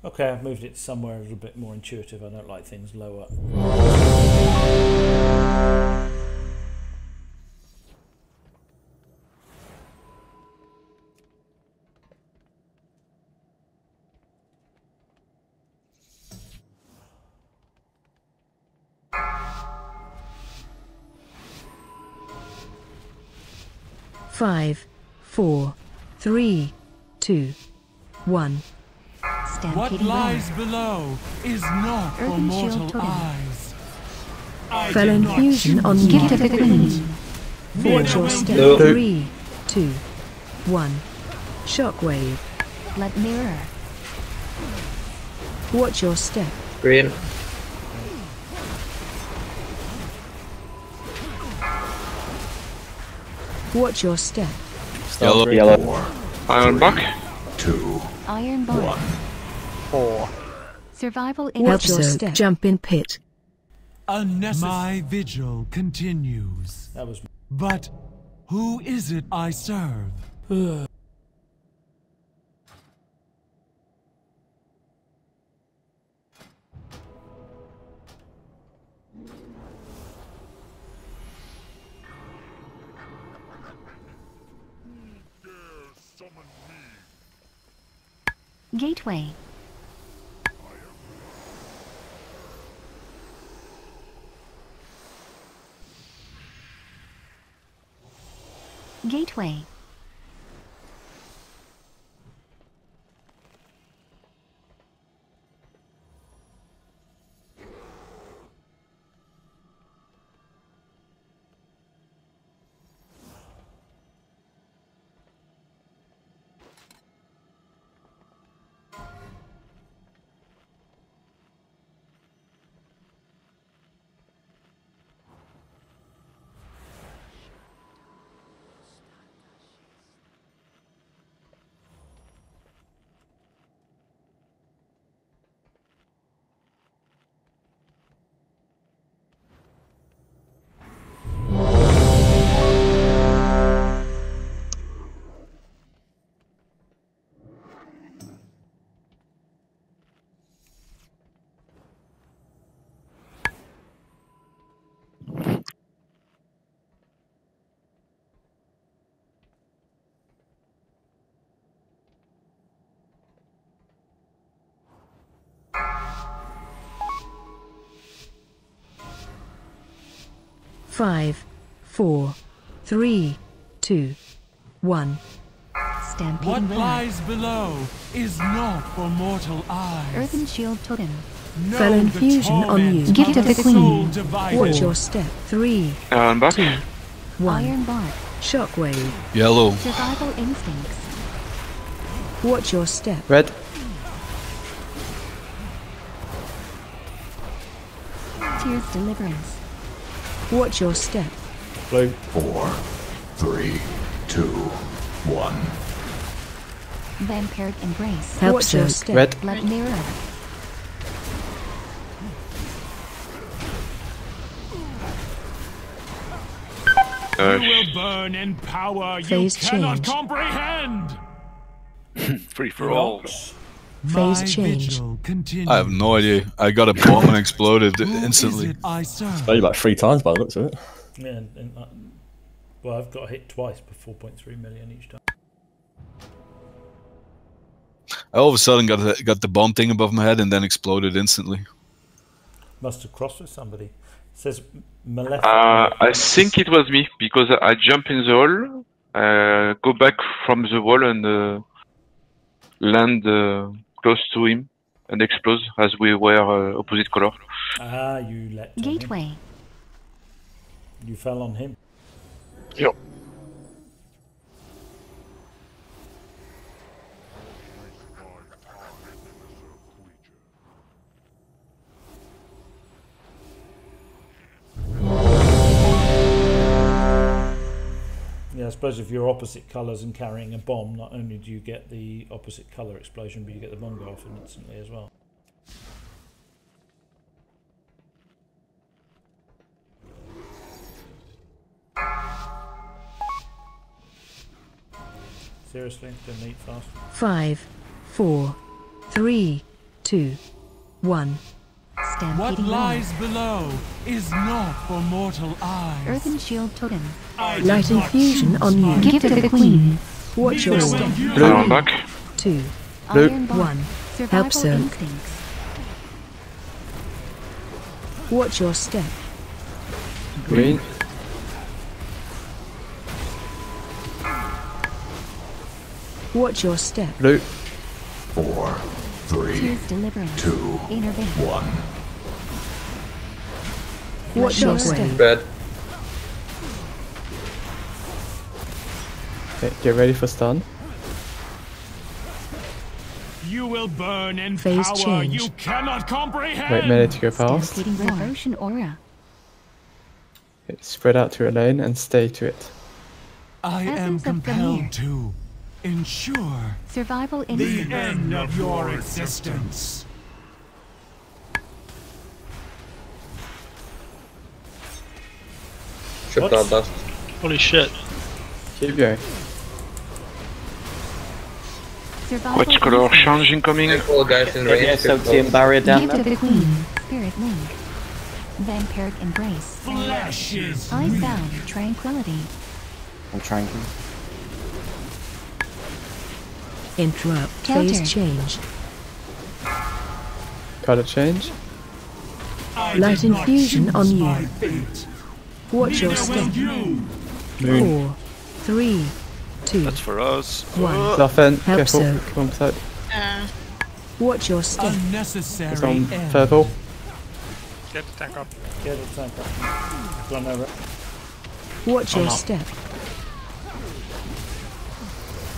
Okay, I've moved it somewhere a little bit more intuitive. I don't like things lower. Five, 4, 3, 2, 1. What lies below is not for Earthen Shield mortal Totem. eyes. I Fell did not infusion choose on you. Gift of the Queen. Watch your step. No. 3, 2, 1. Shockwave. Blood Mirror. Watch your step. Green. Watch your step. Yellow. Yellow. Iron Bark. 2. Iron Bark. 4. Survival in Watch your step. Jump in pit. My vigil continues. That was... But who is it I serve? Gateway. Gateway. Five, 4, 3, 2, 1. Stampede. What Winner. lies below is not for mortal eyes. Earthen Shield Totem. Know Fell the infusion on torment you. Gift of the soul Queen. divided. Watch your step. 3, I'm back. 2, 1. Iron Bark. Shockwave. Yellow. Survival Instincts. Watch your step. Red. Tears Deliverance. Watch your step. Blue. 4, 3, 2, 1. Vampiric Embrace. Help Watch soak. your step. Red. Blood Mirror. You will burn in power you Phase cannot change. comprehend. Free for all. Phase change. I have no idea. I got a bomb and exploded instantly. Maybe like 3 times by the looks of it. Yeah, well, I've got hit twice for 4.3 million each time. I all of a sudden got the bomb thing above my head and then exploded instantly. Must have crossed with somebody. It says Malefic. I think it was me because I jump in the hole, go back from the wall and land close to him and explode as we were opposite color. Ah, you leapt on Gateway. him. You fell on him. Yep. Yeah, I suppose if you're opposite colours and carrying a bomb, not only do you get the opposite colour explosion, but you get the bomb go off instantly as well. Seriously, don't eat fast. 5, 4, 3, 2, 1. Stampede What Winner. lies below is not for mortal eyes. Earthen Shield Totem. Light infusion on you. Gift of the Queen. Watch your step. I'm back. 2, Iron Bark. 1. Survival Help soak. Instincts. Watch your step. Green. Watch your step. Blue. 4, 3, Tears Deliverance. 2, Intervene. 1. Watch your Shockwave. step. Red. Okay, get ready for stun. You will burn in Phase power change. you cannot comprehend. Wait melee to go past. Stampeding Roar. Devotion Aura. Okay, spread out to a lane and stay to it. I am Essence of compelled Premier. to ensure Survival the Instincts. end of your existence. Triple dust. Holy shit. Keep going. Survival Which color Instincts. change incoming? All guys in range. SLT and barrier down Gift there. of the Queen. Spirit Link. Vampiric Embrace. Flesh is Icebound Tranquility. I'm trying to. Interrupt. Counter. Phase change. Color change. Light infusion on you. Watch your step. Moon. 4, 3, 2, That's for us. 1. Nothing. Help Careful. soak. Wrong side. Watch your step. It's on purple. Get the tank up. Get the tank up. Gone over it. Watch your step.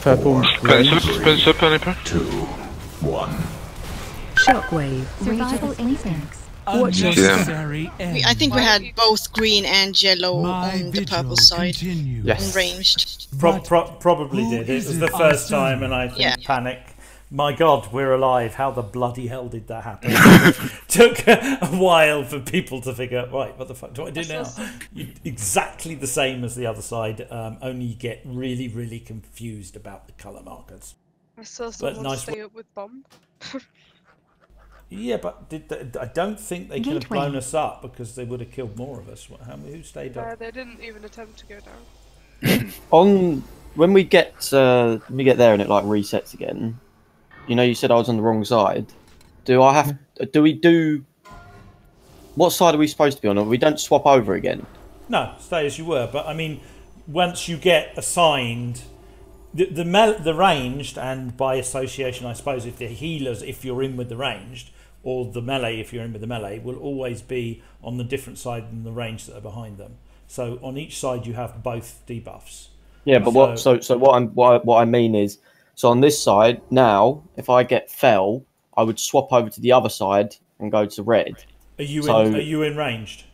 Purple. Spence up, Sniper. 2, 1. Shockwave. Survival instincts. Watch your step. I think we had both green and yellow on the purple side. Yes. And ranged. Probably did. It was the first time, and I think Yeah. panic. My God, we're alive. How the bloody hell did that happen? Took a while for people to figure out, right, what the fuck do I do now? Exactly the same as the other side, only you get really, really confused about the colour markers. I saw someone nice stay up with bomb. Yeah, but I don't think they could have Gateway. blown us up because they would have killed more of us. Who stayed up? They didn't even attempt to go down. On when we get there and it like resets again. You know, you said I was on the wrong side. Do I have? Do we do? What side are we supposed to be on? Or we don't swap over again? No, stay as you were. But I mean, once you get assigned the ranged, and by association, I suppose, if the healers, if you're in with the ranged, or the melee, if you're in with the melee, will always be on the different side than the ranged that are behind them. So on each side, you have both debuffs. Yeah, but what I mean is. So on this side now, if I get fell, I would swap over to the other side and go to red. Are you in ranged?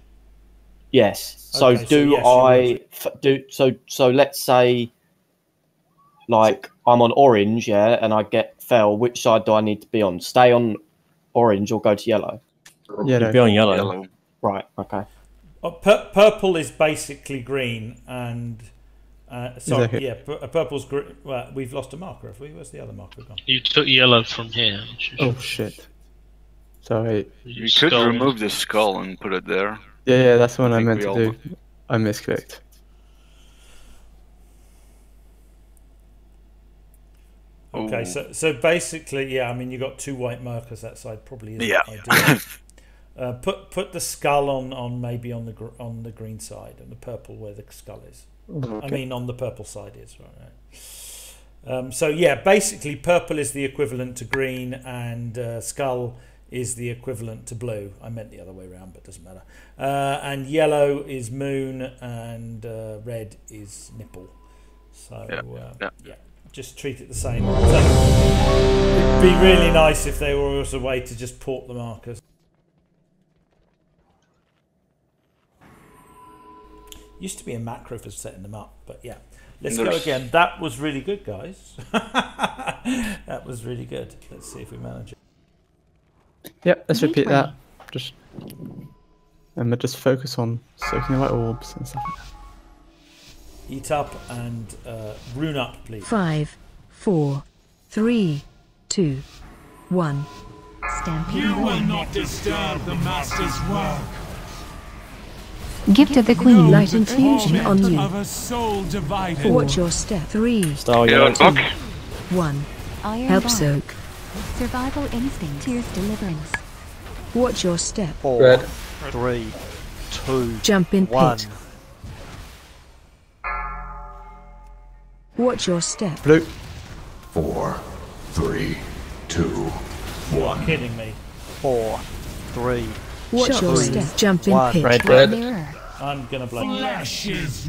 Yes. So okay, so let's say like I'm on orange, yeah, and I get fell. Which side do I need to be on? Stay on orange or go to yellow? Yellow. Be on yellow. Right. Okay. Purple is basically green, and sorry, yeah, purple's green. Well, we've lost a marker, have we? Where's the other marker gone? You took yellow from here. Oh shit! Sorry. You could remove the skull and put it there. Yeah, that's what I meant to do. I misclicked. Okay, so basically, yeah, I mean, you got two white markers that side, probably isn't ideal. Put the skull on maybe on the green side, and the purple where the skull is. Okay. I mean, on the purple side is right. So yeah, basically, purple is the equivalent to green, and skull is the equivalent to blue. I meant the other way around, but doesn't matter. And yellow is moon, and red is nipple. So yeah. Just treat it the same. So, it'd be really nice if there was a way to just port the markers. Used to be a macro for setting them up, but yeah. Let's go again. That was really good, guys. That was really good. Let's see if we manage it. Yep, let's repeat that. And we'll just focus on soaking the white orbs and stuff like that. Eat up and rune up, please. 5, 4, 3, 2, 1. Stampede. You will not disturb the master's work. Gift of the Queen. Light infusion on you. Of a soul divided. Watch your step. 3, Star 2, yellow buck. 1. Iron Help bar. soak. Survival instinct. Tears deliverance. Watch your step. 4, Red. 3, 2, Jump in 1. pit. Watch your step. Blue. 4, 3, 2, 1. Kidding me. 4, 3, Watch your step. Jump in 1. pit. Mirror. I'm gonna blame you. Flesh is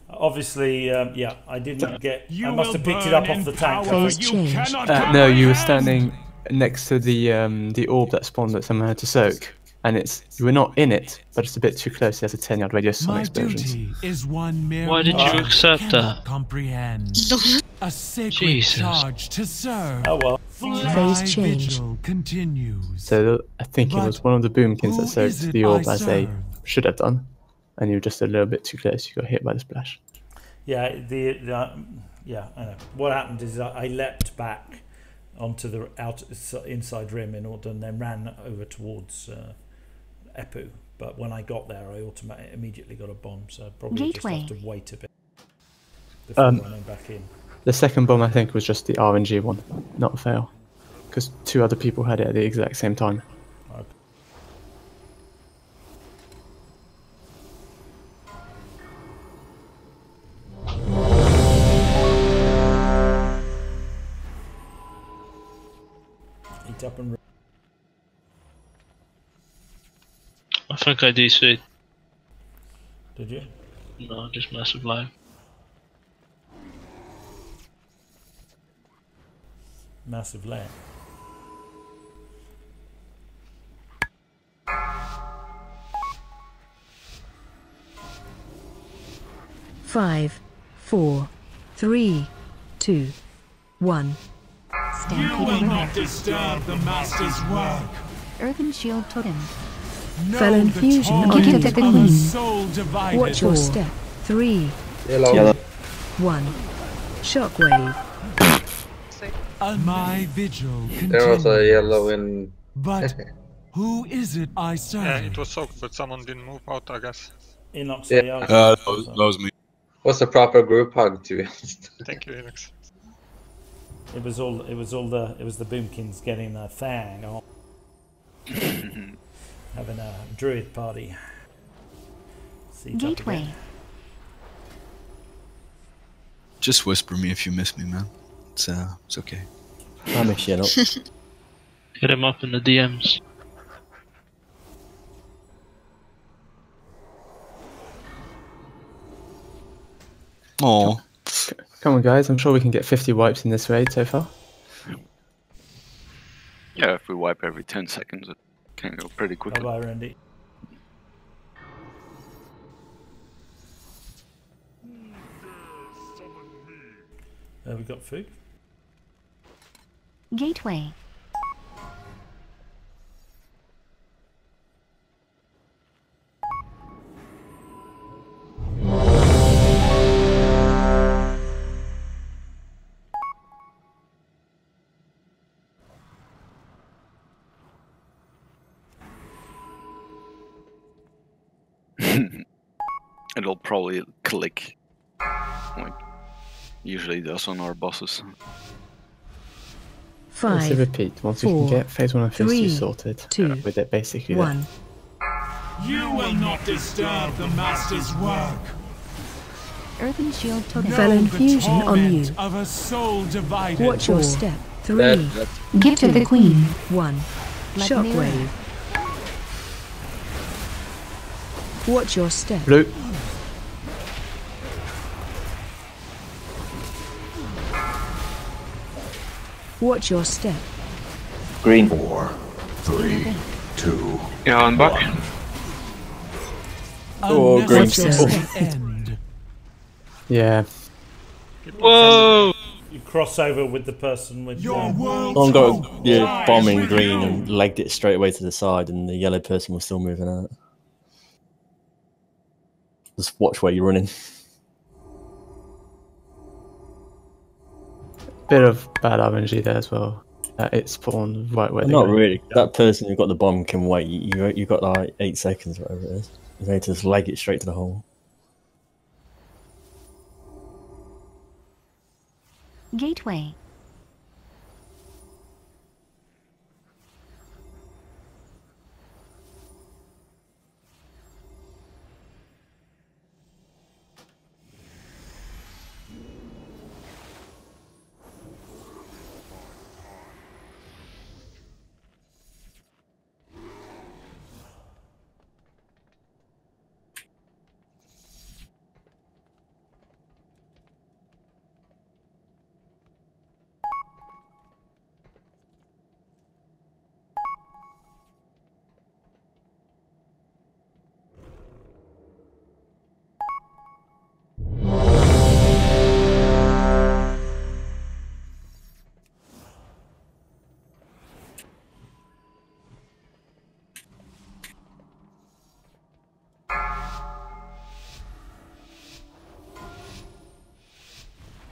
Obviously, yeah, I didn't get. You I must will have picked it up burn off the in tank. power. Phase You change. cannot No, you were comprehend. standing next to the orb that spawned that someone had to soak, and you were not in it, but it's a bit too close. There's a 10-yard radius on My explosions. duty is one mere Why did you word accept cannot that? comprehend. A sacred Jesus. charge to serve. Oh well. Phase My change. vigil continues. So I think it was one of the boomkins that who soaked is it the orb I as they serve? should have done, and you were just a little bit too close. You got hit by the splash. Yeah, yeah, I know. What happened is I leapt back onto the inside rim in order, and then ran over towards Epu. But when I got there, I immediately got a bomb, so I probably just have to wait a bit before running back in. The second bomb, I think, was just the RNG one, not a fail. Because 2 other people had it at the exact same time. Okay. Eat up and I think I DC'd. Did you? No, just massive live. Massive lag. Five, 4, 3, 2, 1. You will not disturb the Master's work. Earthen Shield Totem. Fell infusion on Give you. it to the queen. Watch your step. 3, Yellow. 1. Shockwave. My vigil There was a continues. yellow in. But who is it I serve? Yeah, it was soaked, but someone didn't move out, I guess. Inox, Yeah. That was me. What's a proper group hug, to be honest? Thank you, Alex. It was the Boomkins getting a thang on. Having a druid party. Gateway. Just whisper me if you miss me, man. It's okay. I'll mix you up. Hit him up in the DMs. Oh. Come on, guys. I'm sure we can get 50 wipes in this raid so far. Yeah, if we wipe every 10 seconds, it can go pretty quickly. Bye bye, Randy. We got food. Gateway. It'll probably click, like usually does on our bosses. Also 5, repeat, once we 4, can get phase 1 and phase 2 3, sorted, 2, with it basically 1. You will not disturb the Master's work. Earthen Shield Totem. Fell infusion on you. Of a soul divided. Watch your 4, step. 3, Give to the queen. 1. Like Shockwave. mirror. Watch your step. Blue. Watch your step. Green. 4, 3, 2. Yeah, I'm back. Oh, green. Watch your step. End. Yeah. Whoa! You cross over with the person with Your world. Someone got a bomb in green and legged it straight away to the side, and the yellow person was still moving out. Just watch where you're running. Bit of bad RNG there as well. It spawned right where they Not go. really. That person who got the bomb can wait. You got like 8 seconds, whatever it is. You need to just leg it straight to the hole. Gateway.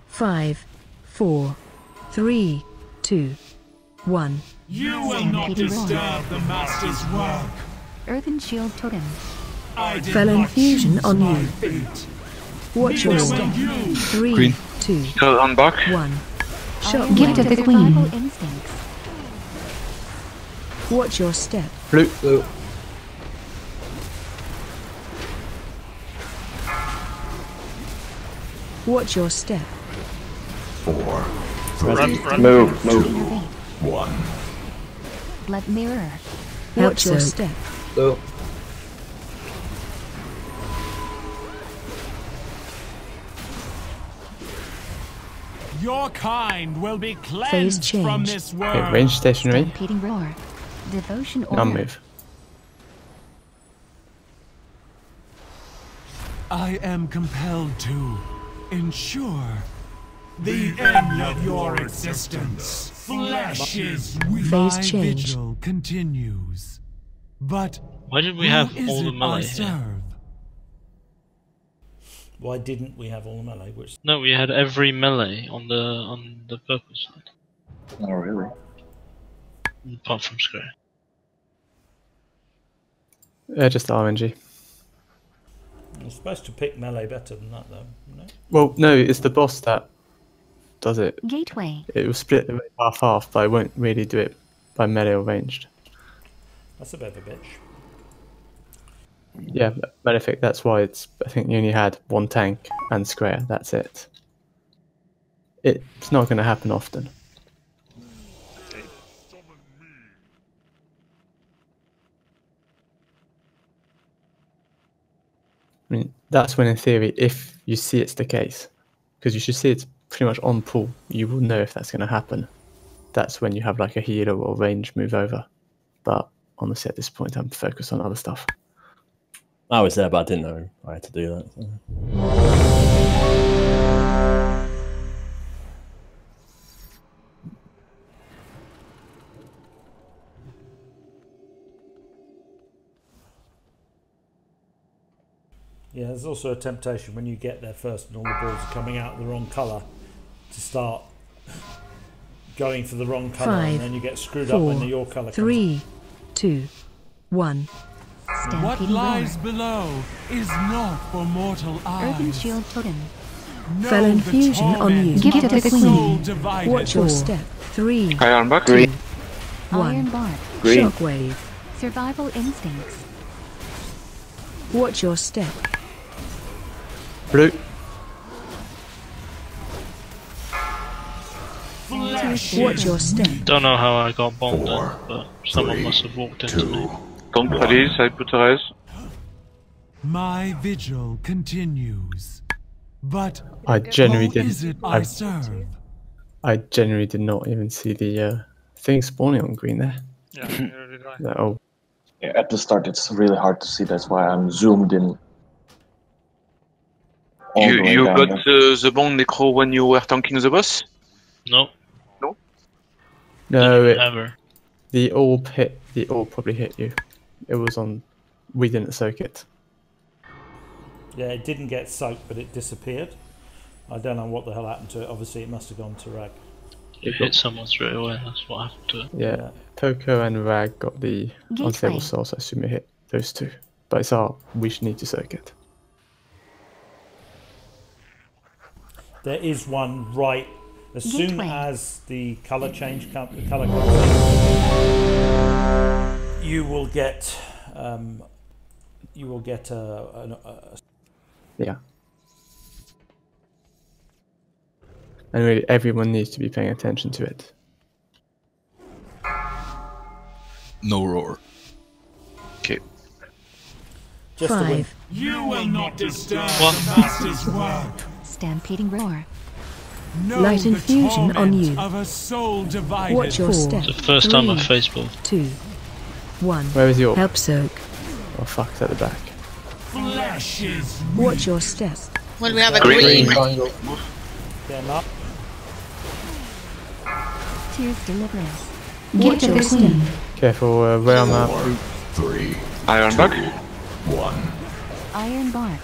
Five, 4, 3, 2, 1. You will not disturb the Master's work. Earthen Shield Totem. I did Fell not infusion choose on my you. fate. Watch your Neither step. will you. 3, Green. 2, 2, Go on back. 1. Gift of the Queen. Watch your step. Blue. Blue. Watch your step. 4, Run, 3, run. Move, 2, move. 1. Blood mirror. Watch your step. Blue. Your kind will be Phase cleansed change. from this Okay, world. range stationary. Stampeding roar. Devotion Now order. move. I am compelled to ensure the end of your existence. Flesh is weak. Phase My change. vigil continues. But Why did we who have is all the it I melee here? serve? Why didn't we have all the melee? Which No, we had every melee on the purple side. Oh, really? Apart from Square. Just RNG. you're supposed to pick melee better than that, though. No? Well, no, it's the boss that does it. Gateway. It will split the half-half, but I won't really do it by melee or ranged. That's a bit of a bitch. Yeah, Malefic, that's why it's. I think you only had one tank and Square, that's it. It's not going to happen often. I mean, that's when in theory, if you see it's the case, because you should see it's pretty much on pull, you will know if that's going to happen. That's when you have like a healer or range move over. But honestly, at this point, I'm focused on other stuff. I was there, but I didn't know I had to do that. So. Yeah, there's also a temptation when you get there first and all the balls are coming out the wrong colour to start going for the wrong colour, 5, and then you get screwed up 4, when your colour comes 3, 2, 1. What Stampeding lies roar. below is not for mortal Earthen eyes. shield totem. Know Felon the fusion on you. torment Gift of of the soul Queen. divided. Watch your 4, step. 3, Iron back. 2, Green. 1. Iron bark. Green. Shockwave. Survival instincts. Watch your step. Blue. Flesh Watch is your step. Don't know how I got bombed then, 4, but someone 3, must have walked into me. 2, Don't release, I put a res. My vigil continues. But I generally who is it didn't. I serve? I generally did not even see the thing spawning on green there. Yeah, neither did I. Like, oh, Yeah, at the start, it's really hard to see. That's why I'm zoomed in. All the way You down got there. the bone necro when you were tanking the boss? No. No? no, Didn't ever. the orb hit. The orb probably hit you. It was on. We didn't soak it. Yeah, it didn't get soaked, but it disappeared. I don't know what the hell happened to it. Obviously, it must have gone to Rag. It hit someone straight away, that's what happened to it. Yeah, Toko and Rag got the unstable soul, so I assume it hit those two. But it's our. We should need to soak it. There is one right as soon Gateway. as the colour change the colour comes in, you will get a Yeah. And really, everyone needs to be paying attention to it. No roar. Okay. just a win. 5. You will not disturb What? the master's work. Stampeding roar. Know Light the infusion on torment you. of a soul divided. Watch your 4. step. It's the first time I 3, faced both. 2, 1. Where is your? Help soak. Oh fuck! It's at the back. Flesh is Watch your step. Well, we have a Green. green. Get 'em up. Tears deliverance. Watch Gift of your the Queen. Careful, realm up. 3, Iron back. 1. Iron bark.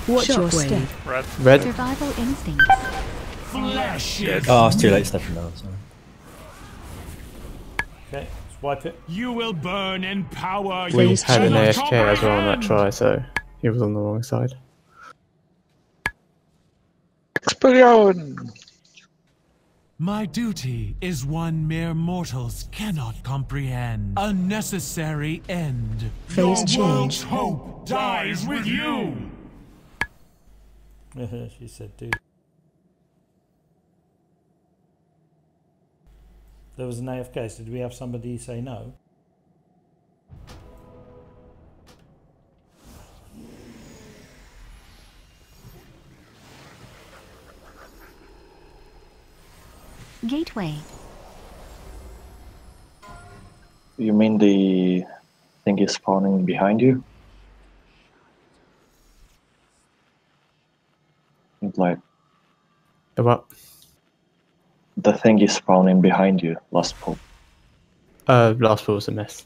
Watch your Shockwave. step. Red. Red. Survival instincts. flesh is Oh, it's too late stepping down. Sorry. Okay, let's wipe it. You will burn in power. We you had an cannot AFK as well on that comprehend. try, so he was on the wrong side. Experion! My duty is one mere mortals cannot comprehend. A necessary end. Phase Your world's change. hope dies with you! She said, dude. There was an AFK, so did we have somebody say no? Gateway. You mean the thing is spawning behind you? It's like The what? the thing is spawning behind you, last pull. Last pool was a mess.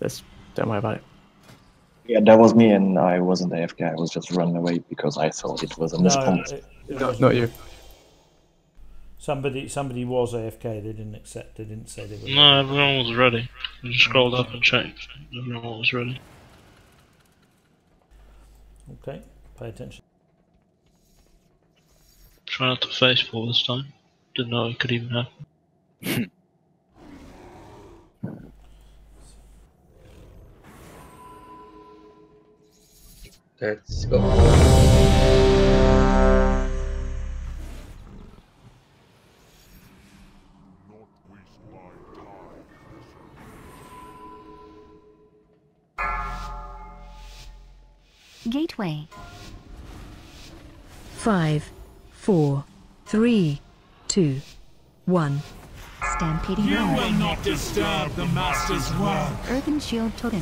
Don't worry about it. Yeah, that was me, and I wasn't AFK. I was just running away because I thought it was a miscomment. It wasn't. Not you. Somebody was AFK. They didn't accept. They didn't say they were. No, everyone was ready. I just scrolled up and checked. Everyone was ready. Okay, pay attention. Try not to face pull this time. Didn't know it could even happen. Let's go. Gateway. 5, 4, 3, 2, 1. Stampeding You roar. will not disturb the Master's work. Earthen shield totem.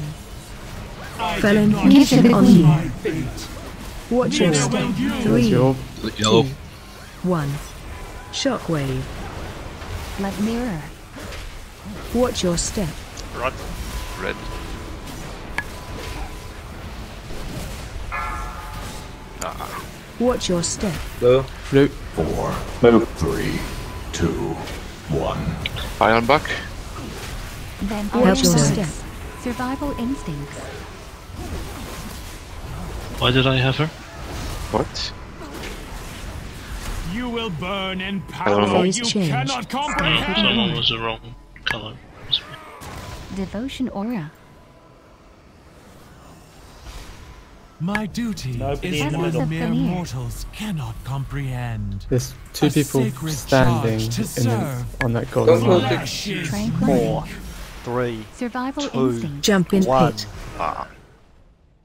Felon I did not fusion choose on my you. fate. Watch your Neither step. will you. 3, Yellow. 2, 1. Shockwave. Blood mirror. Watch your step. Red. Red. Watch your step. Blue. Blue. 4, Move. 3, 2, 1. Iron back. Vampire Watch your instincts. step. Survival instincts. Why did I have her? What? You will burn in don't power know. you Phase change. cannot comprehend. Someone was the wrong color. Devotion aura. My duty Nobody is in the one middle. mere Veneer. mortals cannot comprehend. There's two A people sacred standing charge to in the, serve. on that golden Go, go, line. Flesh is Tranquility. 4, 3, Survival 2, instincts. Jump in 1. pit. Ah.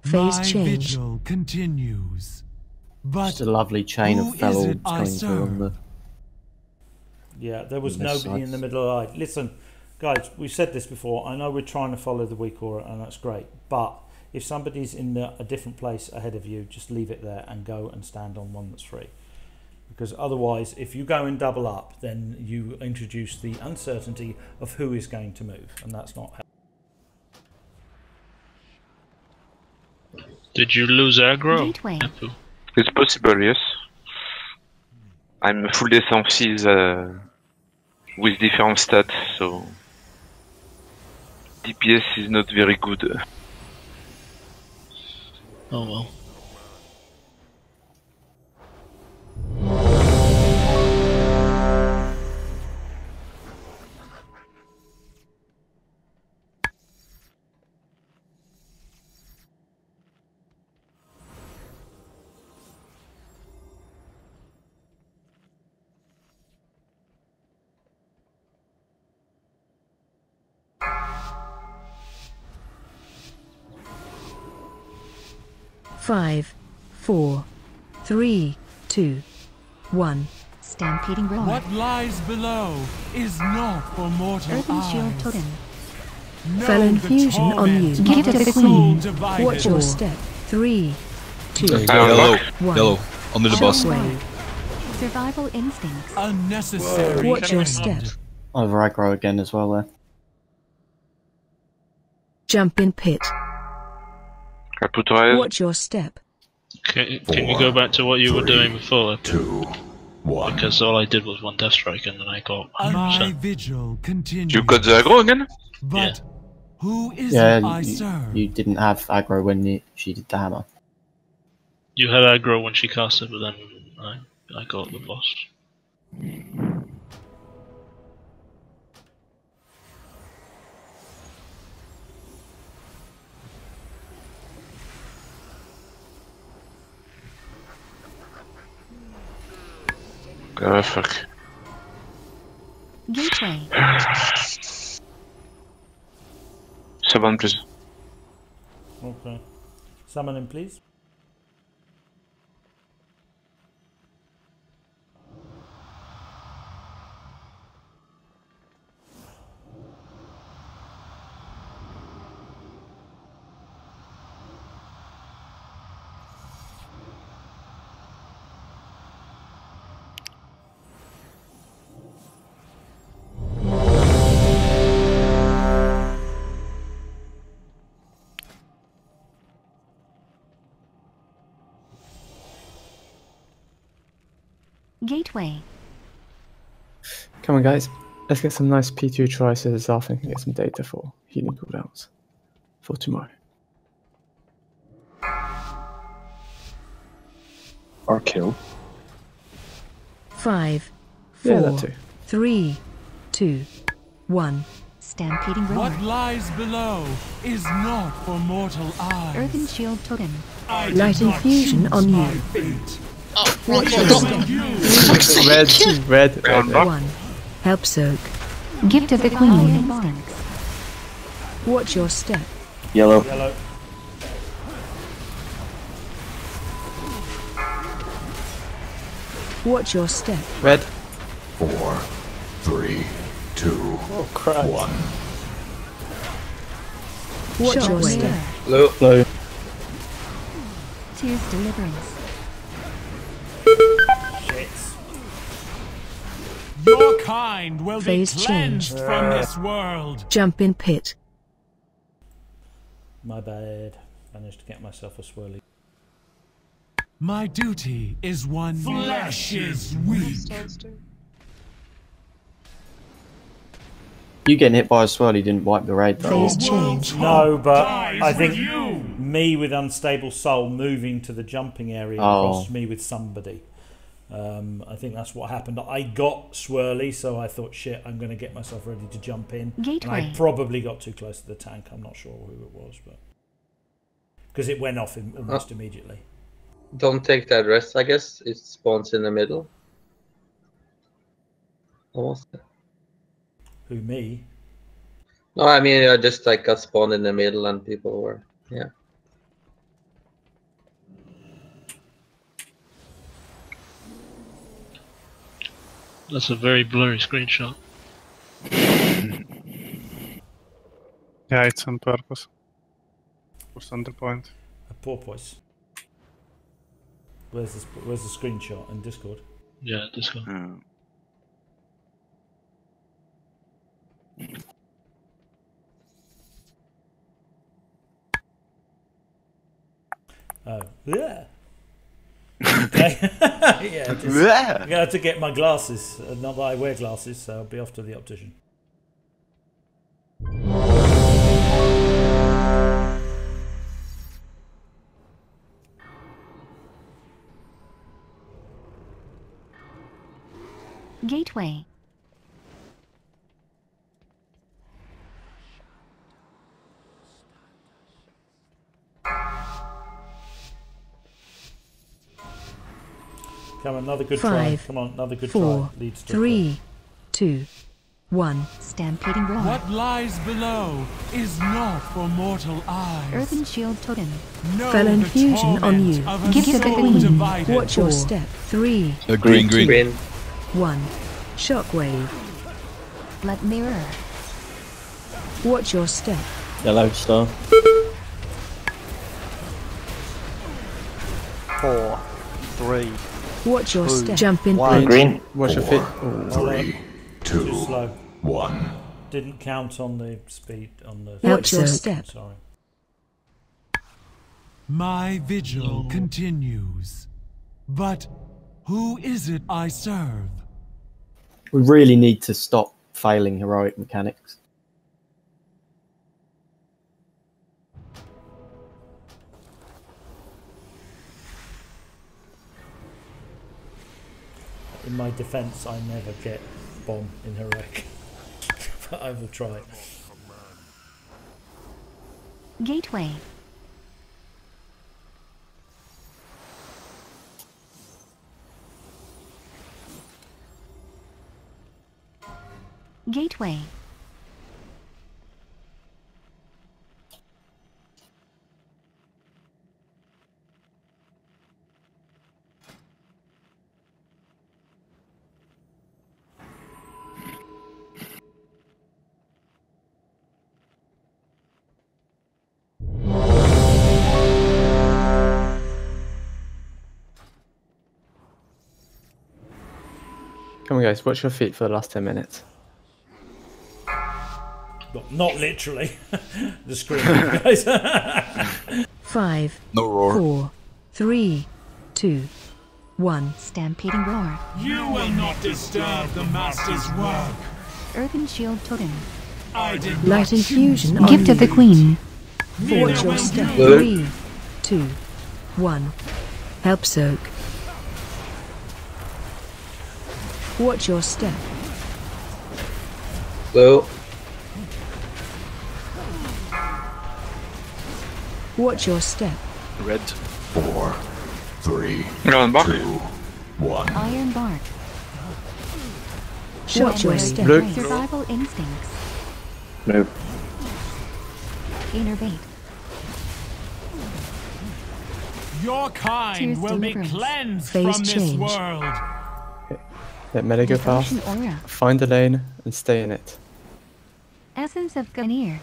Phase My change. vigil continues. But Just a lovely chain who of fell is it orbs I coming through on serve? the. Yeah, there was On this nobody side. in the middle of the line. Listen, guys, we've said this before. I know we're trying to follow the weak aura, and that's great. But if somebody's in a different place ahead of you, just leave it there and go and stand on one that's free. Because otherwise, if you go and double up, then you introduce the uncertainty of who is going to move, and that's not helpful. Did you lose aggro? Gateway. Apu? It's possible, yes. I'm full defensive with different stats, so DPS is not very good. Oh well. Five, 4, 3, 2, 1. Stampeding roar. what lies below is not for mortal Earthen shield eyes. totem. Know Felon the fusion on torment you. of Give it to the soul queen. divided. Watch your step. 3, 2, Yellow. 1. Yellow. Under the bus. Shockwave. Survival instincts. Unnecessary. Watch your end. step. Over aggro again as well there. Jump in pit. I put rise. Watch your step. Can you go back to what you were doing before? 2, 1. Because all I did was one death strike and then I got My 100%. vigil continues. You got the aggro again? But who is Yeah, it I serve? you didn't have aggro when she did the hammer. You had aggro when she cast it, but then I got the boss. Fuck. Gateway. 7, please. Okay. Summon him, please. Gateway. Come on, guys. Let's get some nice P2 tries so this afternoon can get some data for healing cooldowns for tomorrow. Or kill. 5, Yeah, 4, that too. 3, 2, 1. Stampeding roar. What lies below is not for mortal eyes. Earthen shield totem. I did Light not infusion choose on my you. fate. Watch your Red, red, red. 1. Help soak. Gift of the Queen. Watch your step. Yellow. Yellow. Watch your step. Red. 4, 3, 2, Oh, crap. 1. Watch your Shockwave. step. Blue. Blue. Tears deliverance. Shit. Your kind will Phase be cleansed change. from this world. Jump in pit. My bad. Managed to get myself a swirly. My duty is one. Flesh is weak. You getting hit by a swirly didn't wipe the raid though. Phase change. No, but I think me with Unstable Soul moving to the jumping area crossed me with somebody. I think that's what happened. I got swirly, so I thought, shit, I'm going to get myself ready to jump in. Gateway. And I probably got too close to the tank. I'm not sure who it was, but because it went off almost immediately. Don't take that rest, I guess. It spawns in the middle. Almost. Who, me? No, I mean, I just like got spawned in the middle and people were, yeah. That's a very blurry screenshot. Yeah, it's on purpose. What's on the point? A porpoise. Where's the screenshot in Discord? Yeah, Discord. Oh, yeah. Okay. Yeah, just, I'm gonna have to get my glasses. Not that I wear glasses, so I'll be off to the optician. Gateway. Come on, another good 5, try. Come on, another good 4, try. Leads to 3, 2, 1. Stampeding roar. What lies below is not for mortal eyes. Earthen shield totem. Know Fell the infusion on you. torment of a Gift of the soul Queen. divided. Watch your 4, step. 3, Green, green. 1. Shockwave. Blood mirror. Watch your step. Yellow star. 4, 3. Watch your 2, step. Jump in 1. pit. Green. Watch your feet. 3, 2, Too slow. 1. Didn't count on the speed on the. Watch your step. Sorry. My vigil continues. But who is it I serve? We really need to stop failing heroic mechanics. in my defence, I never get bomb in heroic, but I will try. Gateway. Gateway. Come on, guys, watch your feet for the last 10 minutes. Not literally. The screen, guys. 5, No roar. 4, 3, 2, 1. Stampeding roar. You will not disturb the Master's work. Earthen shield totem. I did Light not infusion on Gift of the you. queen. Watch your step. Good. 3, 2, 1. Help soak. Watch your step. Blue. Watch your step. Red. 4, 3, Iron bark. 2, 1. Iron bark. Watch your Wet step. Blue. Survival instincts. No. Innervate. Your kind Tears will be deliverance. cleansed Phase from this change. world. Let melee go fast. Devotion aura. Find a lane and stay in it. Essence of Ganir.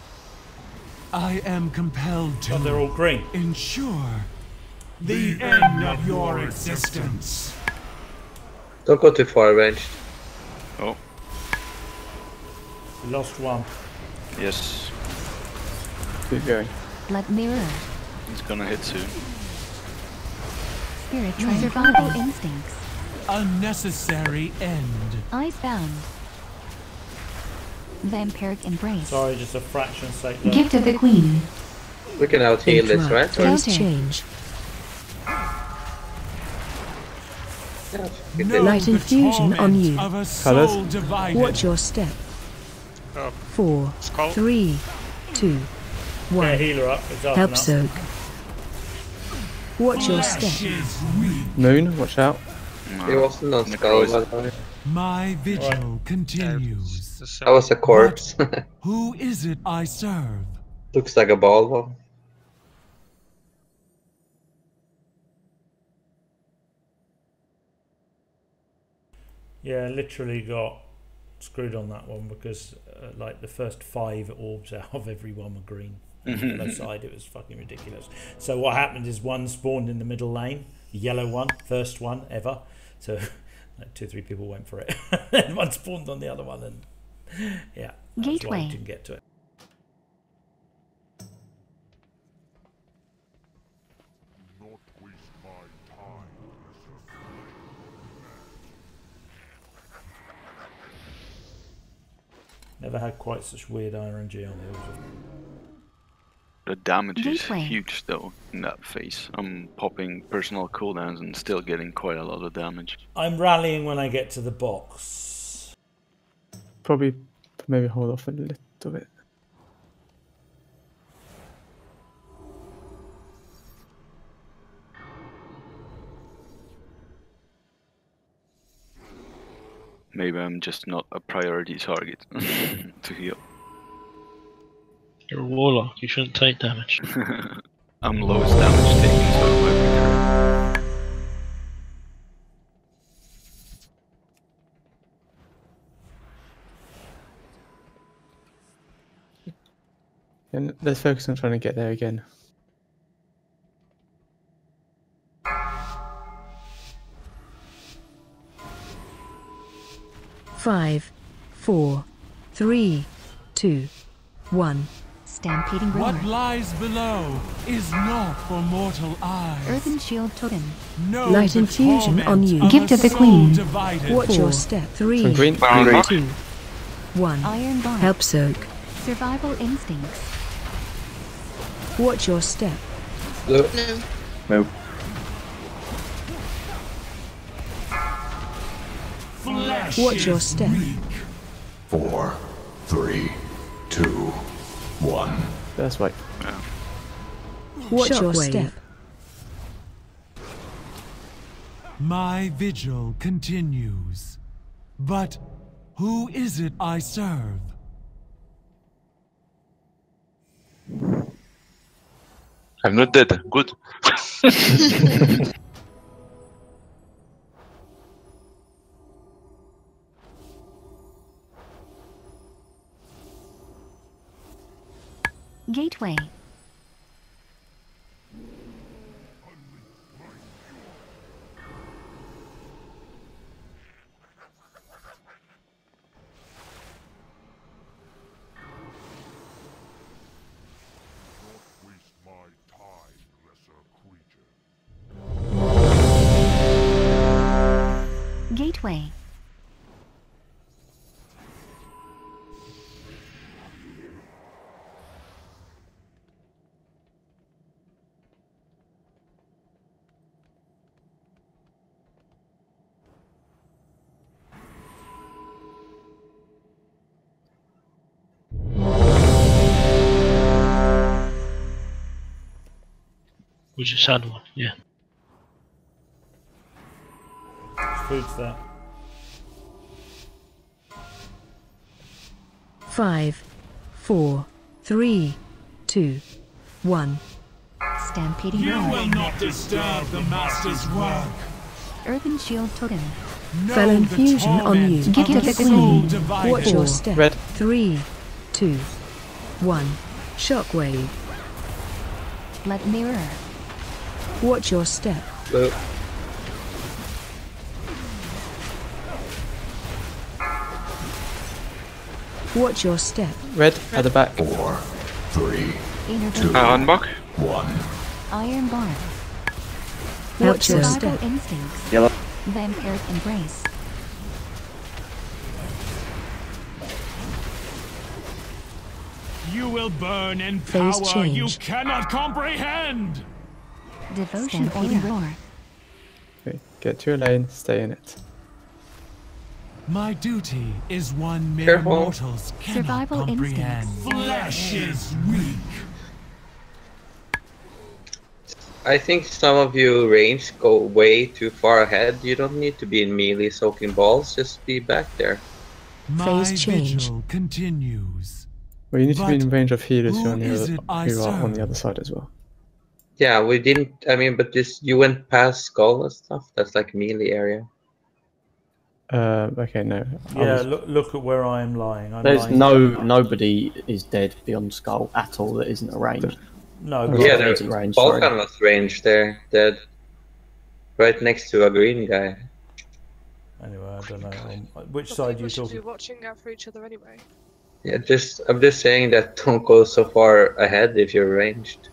I am compelled Oh, they're to all green. ensure the end of your existence. Don't go too far ranged. Oh, We lost one. yes. Keep going. Blood mirror. It's gonna hit soon. Spirit survival instincts. A necessary end. Icebound. Vampiric embrace. Sorry, just a fraction sake there. Gift of the queen. We can out heal this, right? Or- Phase Counter. change. We Know did. Light the infusion on torment you. Of a soul divided. Watch your step. Uh, 4, Skull. 3, 2, Yeah, 1. healer up. It's up Help and up. soak. Watch your Flesh step. is weak. Moon, watch out. It wasn't on skull, Necrosis. by the way. My vigil Yeah, continues. the same. That was a corpse. Who is it I serve? Looks like a ball though. Yeah, literally got screwed on that one because like the first 5 orbs out of every one were green. On the yellow side, it was fucking ridiculous. So what happened is one spawned in the middle lane, the yellow one, first one ever. So like 2 or 3 people went for it. And one spawned on the other one, and yeah, that's why Gateway. we didn't get to it. Never had quite such weird RNG on it. The damage is Gateway. huge though in that phase. I'm popping personal cooldowns and still getting quite a lot of damage. I'm rallying when I get to the box. Probably maybe hold off a little bit. Maybe I'm just not a priority target to heal. You're a warlock, you shouldn't take damage. I'm lowest damage taken, so it might be correct. And let's focus on trying to get there again. Five, 4, 3, 2, 1. Stampeding roar. What lies below is not for mortal eyes. Earthen shield totem. Know Light the infusion torment on you. of Gift a of the soul queen. divided. Watch 4, your step. 3, Some green. 2, 1. Iron bark. Help soak. Survival instincts. Watch your step. Blue. No. Watch your step. 4, 3, 2, 1. That's right. Watch your step. My vigil continues. But who is it I serve? I'm not dead. Good. Gateway. Gateway. We just had one, yeah. Food's there. 5, 4, 3, 2, 1. Stampeding You roar. will not disturb the Master's work. Earthen shield totem. Fell infusion on you. Get Get the the queen. queen. Watch your step. Red. 3, 2, 1. Shockwave. Blood mirror. Watch your step. Blue. Watch your step. Red at the back. 4, 3, Inner 2, Iron Buck. 1. Iron bar. Watch your Survival step. instincts. Yellow. Vampiric embrace. You will burn in Phase power you change. cannot comprehend. Devotion Stampede aura. roar. Okay, get to your lane, stay in it. My duty is one mere Careful. mortals cannot Survival comprehend. instincts. Flesh is weak. I think some of you range go way too far ahead. You don't need to be in melee soaking balls. Just be back there. My Phase change. vigil continues. Well, you need to be But in range of healers who who are on the is other, it I who are on the serve? other side as well. Yeah, we didn't. I mean, but this you went past skull and stuff. That's like melee area. Okay, no. I Yeah, was- look at where I am lying. I'm There's lying nobody is dead beyond skull at all that isn't arranged. No, Okay. but Yeah, Yeah, there's there's range. Balkan Sorry. was range there, dead, right next to a green guy. anyway, I don't know. Which But side people you should be talking? watching out for each other anyway. Yeah, I'm just saying that don't go so far ahead if you're ranged.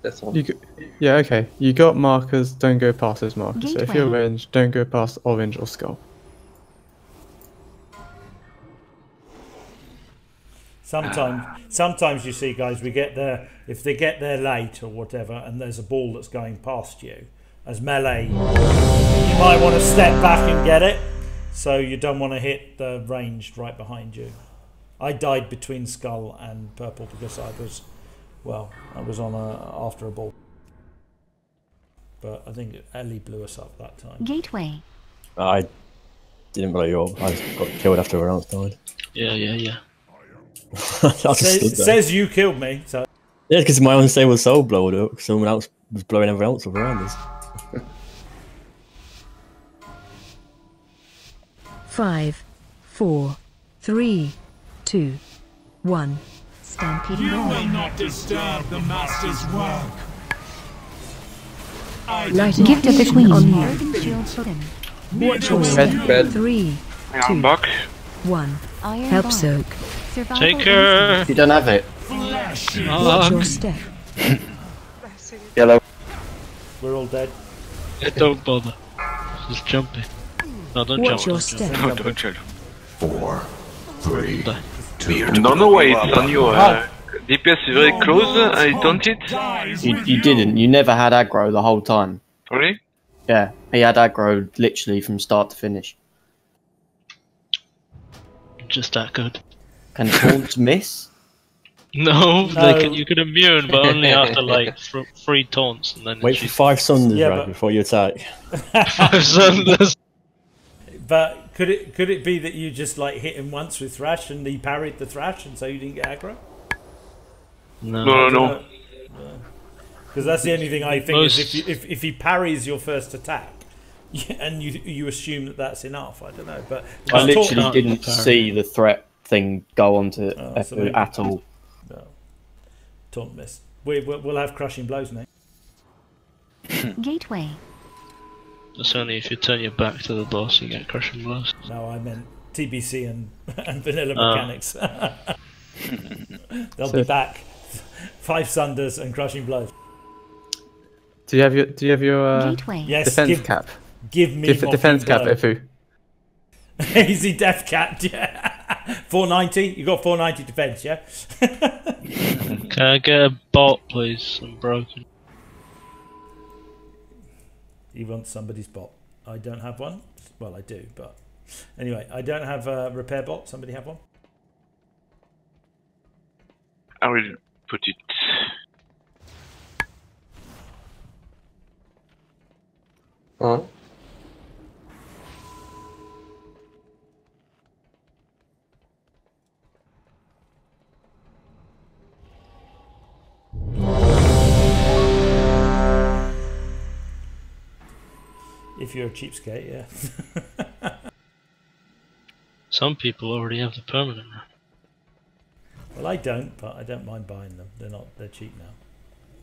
That's all. You go, yeah, okay. You got markers, don't go past those markers. So if you're Gateway. range, don't go past orange or skull. Sometimes you see guys, we get there, if they get there late or whatever, and there's a ball that's going past you, as melee, you might want to step back and get it, so you don't want to hit the ranged right behind you. I died between skull and purple because I was on after a ball, but I think Ellie blew us up that time. Gateway. I didn't blow you up. I just got killed after everyone else died. Yeah. I just stood there. Says you killed me, so Yeah, because my own stable soul blowed up. Someone else was blowing everyone else up around us. 5, 4, 3, 2, 1. Stampeding You will roar. not disturb the Master's work. Lighting Gift of the fusion queen. on you. Earthen shield totem. Watch your Red. step. Red. 3, Iron 2, Buck. 1. Iron Help bar. soak. Survival Take her. If you don't have it, Flesh is Watch your Fuck. step. yellow. we're all dead. Don't bother. Just jump it. No, don't Watch jump. your Don't step. jump. No, don't chill. 4, 3, 2. I don't know why it's on you. DPS is very close. I don't hit. You didn't. You never had aggro the whole time. Really? Yeah, he had aggro literally from start to finish. just that good. Can taunts miss? No, No. you can immune, but only after like 3 taunts, and then Wait for 5 sunders, Yeah, right, but- before you attack. 5 sunders. But could it be that you just like hit him once with thrash and he parried the thrash and so you didn't get aggro? No. Because that's the only thing I think is if he parries your first attack, and you assume that that's enough. I don't know, but I literally didn't see the threat thing go onto Efu at all. No. Taunt miss. We'll have crushing blows next. Gateway. That's only if you turn your back to the boss you get crushing blows. No, I meant TBC and vanilla mechanics. They'll be back. 5 sunders and crushing blows. Do you have your Gateway. Yes, defense cap? Give me defense mocking cap, blow. Efu. Easy def cap. Yeah. 490. You got 490 defense, yeah. Can I get a bot, please? I'm broken. He wants somebody's bot. I don't have one. Well, I do, but anyway, I don't have a repair bot. Somebody have one? I will put it. Huh? If you're a cheapskate, yeah. Some people already have the permanent. Well, I don't, but I don't mind buying them. They're cheap now.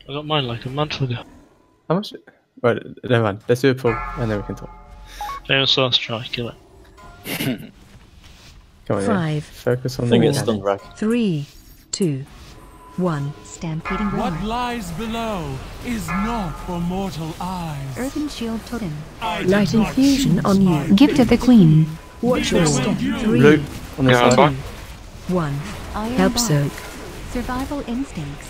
I got mine like a month ago. How much? Right, never mind. Let's do a pull and then we can talk. Famous last try, kill it. Come on, 5, focus on Thing the is done, right? 3, 2, 1. Stampeding What roar. lies below is not for mortal eyes. Earthen shield totem. Light infusion on you. Gift of the queen. Watch your step. 3, Blue on the Yeah, side. back. 1. Iron Help bar. soak. Survival instincts.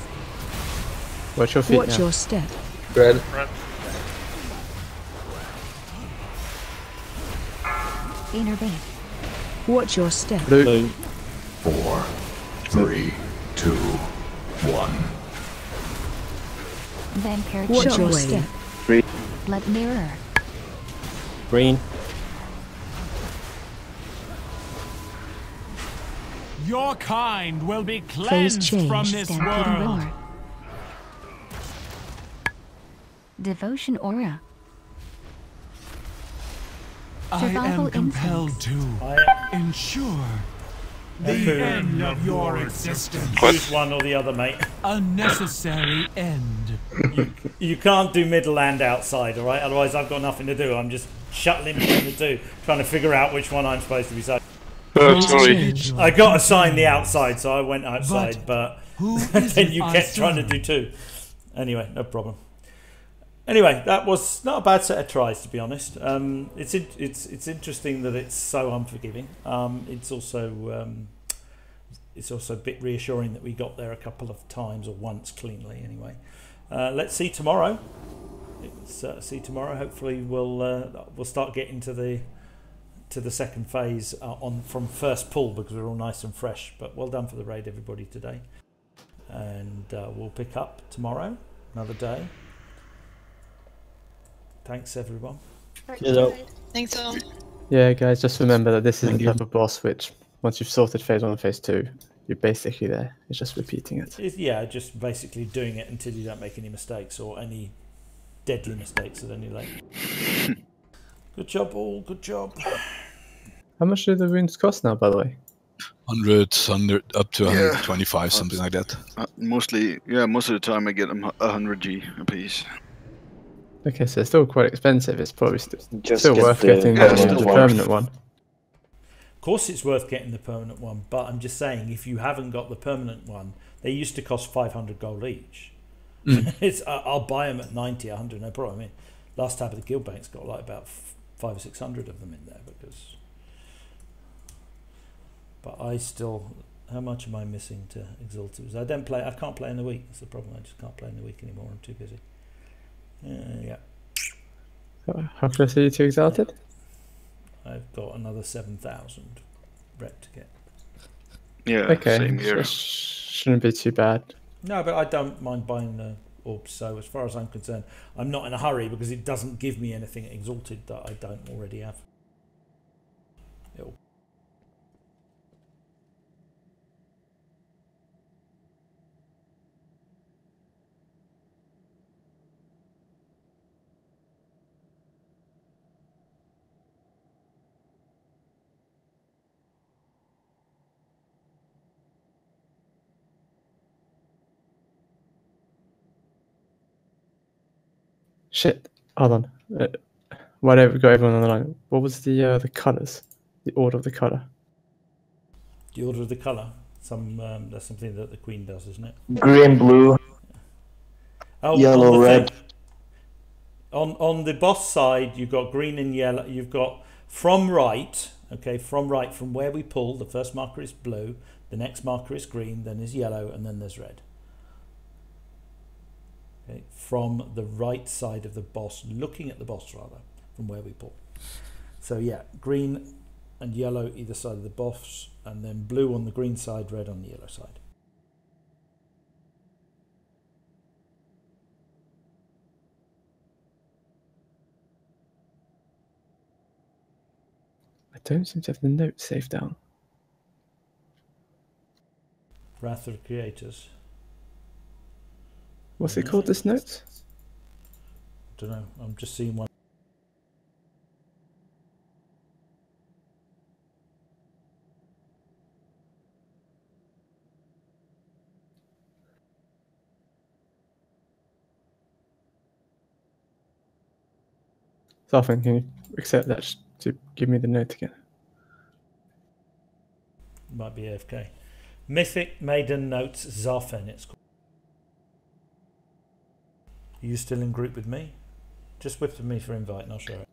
Watch your feet Watch now. your step. Red. Inner base. Watch your step. Blue. 4, 3, 2, 1. Vampire Watch your shockwave. step. Blood mirror. Green. Your kind will be Phase cleansed change. from this Stampeding world. roar. Devotion aura. I Survival am compelled instincts. to ensure the Efu. end of your existence. Choose one or the other, mate. A necessary end. You can't do middle and outside, all right? Otherwise, I've got nothing to do. I'm just shuttling between the two, trying to figure out which one I'm supposed to be saying. Sorry. I got assigned the outside, so I went outside, but Who then you isn't kept trying to do 2. Anyway, no problem. Anyway, that was not a bad set of tries, to be honest. It's interesting that it's so unforgiving. It's also a bit reassuring that we got there a couple of times, or once cleanly. Anyway, let's see tomorrow. See tomorrow. Hopefully, we'll start getting to the second phase from first pull, because we're all nice and fresh. But well done for the raid, everybody, today, and we'll pick up tomorrow, another day. Thanks, everyone. Thanks all. Yeah, guys, just remember that this is the type of boss which, once you've sorted phase 1 and phase 2, you're basically there. It's just repeating it. Yeah, just basically doing it until you don't make any mistakes, or any deadly mistakes at any length. Good job, all. Good job. How much do the runes cost now, by the way? 100 up to 125, something like that. Most of the time I get them 100G a piece. Okay, so it's still quite expensive. It's probably Just still get worth the- getting yeah, the still worth. permanent one. Of course, it's worth getting the permanent one, but I'm just saying, if you haven't got the permanent one, they used to cost 500 gold each. I'll buy them at 90, 100, no problem. I mean, last tab of the guild bank's got like about 500 or 600 of them in there, because. But I still, how much am I missing to Exalted? I can't play in the week. That's the problem. I just can't play in the week anymore. I'm too busy. Yeah. How close are you to Exalted? I've got another 7,000 rep to get. Yeah, Okay, same here. shouldn't be too bad. No, but I don't mind buying the orbs. So as far as I'm concerned, I'm not in a hurry because it doesn't give me anything exalted that I don't already have. It'll Shit, hold on. Why don't we got everyone on the line? What was the colours? The order of the colour? The order of the colour. That's something that the Queen does, isn't it? Green, blue, yellow, on the red. thing. On the boss side, you've got green and yellow. You've got from right, okay, from where we pull. The first marker is blue. The next marker is green. Then is yellow, and then there's red. Okay, from the right side of the boss, looking at the boss rather, from where we pull. So yeah, green and yellow either side of the boss, and then blue on the green side, red on the yellow side. I don't seem to have the notes saved down. Wrath of the Creators. What's it called, this note? Don't know, I'm just seeing one. Zarfin, can you accept that just to give me the note again? Might be AFK. Mythic Maiden Notes Zarfen, it's called. Are you still in group with me? Just whip to me for invite and I'll show it.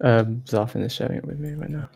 Zarfin is sharing it with me right now.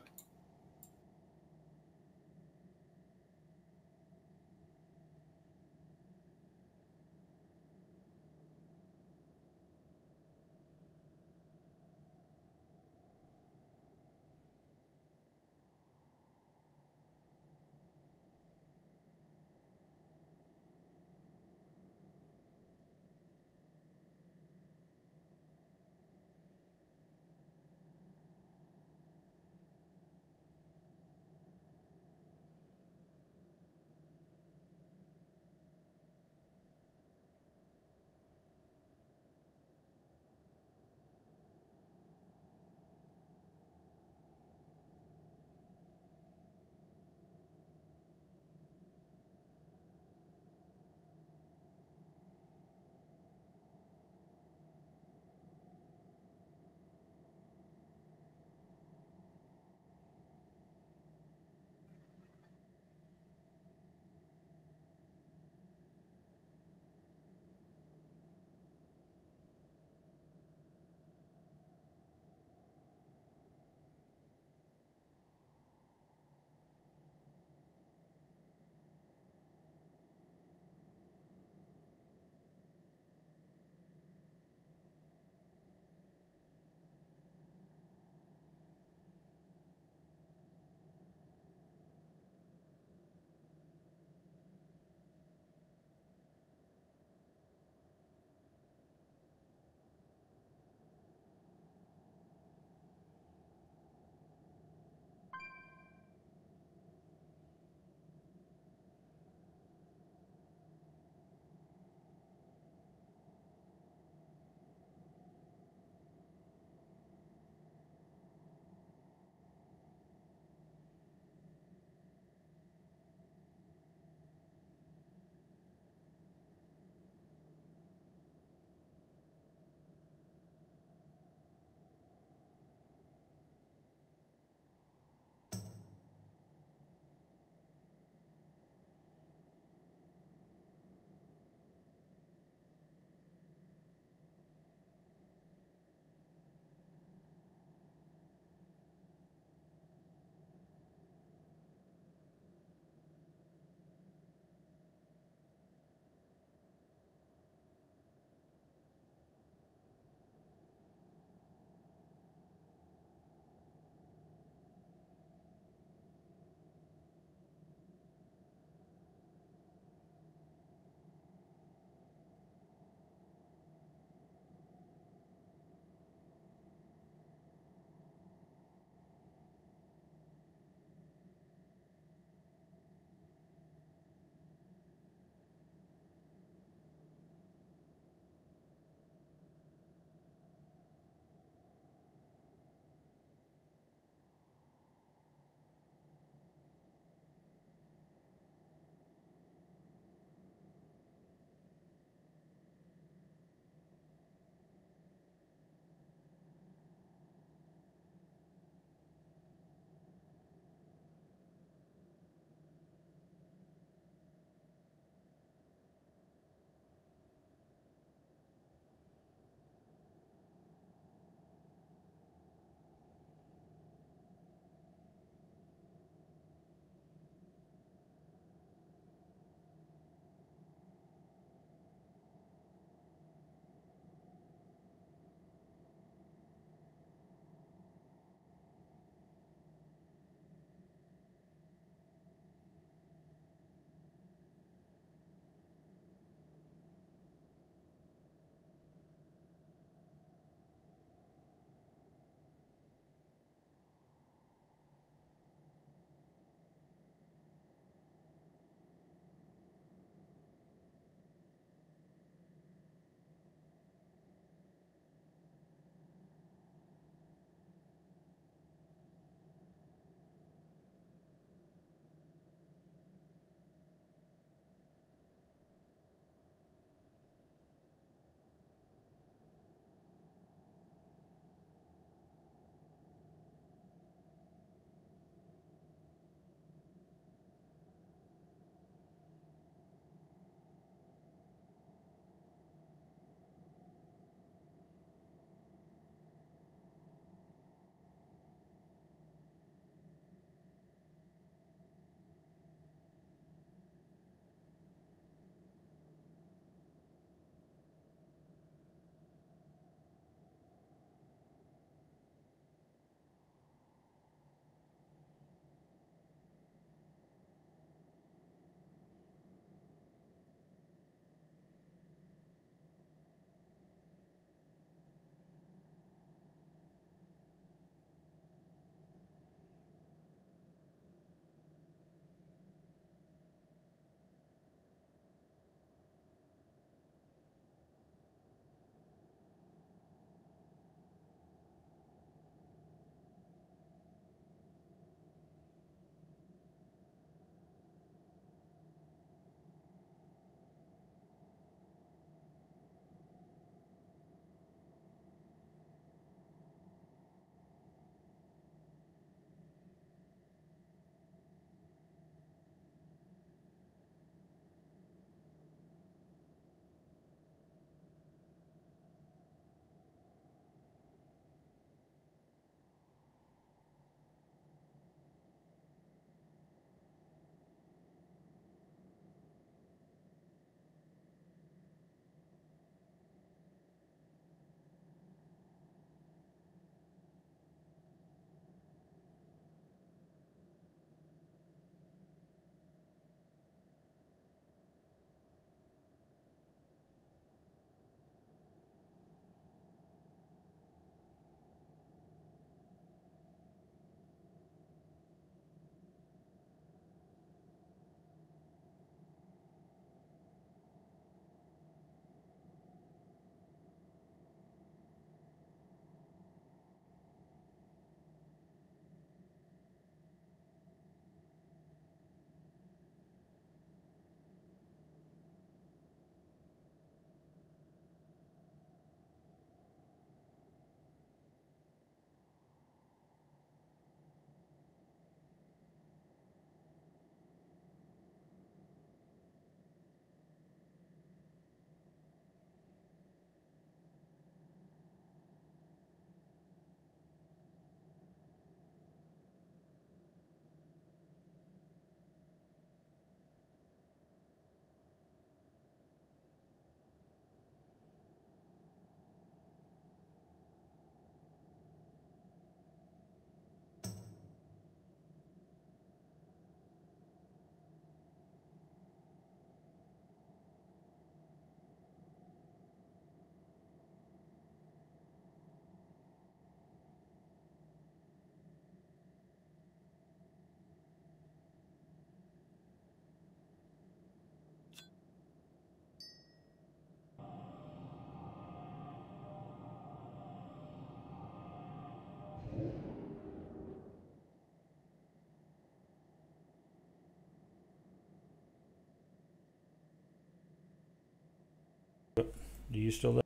Are you still there?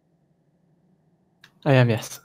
I am, yes.